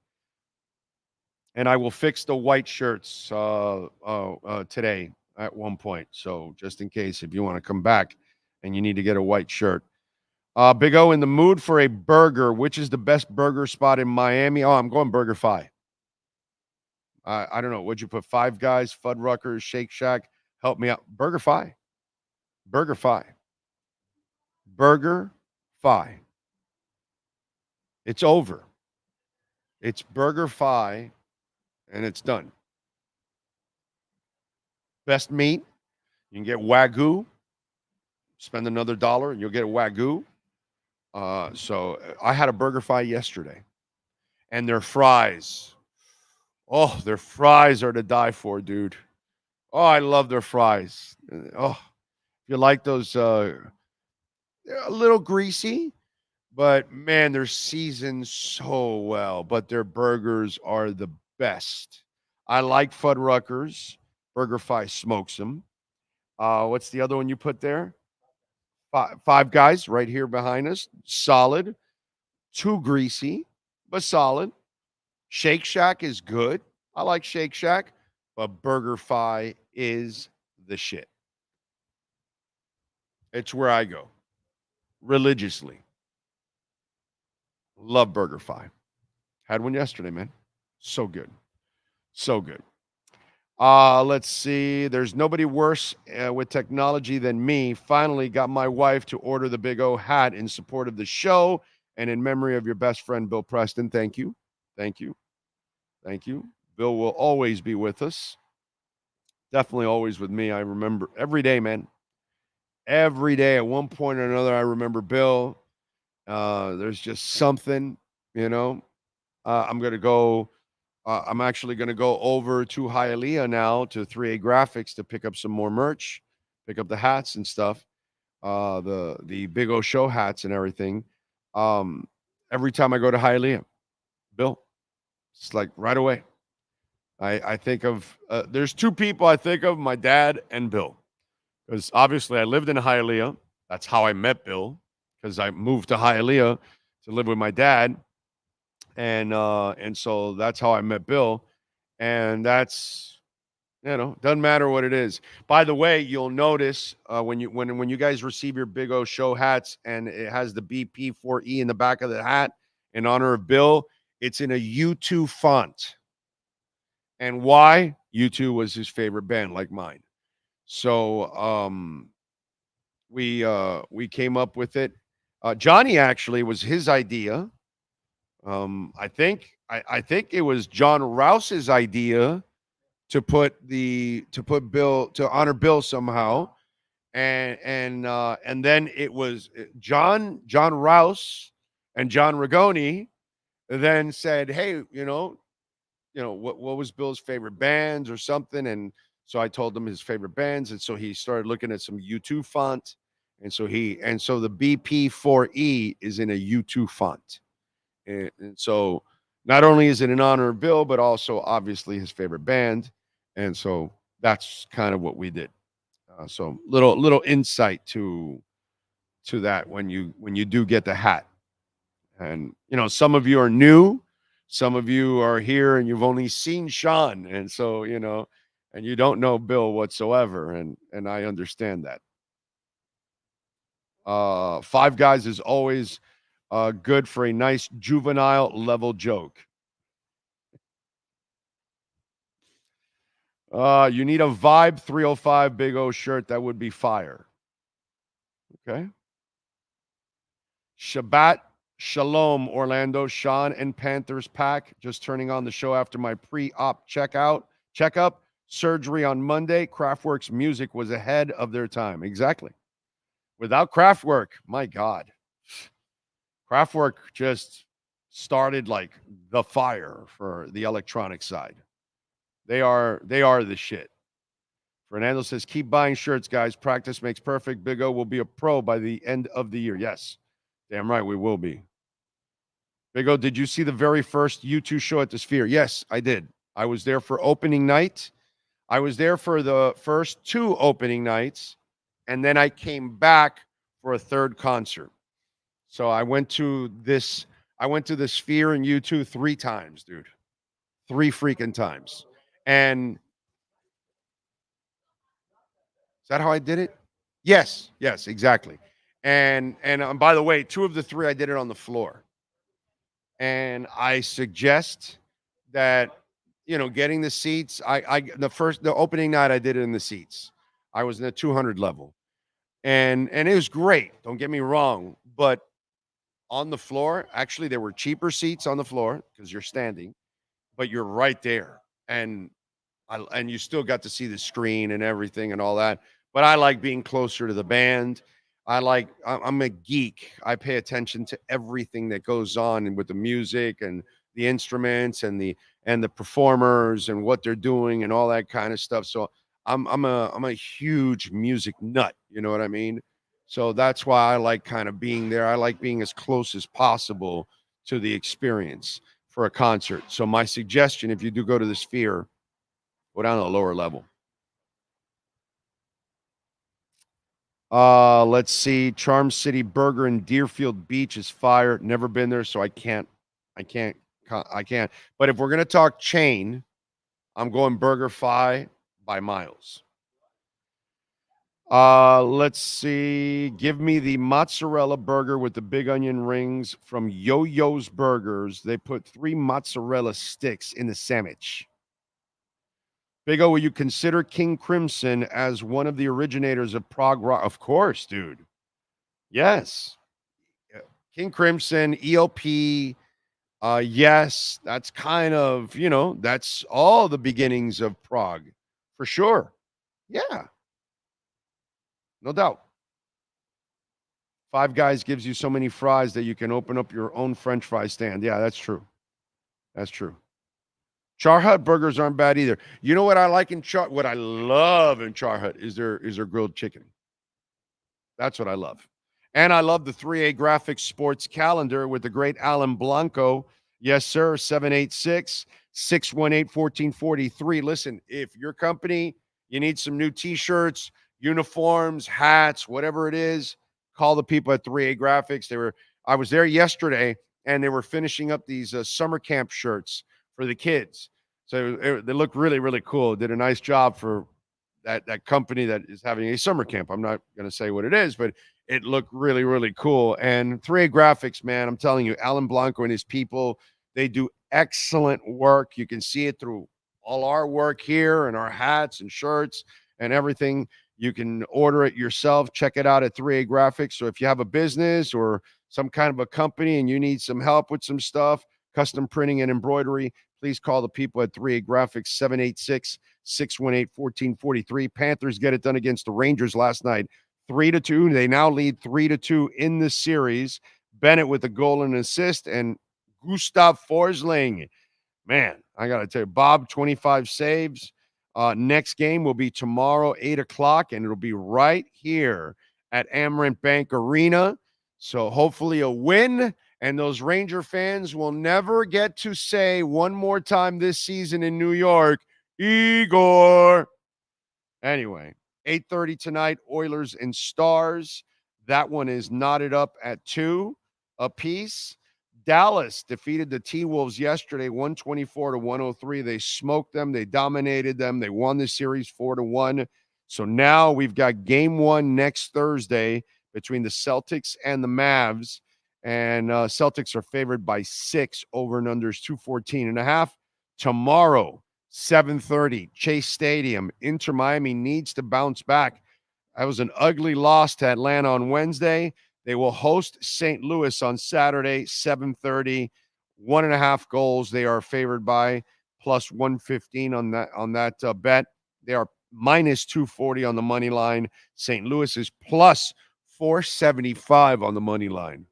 And I will fix the white shirts today at one point. So just in case, if you want to come back and you need to get a white shirt. Big O, in the mood for a burger. Which is the best burger spot in Miami? Oh, I'm going Burger Fi. I don't know. Would you put Five Guys, Fuddruckers, Shake Shack? Help me out. Burger Fi. Burger Fi. Burger Fi. It's over. It's Burger Fi, and it's done. Best meat. You can get Wagyu. Spend another $1 and you'll get a Wagyu. So I had a Burger Fi yesterday. And their fries. Oh, their fries are to die for, dude. Oh, I love their fries. Oh, if you like those, they're a little greasy, But man, they're seasoned so well. But their burgers are the best. I like Fuddruckers. BurgerFi smokes them. What's the other one you put there? Five Guys right here behind us. Solid. Too greasy, but solid. Shake Shack is good. I like Shake Shack, but BurgerFi is the shit. It's where I go religiously. Love BurgerFi. Had one yesterday, man. So good. So good. Let's see. There's nobody worse with technology than me. Finally got my wife to order the Big O hat in support of the show and in memory of your best friend, Bill Preston. Thank you. Thank you. Thank you. Bill will always be with us. Definitely always with me. I remember every day, man. Every day at one point or another, I remember Bill. There's just something, you know. I'm actually going to go over to Hialeah now to 3A Graphics to pick up some more merch, pick up the hats and stuff, the Big O Show hats and everything. Every time I go to Hialeah, Bill, it's like right away. I think of there's two people I think of, my dad and Bill, because obviously I lived in Hialeah. That's how I met Bill, because I moved to Hialeah to live with my dad. And so that's how I met Bill. And that's, doesn't matter what it is. By the way, you'll notice when you guys receive your Big O Show hats and it has the BP4E in the back of the hat in honor of Bill, it's in a U2 font. And why? U2 was his favorite band, like mine. So we came up with it. Johnny actually was his idea. I think it was John Rouse's idea to put Bill, to honor Bill somehow, and then it was John Rouse and John Rigoni then said, hey, what was Bill's favorite bands or something, and so I told him his favorite bands, and so he started looking at some U2 font, and so the BP4E is in a U2 font. And so not only is it in honor of Bill, but also obviously his favorite band. And so that's kind of what we did. So little insight to that when you do get the hat. And, some of you are new, some of you are here and you've only seen Sean. And so, and you don't know Bill whatsoever. And I understand that. Five Guys is always good for a nice juvenile level joke. You need a Vibe 305 Big O shirt. That would be fire. Okay. Shabbat Shalom, Orlando. Sean and Panthers pack. Just turning on the show after my pre-op checkup. Surgery on Monday. Kraftwerk's music was ahead of their time. Exactly. Without Kraftwerk, my God. Kraftwerk just started like the fire for the electronic side. They are the shit. Fernando says, keep buying shirts, guys. Practice makes perfect. Big O will be a pro by the end of the year. Yes. Damn right we will be. Big O, did you see the very first U2 show at the Sphere? Yes, I did. I was there for opening night. I was there for the first two opening nights, and then I came back for a third concert. So I went to the Sphere and U2 three times, dude. 3 freaking times. And is that how I did it? Yes, exactly. And by the way, 2 of the 3 I did it on the floor. And I suggest that getting the seats. The opening night I did it in the seats. I was in the 200 level, and it was great. Don't get me wrong, but on the floor, actually, there were cheaper seats on the floor because you're standing, but you're right there, and you still got to see the screen and everything and all that. But I like being closer to the band. I'm a geek. I pay attention to everything that goes on with the music and the instruments and the performers and what they're doing and all that kind of stuff. So I'm a huge music nut. You know what I mean? So that's why I like kind of being there. I like being as close as possible to the experience for a concert. So my suggestion, if you do go to the Sphere, go down to the lower level. Let's see. Charm City Burger in Deerfield Beach is fire. Never been there, so I can't. But if we're gonna talk chain, I'm going BurgerFi by miles. Let's see. Give me the mozzarella burger with the big onion rings from Yo-Yo's Burgers. They put 3 mozzarella sticks in the sandwich. Big O, will you consider King Crimson as one of the originators of prog rock? Of course, dude. Yes. King Crimson, ELP. Yes, that's kind of, that's all the beginnings of prog for sure. Yeah. No doubt. Five Guys gives you so many fries that you can open up your own French fry stand. Yeah, that's true. That's true. Char Hut burgers aren't bad either. You know what I like in what I love in Char Hut is their grilled chicken. That's what I love. And I love the 3A Graphics Sports Calendar with the great Alan Blanco. Yes, sir. 786-618-1443. Listen, if your company, you need some new T-shirts, uniforms, hats, whatever it is, call the people at 3A Graphics. I was there yesterday, and they were finishing up these summer camp shirts for the kids. So they look really, really cool. Did a nice job for that company that is having a summer camp. I'm not going to say what it is, but it looked really, really cool. And 3A Graphics, man, I'm telling you, Alan Blanco and his people, they do excellent work. You can see it through all our work here and our hats and shirts and everything. You can order it yourself. Check it out at 3A Graphics. So if you have a business or some kind of a company and you need some help with some stuff, custom printing and embroidery, please call the people at 3A Graphics, 786-618-1443. Panthers get it done against the Rangers last night, 3-2. They now lead 3-2 in the series. Bennett with a goal and assist, and Gustav Forsling. Man, I got to tell you, Bob, 25 saves. Next game will be tomorrow, 8 o'clock, and it'll be right here at Amerant Bank Arena. So hopefully a win, and those Ranger fans will never get to say one more time this season in New York, Igor. Anyway, 8:30 tonight, Oilers and Stars. That one is knotted up at 2 apiece. Dallas defeated the T-Wolves yesterday, 124-103. They smoked them. They dominated them. They won the series 4-1. So now we've got game 1 next Thursday between the Celtics and the Mavs. And Celtics are favored by 6, over and unders 214.5. Tomorrow, 7:30, Chase Stadium. Inter Miami needs to bounce back. That was an ugly loss to Atlanta on Wednesday. They will host St. Louis on Saturday, 7:30. 1.5 goals. They are favored by plus 115 on that bet. They are minus 240 on the money line. St. Louis is plus 475 on the money line.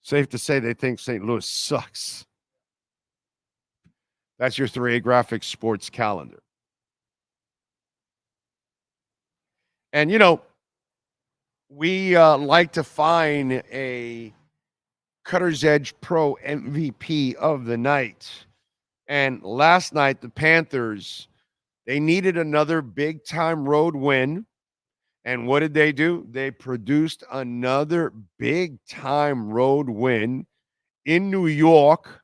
Safe to say they think St. Louis sucks. That's your 3A Graphics Sports Calendar. And, we like to find a Cutter's Edge Pro MVP of the night. And last night, the Panthers, they needed another big-time road win. And what did they do? They produced another big-time road win in New York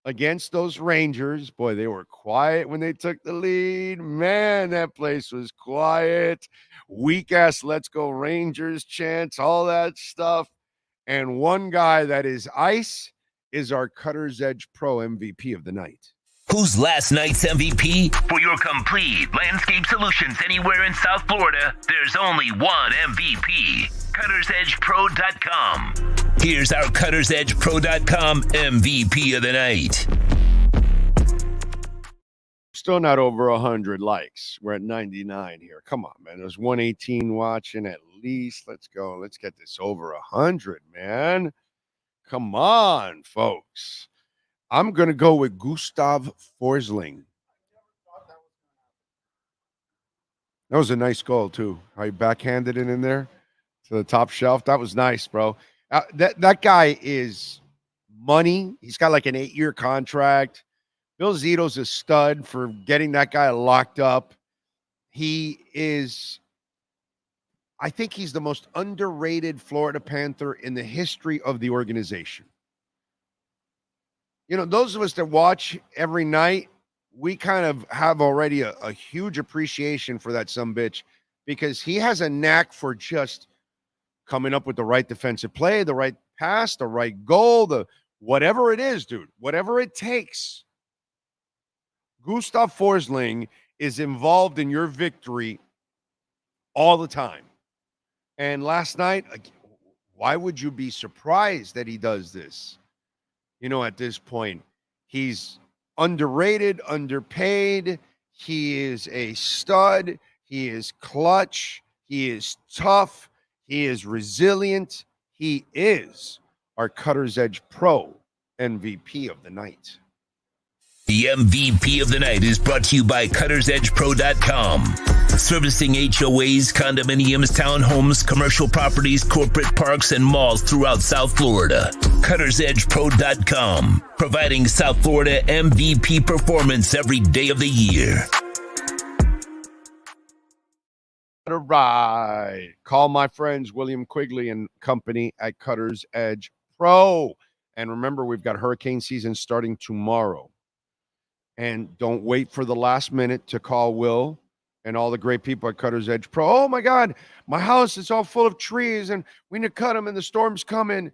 against those Rangers. Boy, they were quiet when they took the lead. Man, that place was quiet. Weak-ass Let's Go Rangers chants, all that stuff. And one guy that is ice is our Cutter's Edge Pro MVP of the night. Who's last night's MVP? For your complete landscape solutions anywhere in South Florida, there's only one MVP. CuttersEdgePro.com. Here's our CuttersEdgePro.com MVP of the night. Still not over 100 likes. We're at 99 here. Come on, man. There's 118 watching at least. Let's go. Let's get this over 100, man. Come on, folks. I'm going to go with Gustav Forsling. That was a nice goal, too. How you backhanded it in there. to the top shelf. That was nice, bro. That guy is money. He's got like an 8-year contract. Bill Zito's a stud for getting that guy locked up. He is, I think he's the most underrated Florida Panther in the history of the organization. You know, those of us that watch every night, we kind of have already a huge appreciation for that sumbitch because he has a knack for just coming up with the right defensive play, the right pass, the right goal, the whatever it is, dude, whatever it takes. Gustav Forsling is involved in your victory all the time. And last night, why would you be surprised that he does this? You know, at this point, he's underrated, underpaid. He is a stud. He is clutch. He is tough. He is resilient. He is our Cutter's Edge Pro MVP of the night. The MVP of the night is brought to you by CuttersEdgePro.com. Servicing HOAs, condominiums, townhomes, commercial properties, corporate parks, and malls throughout South Florida. CuttersEdgePro.com. Providing South Florida MVP performance every day of the year. All right. Call my friends William Quigley and company at Cutter's Edge Pro. And remember, we've got hurricane season starting tomorrow. And don't wait for the last minute to call Will and all the great people at Cutter's Edge Pro. Oh, my God, my house is all full of trees, and we need to cut them, and the storm's coming.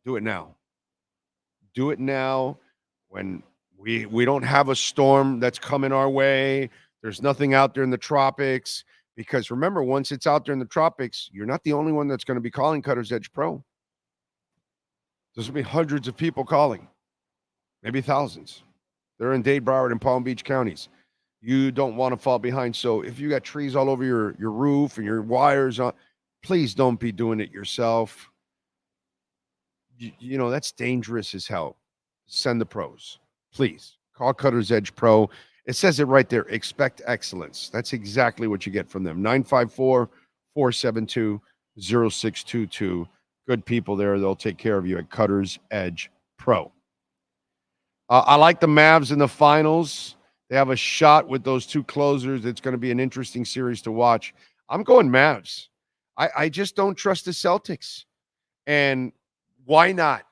Do it now. Do it now when we don't have a storm that's coming our way. There's nothing out there in the tropics. Because remember, once it's out there in the tropics, you're not the only one that's going to be calling Cutter's Edge Pro. There's going to be hundreds of people calling, maybe thousands. They're in Dade, Broward, and Palm Beach counties. You don't want to fall behind. So if you got trees all over your roof and your wires on, please don't be doing it yourself. You know, that's dangerous as hell. Send the pros. Please call Cutter's Edge Pro. It says it right there. Expect excellence. That's exactly what you get from them. 954-472-0622. Good people there. They'll take care of you at Cutter's Edge Pro. I like the Mavs in the finals. They have a shot with those two closers. It's going to be an interesting series to watch. I'm going Mavs. I just don't trust the Celtics. And why not?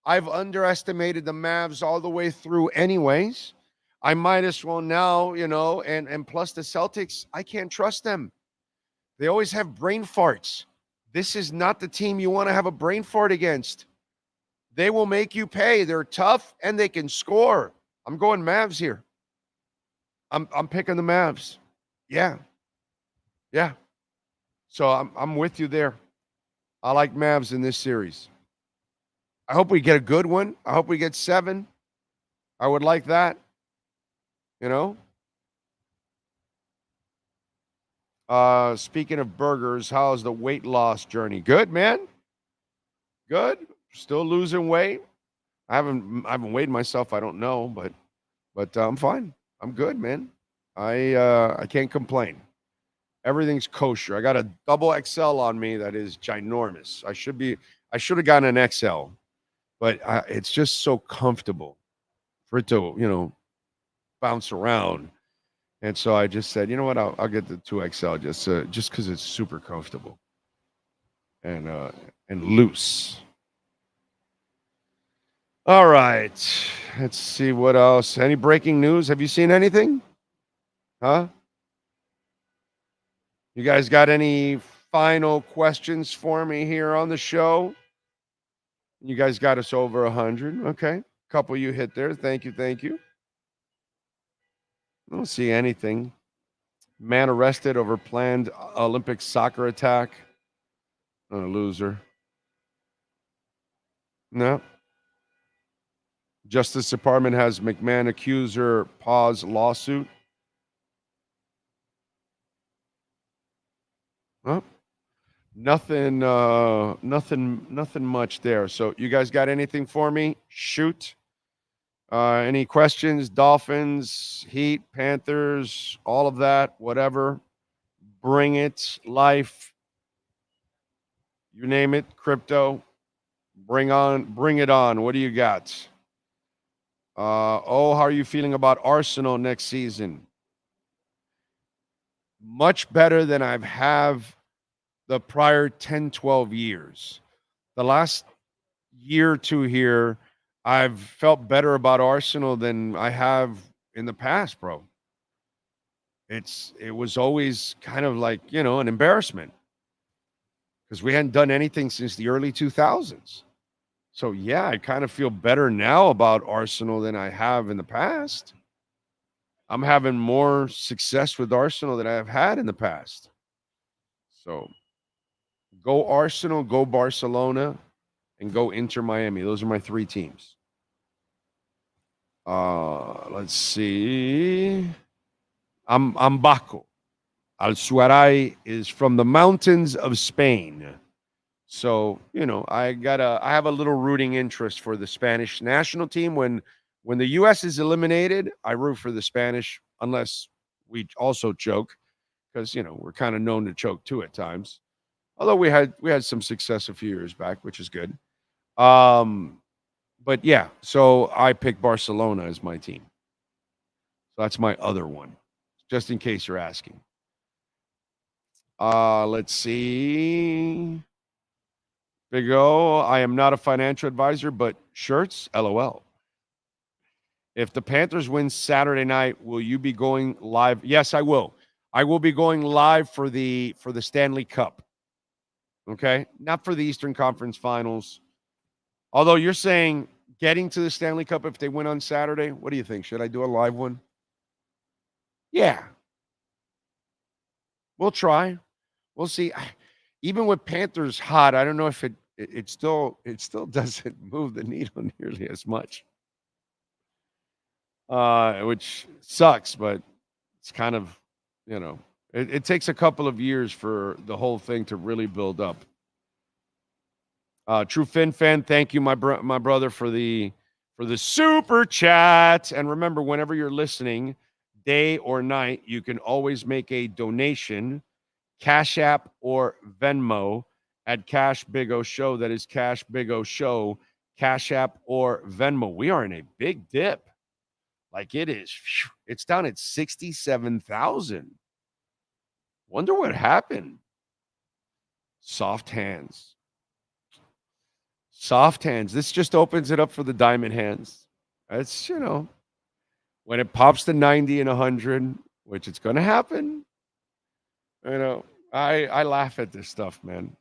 I've underestimated the Mavs all the way through anyways. I might as well now, you know, and plus the Celtics, I can't trust them. They always have brain farts. This is not the team you want to have a brain fart against. They will make you pay. They're tough and they can score. I'm going Mavs here. I'm picking the Mavs. Yeah. So I'm with you there. I like Mavs in this series. I hope we get a good one. I hope we get 7. I would like that. You know? Speaking of burgers, how's the weight loss journey? Good, man. Good. Still losing weight. I haven't weighed myself. I don't know, but I'm fine. I'm good, man. I can't complain. Everything's kosher. I got a double XL on me that is ginormous. I should have gotten an XL, but it's just so comfortable for it to, you know, bounce around. And so I just said, you know what? I'll get the 2XL just because it's super comfortable and loose. All right. Let's see what else. Any breaking news? Have you seen anything? Huh? You guys got any final questions for me here on the show? You guys got us over 100. Okay. Couple you hit there. Thank you. I don't see anything. Man arrested over planned Olympic soccer attack. A loser. No. Justice Department has McMahon accuser pause lawsuit. Well, nothing much there. So you guys got anything for me? Shoot. Any questions? Dolphins, Heat, Panthers, all of that, whatever. Bring it. Life. You name it, crypto. Bring it on. What do you got? How are you feeling about Arsenal next season? Much better than I've have the prior 10, 12 years. The last year or two here, I've felt better about Arsenal than I have in the past, bro. It was always kind of like, an embarrassment because we hadn't done anything since the early 2000s. So, yeah, I kind of feel better now about Arsenal than I have in the past. I'm having more success with Arsenal than I have had in the past. So, go Arsenal, go Barcelona, and go Inter Miami. Those are my three teams. Let's see. Ambaco Al-Suaray is from the mountains of Spain. So, I have a little rooting interest for the Spanish national team. When the U.S. is eliminated, I root for the Spanish, unless we also choke, because, we're kind of known to choke too at times. Although we had some success a few years back, which is good. But yeah, so I picked Barcelona as my team. So that's my other one, just in case you're asking. Let's see. Big O, I am not a financial advisor, but shirts, LOL. If the Panthers win Saturday night, will you be going live? Yes, I will. I will be going live for the Stanley Cup. Okay? Not for the Eastern Conference Finals. Although you're saying getting to the Stanley Cup if they win on Saturday, what do you think? Should I do a live one? Yeah. We'll try. We'll see. Even with Panthers hot, I don't know if it still doesn't move the needle nearly as much. Which sucks, but it's kind of, it takes a couple of years for the whole thing to really build up. True Fin fan, thank you, my brother, for the super chat. And remember, whenever you're listening, day or night, you can always make a donation, Cash App or Venmo at Cash Big O Show. That is Cash Big O Show, Cash App or Venmo. We are in a big dip. Like it's down at 67,000. Wonder what happened. Soft hands. Soft hands. This just opens it up for the diamond hands. That's, when it pops to 90 and 100, which it's going to happen. I laugh at this stuff, man.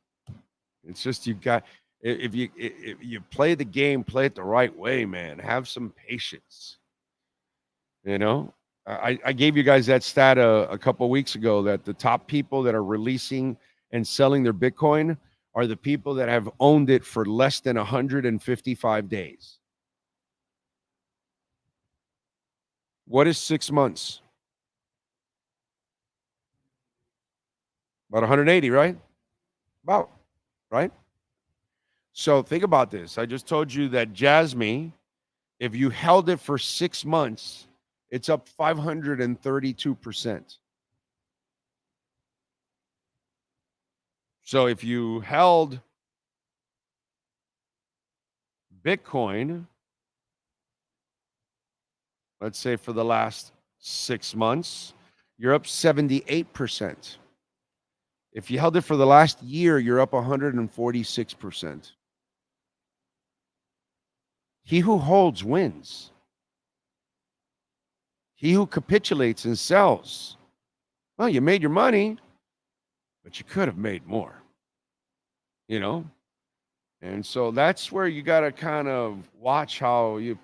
It's just if you play the game, play it the right way, man. Have some patience. I gave you guys that stat a couple of weeks ago that the top people that are releasing and selling their Bitcoin are the people that have owned it for less than 155 days. What is 6 months? About 180, right? About, right? So think about this. I just told you that Jasmine, if you held it for 6 months, it's up 532%. So if you held Bitcoin, let's say for the last 6 months, you're up 78%. If you held it for the last year, you're up 146%. He who holds wins. He who capitulates and sells. Well, you made your money, but you could have made more. And so that's where you got to kind of watch how you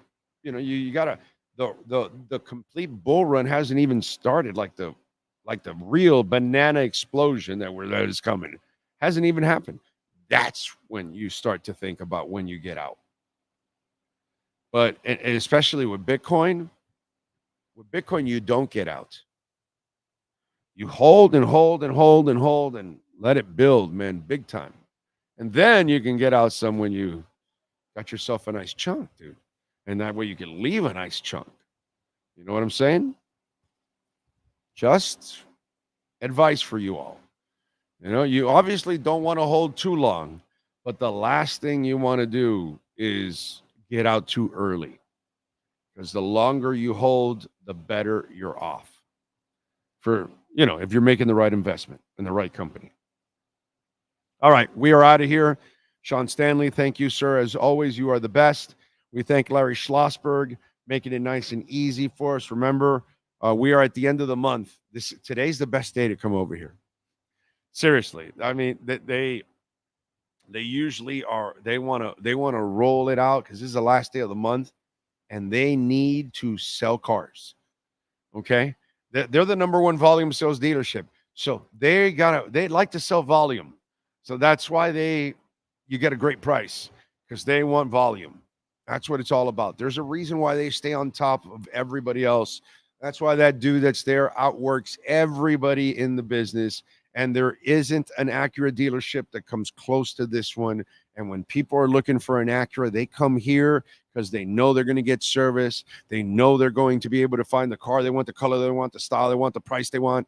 got to, the complete bull run hasn't even started, like the real banana explosion that is coming. Hasn't even happened. That's when you start to think about when you get out. But and especially with Bitcoin, you don't get out. You hold and hold and hold and hold and let it build, man, big time. And then you can get out some when you got yourself a nice chunk, dude. And that way you can leave a nice chunk. You know what I'm saying? Just advice for you all. You know, you obviously don't want to hold too long, but the last thing you want to do is get out too early, because the longer you hold, the better you're off. For, you know, if you're making the right investment in the right company. All right, we are out of here. Sean Stanley, thank you, sir. As always, you are the best. We thank Larry Schlossberg, making it nice and easy for us. Remember, we are at the end of the month. Today's the best day to come over here. Seriously, I mean, they usually are. They want to roll it out because this is the last day of the month, and they need to sell cars. Okay, they're the number one volume sales dealership, so they like to sell volume. So that's why you get a great price, because they want volume. That's what it's all about. There's a reason why they stay on top of everybody else. That's why that dude that's there outworks everybody in the business. And there isn't an Acura dealership that comes close to this one. And when people are looking for an Acura, they come here because they know they're going to get service. They know they're going to be able to find the car they want, the color they want, the style they want, the price they want.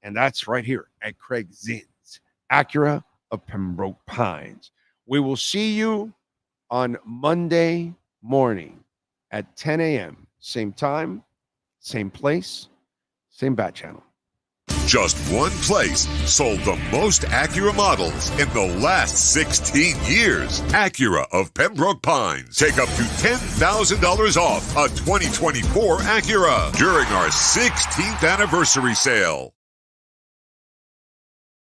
And that's right here at Craig Zinn's Acura of Pembroke Pines. We will see you on Monday morning at 10 a.m. Same time, same place, same bat channel. Just one place sold the most Acura models in the last 16 years. Acura of Pembroke Pines. Take up to $10,000 off a 2024 Acura during our 16th anniversary sale.